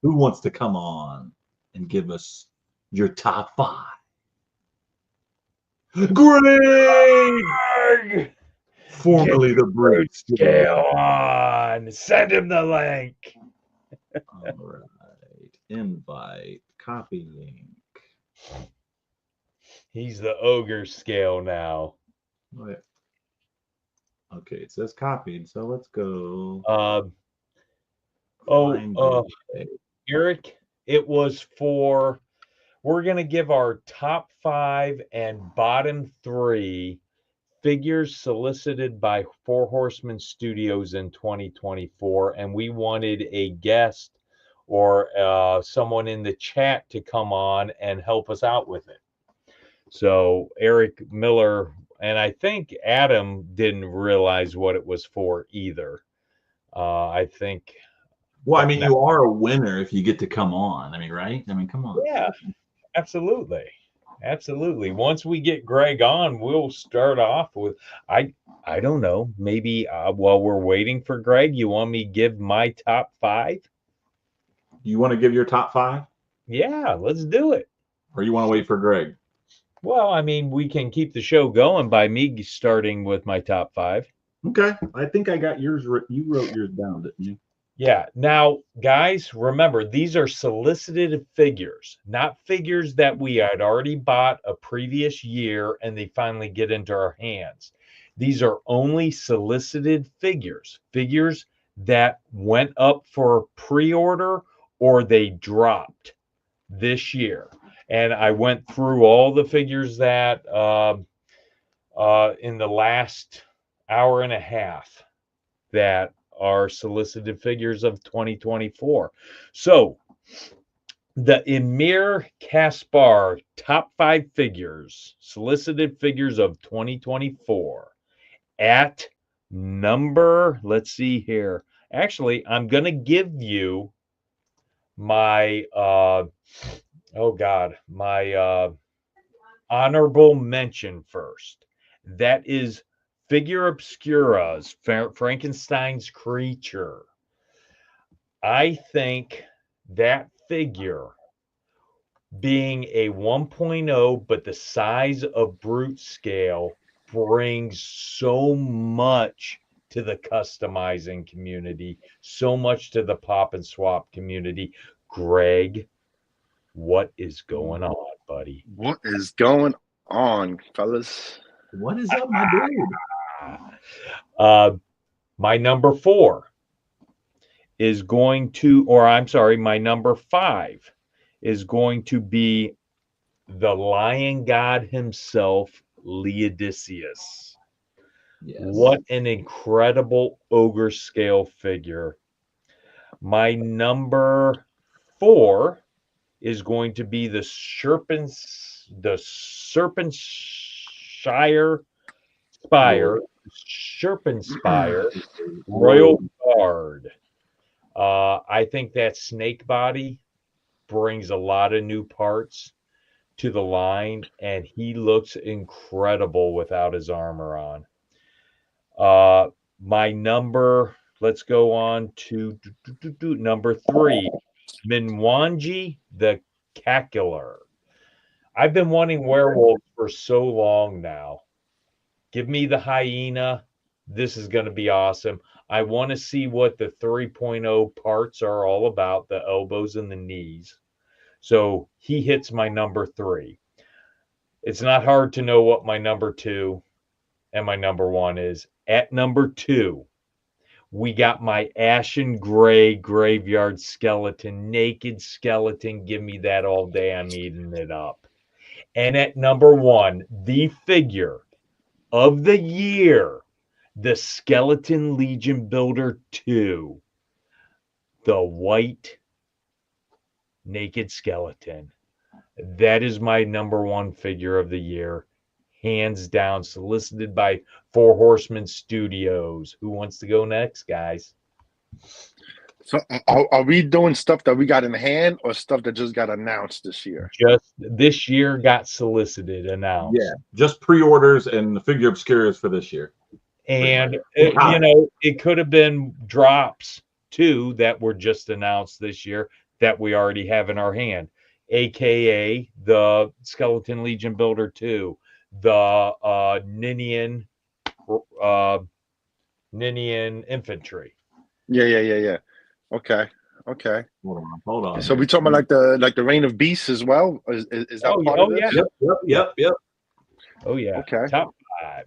Who wants to come on and give us your top 5? Greg! Formerly the Brute Scale on. Send him the link. All right. Invite. Copy link. He's the ogre scale now. Wait. Okay, it says copied, so let's go. Eric, it was for, we're going to give our top 5 and bottom 3 figures solicited by Fourhorsemen Studios in 2024, and we wanted a guest or someone in the chat to come on and help us out with it. So Eric Miller, and I think Adam didn't realize what it was for either. I think. Well, I mean, you are a winner if you get to come on. I mean, right? I mean, come on. Yeah, absolutely. Absolutely. Once we get Greg on, we'll start off with, I don't know, maybe while we're waiting for Greg, you want me to give my top 5? You want to give your top 5? Yeah, let's do it. Or you want to wait for Greg? Well, I mean, we can keep the show going by me starting with my top 5. Okay. I think I got yours. You wrote yours down, didn't you? Yeah. Now, guys, remember, these are solicited figures, not figures that we had already bought a previous year and they finally get into our hands. These are only solicited figures, figures that went up for pre-order or they dropped this year. And I went through all the figures that in the last hour and a half that are solicited figures of 2024. So the Emir Kaspar top 5 figures, solicited figures of 2024 at number, let's see here. Actually, I'm going to give you my, my honorable mention first. That is Figure Obscura's Frankenstein's Creature. I think that figure, being a 1.0, but the size of brute scale, brings so much to the customizing community, so much to the pop and swap community. Greg, what is going on, buddy? What is going on, fellas? What is up, my dude? My number 4 is going to, or I'm sorry, my number 5 is going to be the lion god himself, Leodicius. Yes. What an incredible ogre scale figure. My number 4 is going to be the Serpentshire Serpentspire Royal Guard. I think that snake body brings a lot of new parts to the line, and he looks incredible without his armor on. My number, let's go on to number 3, Minwanji the Cacular. I've been wanting werewolves for so long now. Give me the hyena. This is going to be awesome. I want to see what the 3.0 parts are all about, the elbows and the knees. So he hits my number 3. It's not hard to know what my number 2 and my number 1 is. At number 2, we got my ashen gray graveyard skeleton, naked skeleton. Give me that all day. I'm eating it up. And at number 1, the figure of the year, the Skeleton Legion Builder 2, the white naked skeleton. That is my number 1 figure of the year, hands down, solicited by Fourhorsemen Studios. Who wants to go next, guys? So are we doing stuff that we got in hand or stuff that just got announced this year? Just this year got solicited, announced. Yeah, just pre-orders and the figure obscures for this year. And it could have been drops too that were just announced this year that we already have in our hand, aka the Skeleton Legion Builder 2, the Ninian Infantry. Yeah. Okay. Hold on. So we talking about like the Reign of Beasts as well? Is that part of this? Yep. Oh yeah. Okay. Top 5.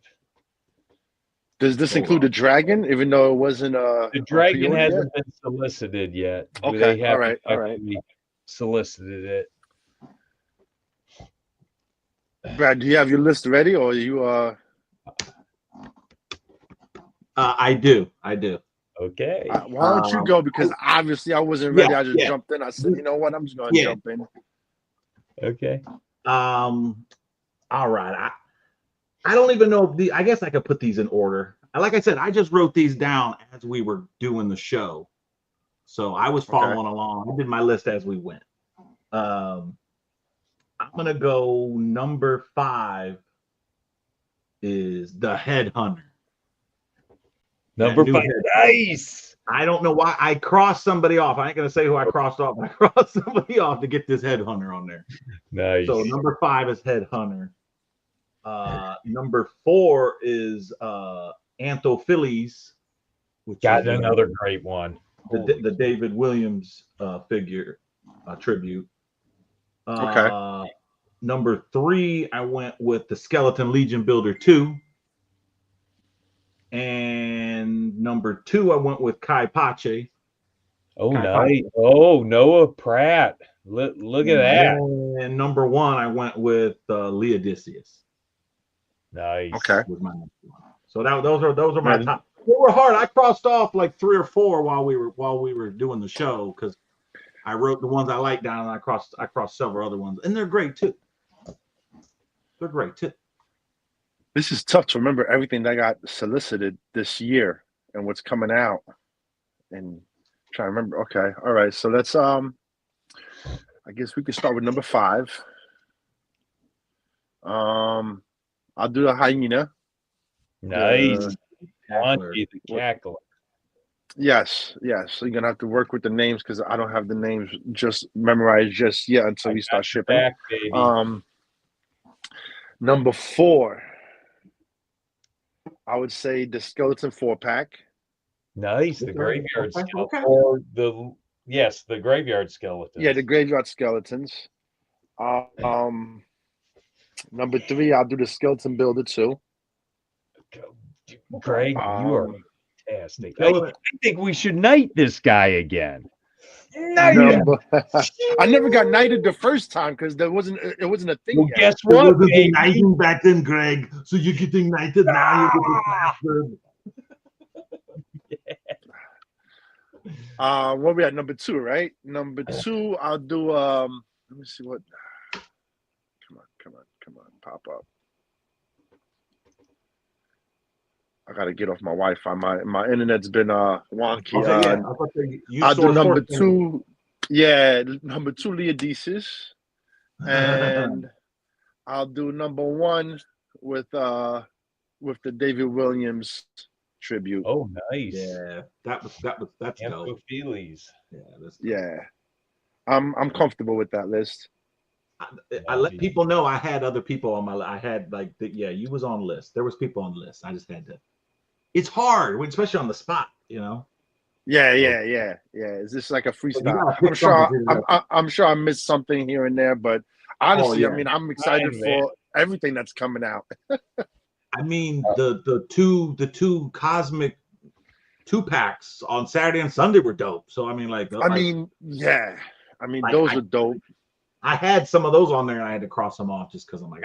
Does this include the dragon, even though it wasn't the dragon hasn't been solicited yet? Okay. They haven't All right. solicited it. Brad, do you have your list ready, or you I do. Okay. why don't you go? Because obviously I wasn't ready. Yeah, I just jumped in. I said, you know what? I'm just gonna jump in. Okay. All right. I don't even know if I guess I could put these in order. Like I said, I just wrote these down as we were doing the show. So I was following along. I did my list as we went. I'm gonna go number 5 is the Headhunter. Number 5. Nice. I don't know why I crossed somebody off. I ain't gonna say who I crossed off. I crossed somebody off to get this Headhunter on there. Nice. So number 5 is Headhunter. Number 4 is Anthophiles, which got is another great one. The David Williams figure tribute. Okay. Number 3, I went with the Skeleton Legion Builder 2. And number 2, I went with Kai Pache. Oh, nice. Oh, Noah Pratt. Look at that. And number 1, I went with Leodicius. Nice. Okay. Was my next one. So those are my top. They were hard. I crossed off like 3 or 4 while we were doing the show because I wrote the ones I liked down and I crossed several other ones, and they're great too. This is tough to remember everything that got solicited this year and what's coming out, and try to remember. Okay, all right. So let's I guess we can start with number 5. I'll do the hyena. Nice. The cackler. Yes. So you're gonna have to work with the names because I don't have the names just memorized just yet until we start shipping. Back, baby. Number 4, I would say the Skeleton 4-pack. Nice. The graveyard skeleton. Okay. Or the graveyard skeleton. Yeah, the graveyard skeletons. Number 3, I'll do the Skeleton Builder 2. Greg, you are fantastic. I think we should knight this guy again. I never got knighted the first time because it wasn't a thing. Well, yet. guess what? It wasn't knighting back then, Greg. So you're getting knighted now. What we at number 2, right? Number 2, I'll do let me see what. Come on, pop up. I gotta get off my Wi-Fi. My internet's been wonky. I'll do number 2. Yeah, number 2, Leodicius, and I'll do number 1 with the David Williams tribute. Oh, nice. Yeah, that's dope. Anthophiles. Yeah, I'm comfortable with that list. I let people know I had other people on my list. I had you was on list. There was people on the list. I just had to. It's hard, especially on the spot, you know. Yeah. Is this like a freestyle? I'm sure I missed something here and there, but honestly, I mean, I'm excited for everything that's coming out. I mean, the two cosmic 2-packs on Saturday and Sunday were dope. So I mean, like, I mean, yeah. I mean, like, those are dope. I had some of those on there, and I had to cross them off just because I'm like,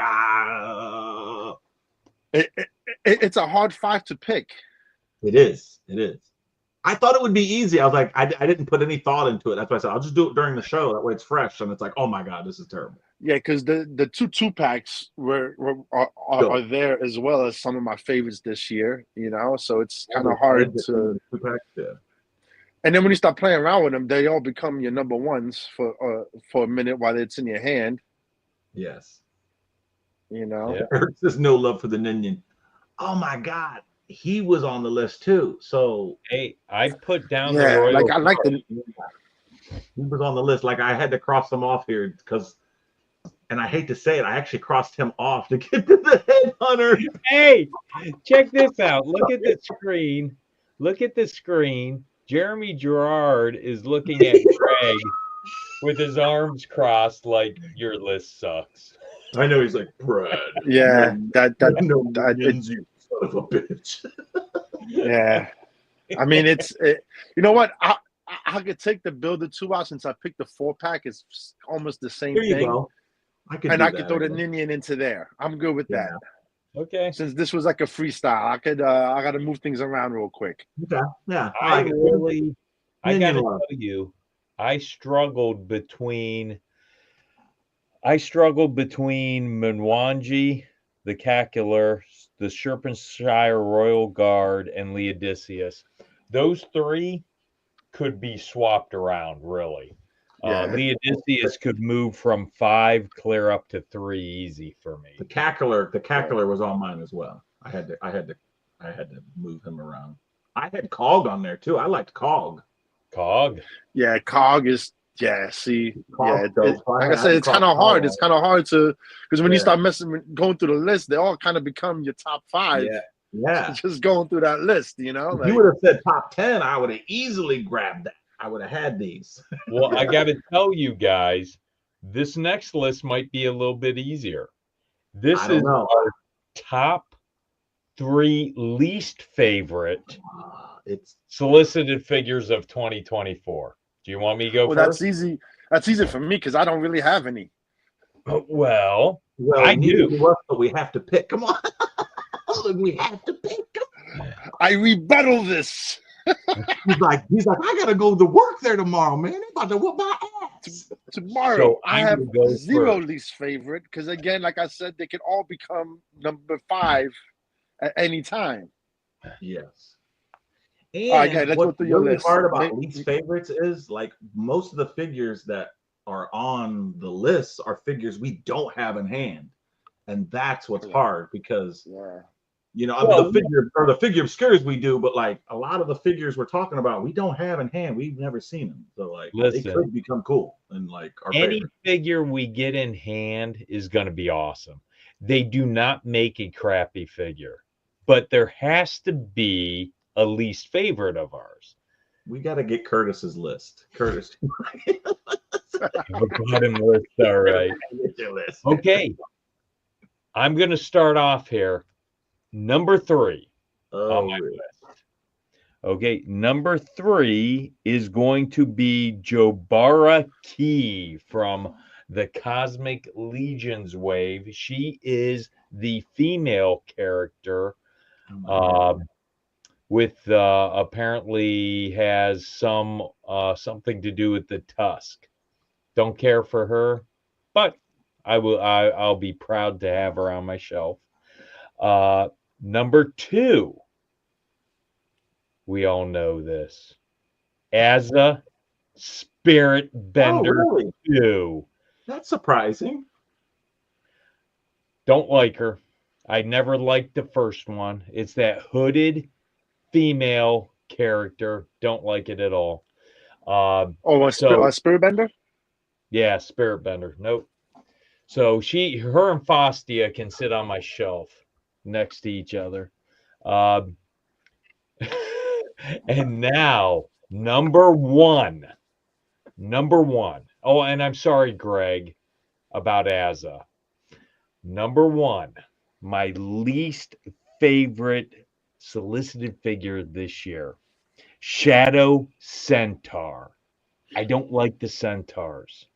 It's a hard 5 to pick. It is. It is. I thought it would be easy. I was like, I didn't put any thought into it. That's why I said I'll just do it during the show. That way it's fresh, and it's like, oh my god, this is terrible. Yeah, because the 2-packs are there as well as some of my favorites this year. You know, so it's kind of hard to. 2-packs, yeah. And then when you start playing around with them, they all become your number ones for a minute while it's in your hand. Yes. You know, there's no love for the Ninian. Oh my god, he was on the list too. So hey, I put down the Royal. Like I like the. He was on the list. Like I had to cross him off here because, and I hate to say it, I actually crossed him off to get to the Headhunter. Hey, check this out. Look at the screen. Look at the screen. Jeremy Gerard is looking at Greg with his arms crossed, like your list sucks. I know he's like, Brad. Yeah, that you son of a bitch. Yeah, I mean you know what? I could take the Builder 2 out since I picked the 4-pack. It's almost the same there you thing. Go. I could throw the Ninian into there. I'm good with that. Okay. Since this was like a freestyle, I got to move things around real quick. Okay. Yeah. I gotta tell you, I struggled between Mwanji, the Cacular, the Shropshire Royal Guard, and Leodicius. Those 3 could be swapped around, really. Yeah. Leodicius could move from 5 clear up to 3 easy for me. The Cacular was on mine as well. I had to move him around. I had Cog on there too. I liked Cog. Cog? Yeah, Cog is see. Cog, like I said, it's kind of hard. It's kind of hard to because when you start going through the list, they all kind of become your top 5. Yeah. Just going through that list, you know. If you would have said top 10, I would have easily grabbed that. I would have had these. Well, I got to tell you guys, this next list might be a little bit easier. This is our top 3 least favorite solicited figures of 2024. Do you want me to go first? That's easy. That's easy for me because I don't really have any. Well, I do. But we have to pick. Come on. We have to pick. I rebuttal this. he's like, I gotta go to work there tomorrow, man. They're about to whoop my ass. Tomorrow, so I have 0 least favorite because again, like I said, they can all become number 5 at any time. Yes. And let's go through your list. Hard about least favorites is like most of the figures that are on the list are figures we don't have in hand, and that's what's hard because. Yeah. You know, the figure obscures we do, but like a lot of the figures we're talking about, we don't have in hand. We've never seen them, so like they could become cool and like any figure we get in hand is going to be awesome. They do not make a crappy figure, but there has to be a least favorite of ours. We got to get Curtis's list. Curtis, bottom list. All right. Okay, I'm going to start off here. Number 3 on my list. Okay, number 3 is going to be Jobara Key from the Cosmic Legions wave. She is the female character with apparently has something to do with the tusk. Don't care for her, but I'll be proud to have her on my shelf. Number 2, we all know this. Azza Spirit Bender 2. That's surprising. Don't like her. I never liked the first one. It's that hooded female character. Don't like it at all. Spirit Bender? Yeah, Spirit Bender. Nope. So her and Fastia can sit on my shelf next to each other. And now, number one. Oh, and I'm sorry, Greg, about Azza. Number 1, my least favorite solicited figure this year. Shadow Centaur. I don't like the centaurs.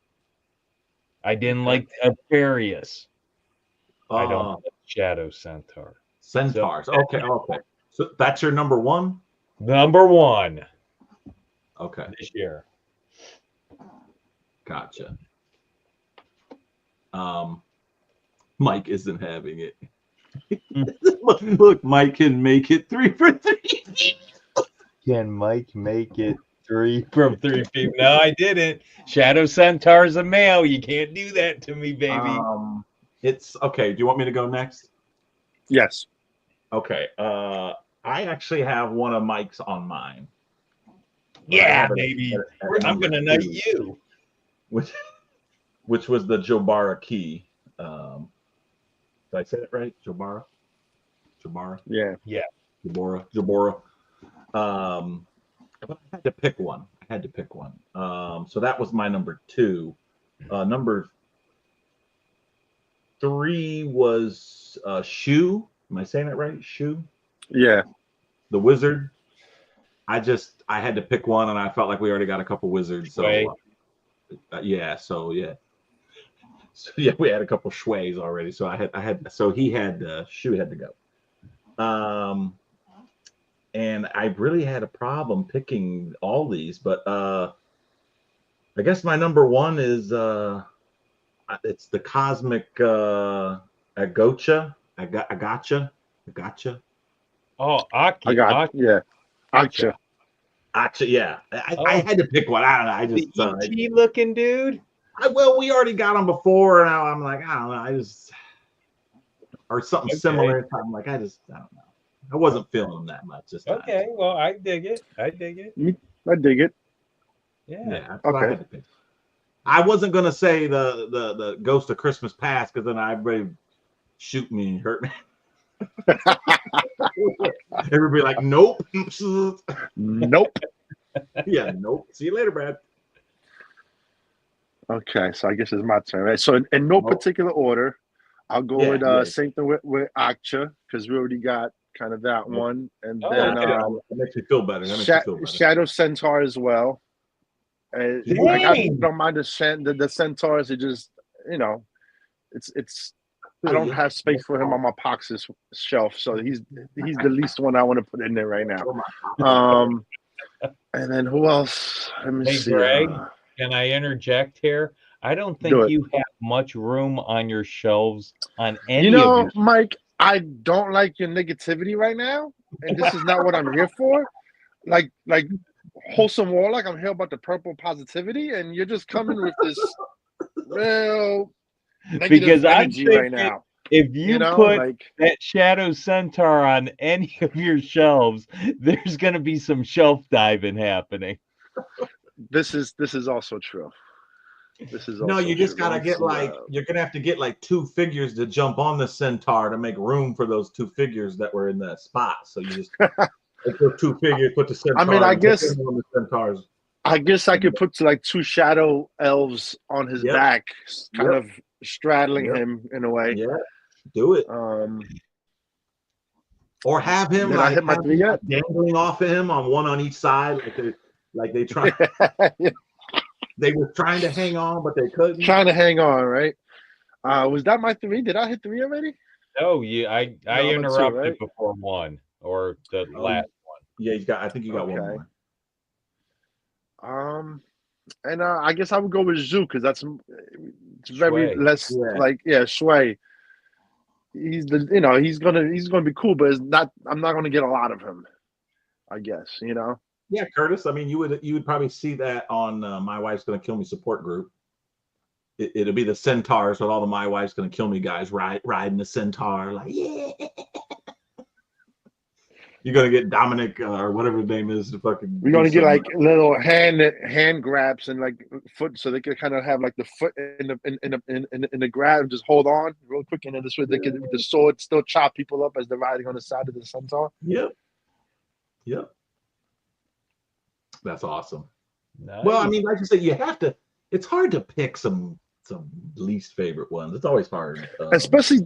I didn't like Aquarius. I don't like Shadow Centaur. Centaurs. So, okay. So that's your number one? Number one. Okay. This year. Gotcha. Mike isn't having it. Look, Mike can make it 3 for 3. Can Mike make it 3 from 3 feet? No, I didn't. Shadow Centaur is a male. You can't do that to me, baby. It's okay. Do you want me to go next? Yes. Okay. I actually have one of Mike's on mine. Yeah, baby. I'm gonna knight you. Which was the Jobara key. Did I say it right? Jobara? Yeah. Jabora. But I had to pick one. So that was my number 2. Number 3 was Shu. Am I saying it right? Shu? Yeah. The wizard. I had to pick one, and I felt like we already got a couple wizards. So So we had a couple Shueis already. So Shu had to go. And I really had a problem picking all these, but I guess my number 1 is it's the cosmic Agocha. Agacha. Oh, Aki. Acha. Yeah. I had to pick one. I don't know. I just the ET looking dude. We already got them before, and now I'm like, I don't know. Or something similar. I'm like, I don't know. I wasn't feeling them that much this time. Okay, well, I dig it. I dig it. Yeah. Okay. I wasn't gonna say the Ghost of Christmas Past, because then everybody shoot me and hurt me. Everybody like, nope. Nope. Yeah, nope. See you later, Brad. Okay, so I guess it's my turn, right? So in no particular order, I'll go with same thing with Akcha, because we already got kind of that one, and then it makes me feel better. Shadow Centaur as well. Like, I don't mind the centaurs. It just, it's. I don't have space for him on my Pox's shelf, so he's the least one I want to put in there right now. And then who else? Let me see. Greg, can I interject here? I don't think you have much room on your shelves on any of your... Mike, I don't like your negativity right now, and this is not what I'm here for. Like Wholesome Warlock, I'm here about the purple positivity, and you're just coming with this real negative energy right now. If you put that Shadow Centaur on any of your shelves, there's going to be some shelf diving happening. This is also true. You just gotta get you're gonna have to get like 2 figures to jump on the centaur to make room for those 2 figures that were in the spot. So you just put 2 figures, put the centaur. I mean, I guess on the centaurs. I guess I could put 2 shadow elves on his back, kind of straddling him in a way. Yeah, do it. Or have him dangling off of him on one on each side, like they try. They were trying to hang on, but they couldn't. Trying to hang on, right? Was that my 3? Did I hit 3 already? No, I interrupted before 1 or the last one. Yeah, I think you got 1 more. And I guess I would go with Zhu, because it's very less Shui. He's he's gonna be cool, but I'm not gonna get a lot of him, I guess, Yeah, Curtis. I mean, you would probably see that on My Wife's Gonna Kill Me support group. It'll be the centaurs with all the My Wife's Gonna Kill Me guys riding the centaur, like, yeah. You're gonna get Dominic or whatever his name is to fucking. We're gonna get like little hand grabs and like foot, so they can kind of have like the foot in the grab and just hold on real quick, and then this way they can with the sword still chop people up as they're riding on the side of the centaur. Yep. That's awesome. Nice. Well, I mean, like you said, you have to. It's hard to pick some least favorite ones. It's always hard, especially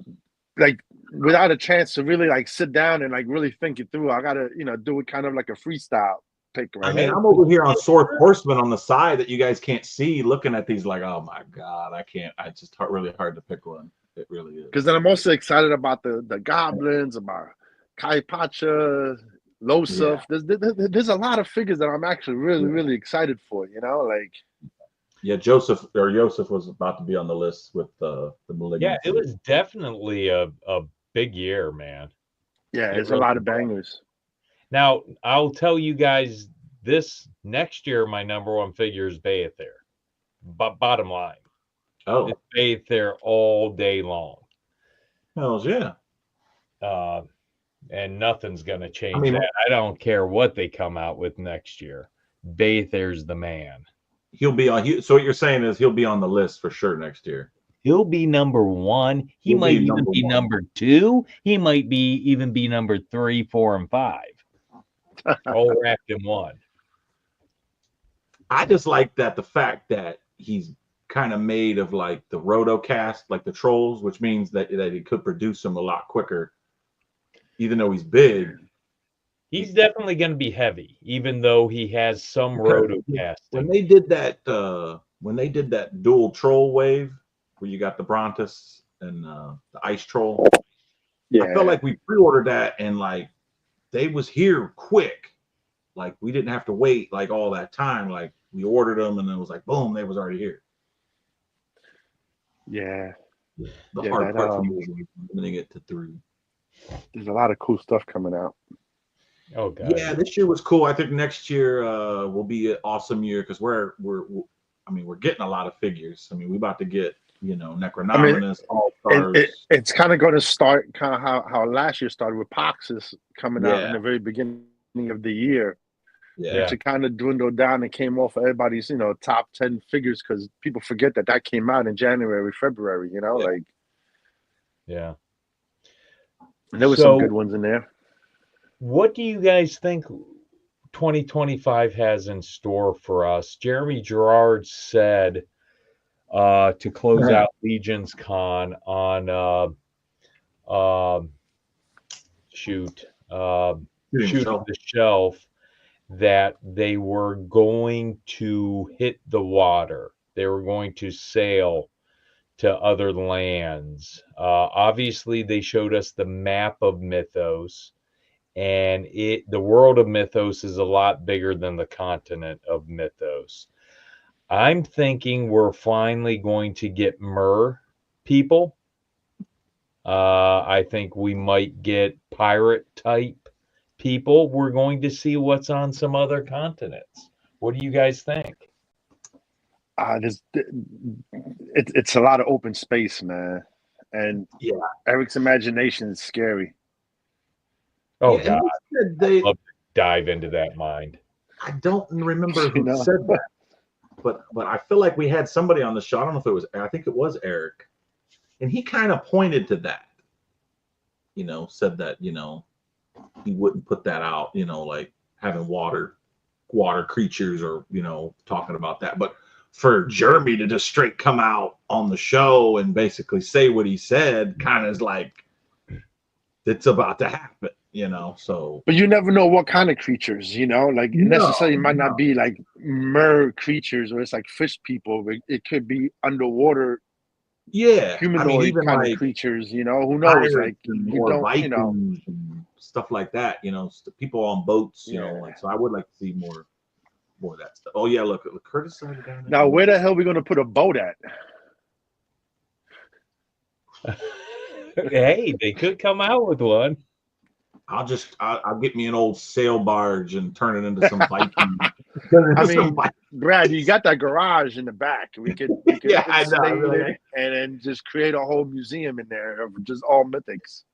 like without a chance to really like sit down and like really think it through. I gotta do it kind of like a freestyle. pick right I mean, here. I'm over here on Fourhorsemen on the side that you guys can't see, looking at these like, oh my god, I can't. I just really hard to pick one. It really is. Because then I'm also excited about the goblins, about Kai Pacha, Losuf. Yeah. There's a lot of figures that I'm actually really excited for. You know, like. Yeah, Joseph was about to be on the list with the Malignancy. Yeah, it was definitely a big year, man. Yeah, it's a lot of bangers. Now, I'll tell you guys this next year, my number one figure is Baether. But bottom line. Oh. It's Baether all day long. Hells yeah. And nothing's going to change that. I don't care what they come out with next year. Baether's the man. He'll be on. So what you're saying is he'll be on the list for sure next year. He'll be number one. He might even be number two. He might even be number 3, 4, and 5. All wrapped in one. I just like that the fact that he's kind of made of like the rotocast, like the trolls, which means that he could produce them a lot quicker, even though he's big. He's definitely going to be heavy, even though he has some rotocast. When they did that dual troll wave, where you got the Brontus and the Ice Troll, I felt like we pre-ordered that and like they was here quick. Like we didn't have to wait like all that time. Like we ordered them and it was like boom, they was already here. Yeah. The hard part for me was limiting it to 3. There's a lot of cool stuff coming out. Oh god. Yeah, this year was cool. I think next year will be an awesome year because we're getting a lot of figures. I mean, we're about to get, Necronominus, All-Stars. It's kind of going to start kind of how last year started with Poxus coming out in the very beginning of the year. Yeah. To kind of dwindle down and came off everybody's, top 10 figures because people forget that came out in January, February, like. Yeah. And there were some good ones in there. What do you guys think 2025 has in store for us? Jeremy Gerard said to close out Legion's Con on Shoot the Shelf that they were going to hit the water. They were going to sail to other lands. Obviously, they showed us the map of Mythos. And the world of Mythos is a lot bigger than the continent of Mythos. I'm thinking we're finally going to get Mer people. I think we might get pirate type people. We're going to see what's on some other continents. What do you guys think? It's a lot of open space, man. And Eric's imagination is scary. Oh, God. I'd love to dive into that mind. I don't remember who said that, but I feel like we had somebody on the show. I don't know if it was, I think it was Eric. And he kind of pointed to that, said that, he wouldn't put that out, like having water creatures or, talking about that. But for Jeremy to just straight come out on the show and basically say what he said kind of is like, it's about to happen. So. But you never know what kind of creatures, like necessarily might not be like mer creatures or it's like fish people. But it could be underwater, humanoid even kind like of creatures. Who knows? Like you don't, and stuff like that. People on boats. Like so. I would like to see more of that stuff. Oh yeah, look Curtis down there. Now where the hell are we going to put a boat at? Hey, they could come out with one. I'll get me an old sail barge and turn it into some Viking. Brad, you got that garage in the back. We could I know. And then just create a whole museum in there of just all mythics.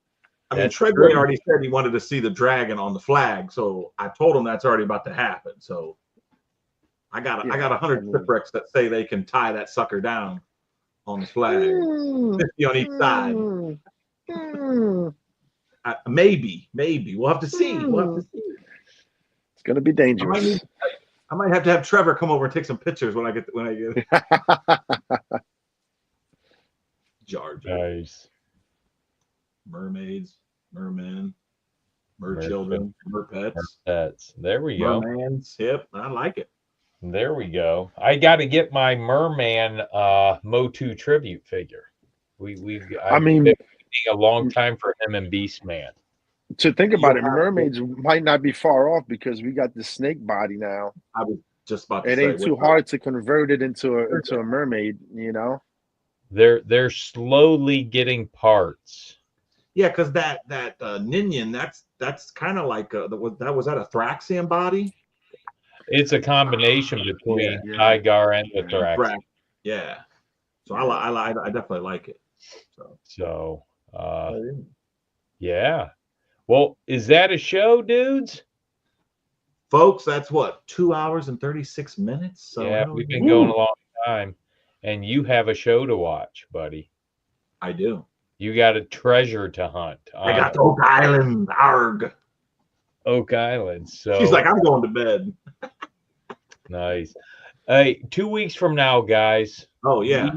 I mean, Treadway already said he wanted to see the dragon on the flag, so I told him that's already about to happen. So I got 100 shipwrecks that say they can tie that sucker down on the flag, 50 on each side. Maybe we'll have to see. It's gonna be dangerous. I might have to have Trevor come over and take some pictures when I get Jar Jar. Nice. Mermaids, mermen, mer children, merpets. Merpets. There we go. Mermans. Yep, I like it. There we go. I got to get my Merman Motu tribute figure. I've been waiting a long time for him and Beastman. To think about it, mermaids might not be far off because we got the snake body now. I was just about to say, it ain't too hard to convert it into a mermaid, you know. They're slowly getting parts. Yeah, because that Ninian, that's kind of like that was that a Thraxian body? It's a combination between Igar and the Thrax. Yeah, so I definitely like it. So yeah. Well, is that a show, dudes? Folks, that's what, 2 hours and 36 minutes. So yeah, we've been going a long time, and you have a show to watch, buddy. I do. You got a treasure to hunt. I got Oak Island. Arg. Oak Island. So she's like, I'm going to bed. Nice. Hey, 2 weeks from now, guys. Oh yeah.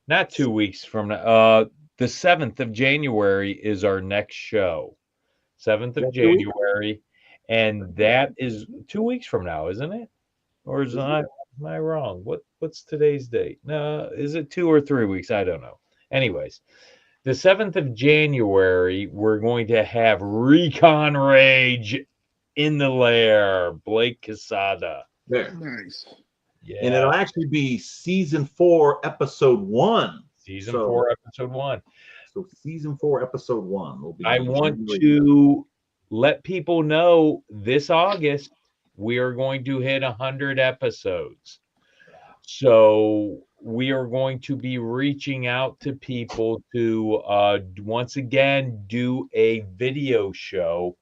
Not 2 weeks from now. The 7th of January is our next show. 7th of January. And that is 2 weeks from now, isn't it? Or am I wrong? What's today's date? No, is it 2 or 3 weeks? I don't know. Anyways, the 7th of January, we're going to have Recon Rage in the Lair, Blake Quesada. There. Nice. Yeah. And it'll actually be season 4, episode 1. Season 4, episode 1. So season 4, episode 1 will be. I want to let people know this August we are going to hit 100 episodes. So we are going to be reaching out to people to once again do a video show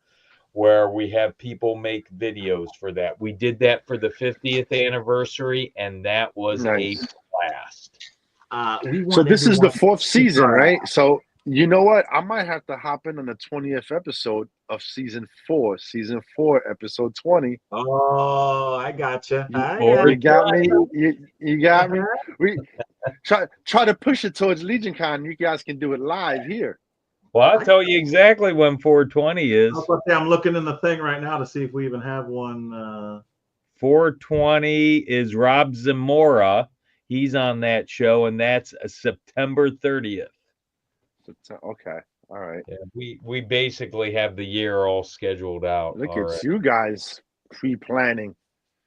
where we have people make videos for that. We did that for the 50th anniversary, and that was a blast. So this is the 4th season, right? So you know what? I might have to hop in on the 20th episode of season 4, episode 20. Oh, I gotcha. You got me. You got me. We try to push it towards LegionCon. You guys can do it live here. Well, I'll tell you exactly when 420 is. I'm looking in the thing right now to see if we even have one. 420 is Rob Zamora. He's on that show, and that's September 30th. Okay. All right. Yeah, we basically have the year all scheduled out. Look at you guys pre-planning.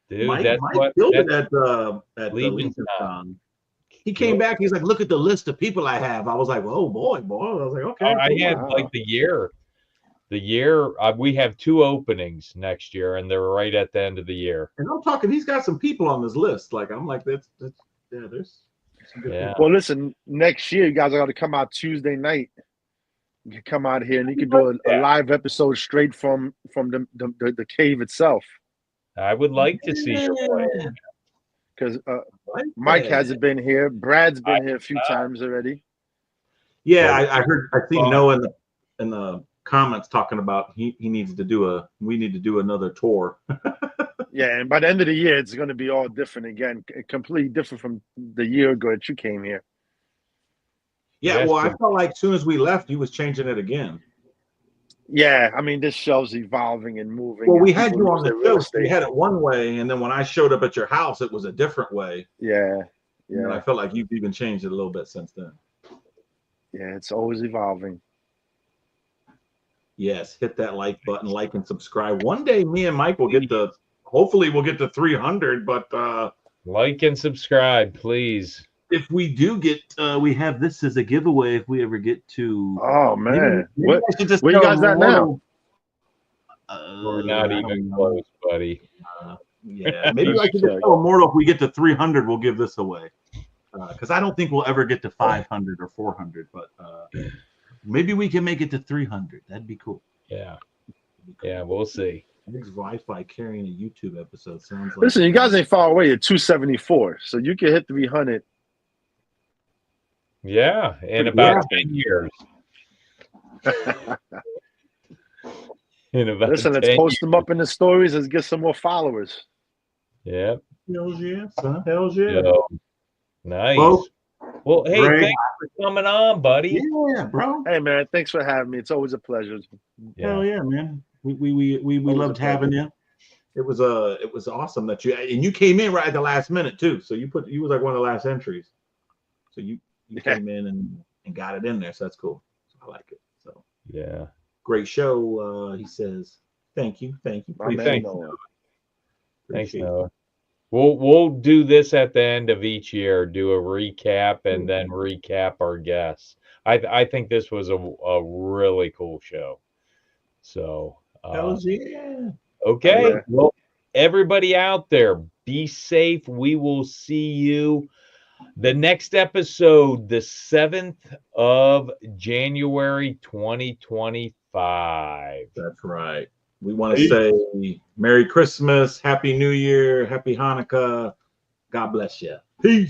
Dude, Mike that's at the LegionCon. He came back. He's like, "Look at the list of people I have." I was like, "Oh boy." I was like, "Okay." I had like the year. We have 2 openings next year, and they're right at the end of the year. And I'm talking. He's got some people on this list. Like I'm like, there's some good people. Well, listen, next year you guys are going to come out Tuesday night. You can come out here and you can do a live episode straight from the cave itself. I would like to see your plan. Because Mike hasn't been here. Brad's been here a few times already. Yeah, I heard. I think Noah in the comments talking about we need to do another tour. Yeah, and by the end of the year, it's going to be all different again, completely different from the year ago that you came here. Yeah, well, I felt like as soon as we left, you was changing it again. Yeah, I mean, this show's evolving and moving. Well, we had you on the show. So we had it one way, and then when I showed up at your house, it was a different way. Yeah. And I felt like you've even changed it a little bit since then. Yeah, it's always evolving. Yes, hit that like button, like and subscribe. One day, me and Mike will get to. Hopefully, we'll get to 300. But like and subscribe, please. If we do get, we have this as a giveaway. If we ever get to, oh man, where you guys at now? We're not even close, buddy. Yeah, maybe I should just tell Immortal if we get to 300, we'll give this away. Because I don't think we'll ever get to 500 or 400, but maybe we can make it to 300. That'd be cool. Yeah, yeah, we'll see. Nick's Wi-Fi carrying a YouTube episode sounds like. Listen, you guys ain't far away at 274, so you can hit 300. Yeah, in about 10 years. Listen, let's post them up in the stories. Let's get some more followers. Yeah. Hells yeah, son. Hells yeah. Nice. Well, Well, hey, Greg, thanks for coming on, buddy. Yeah, bro. Hey, man, thanks for having me. It's always a pleasure. Hell yeah, man. We loved having you. It was awesome that you came in right at the last minute too. So you was like one of the last entries. So you came in and got it in there. So that's cool. So I like it. So yeah, great show. He says, thank you. Thanks, Noah. We'll do this at the end of each year. Do a recap and then recap our guests. I think this was a really cool show. So yeah. Okay. Well, everybody out there, be safe. We will see you the next episode, the 7th of January 2025. That's right. We want to say Merry Christmas, Happy New Year, Happy Hanukkah. God bless you. Peace.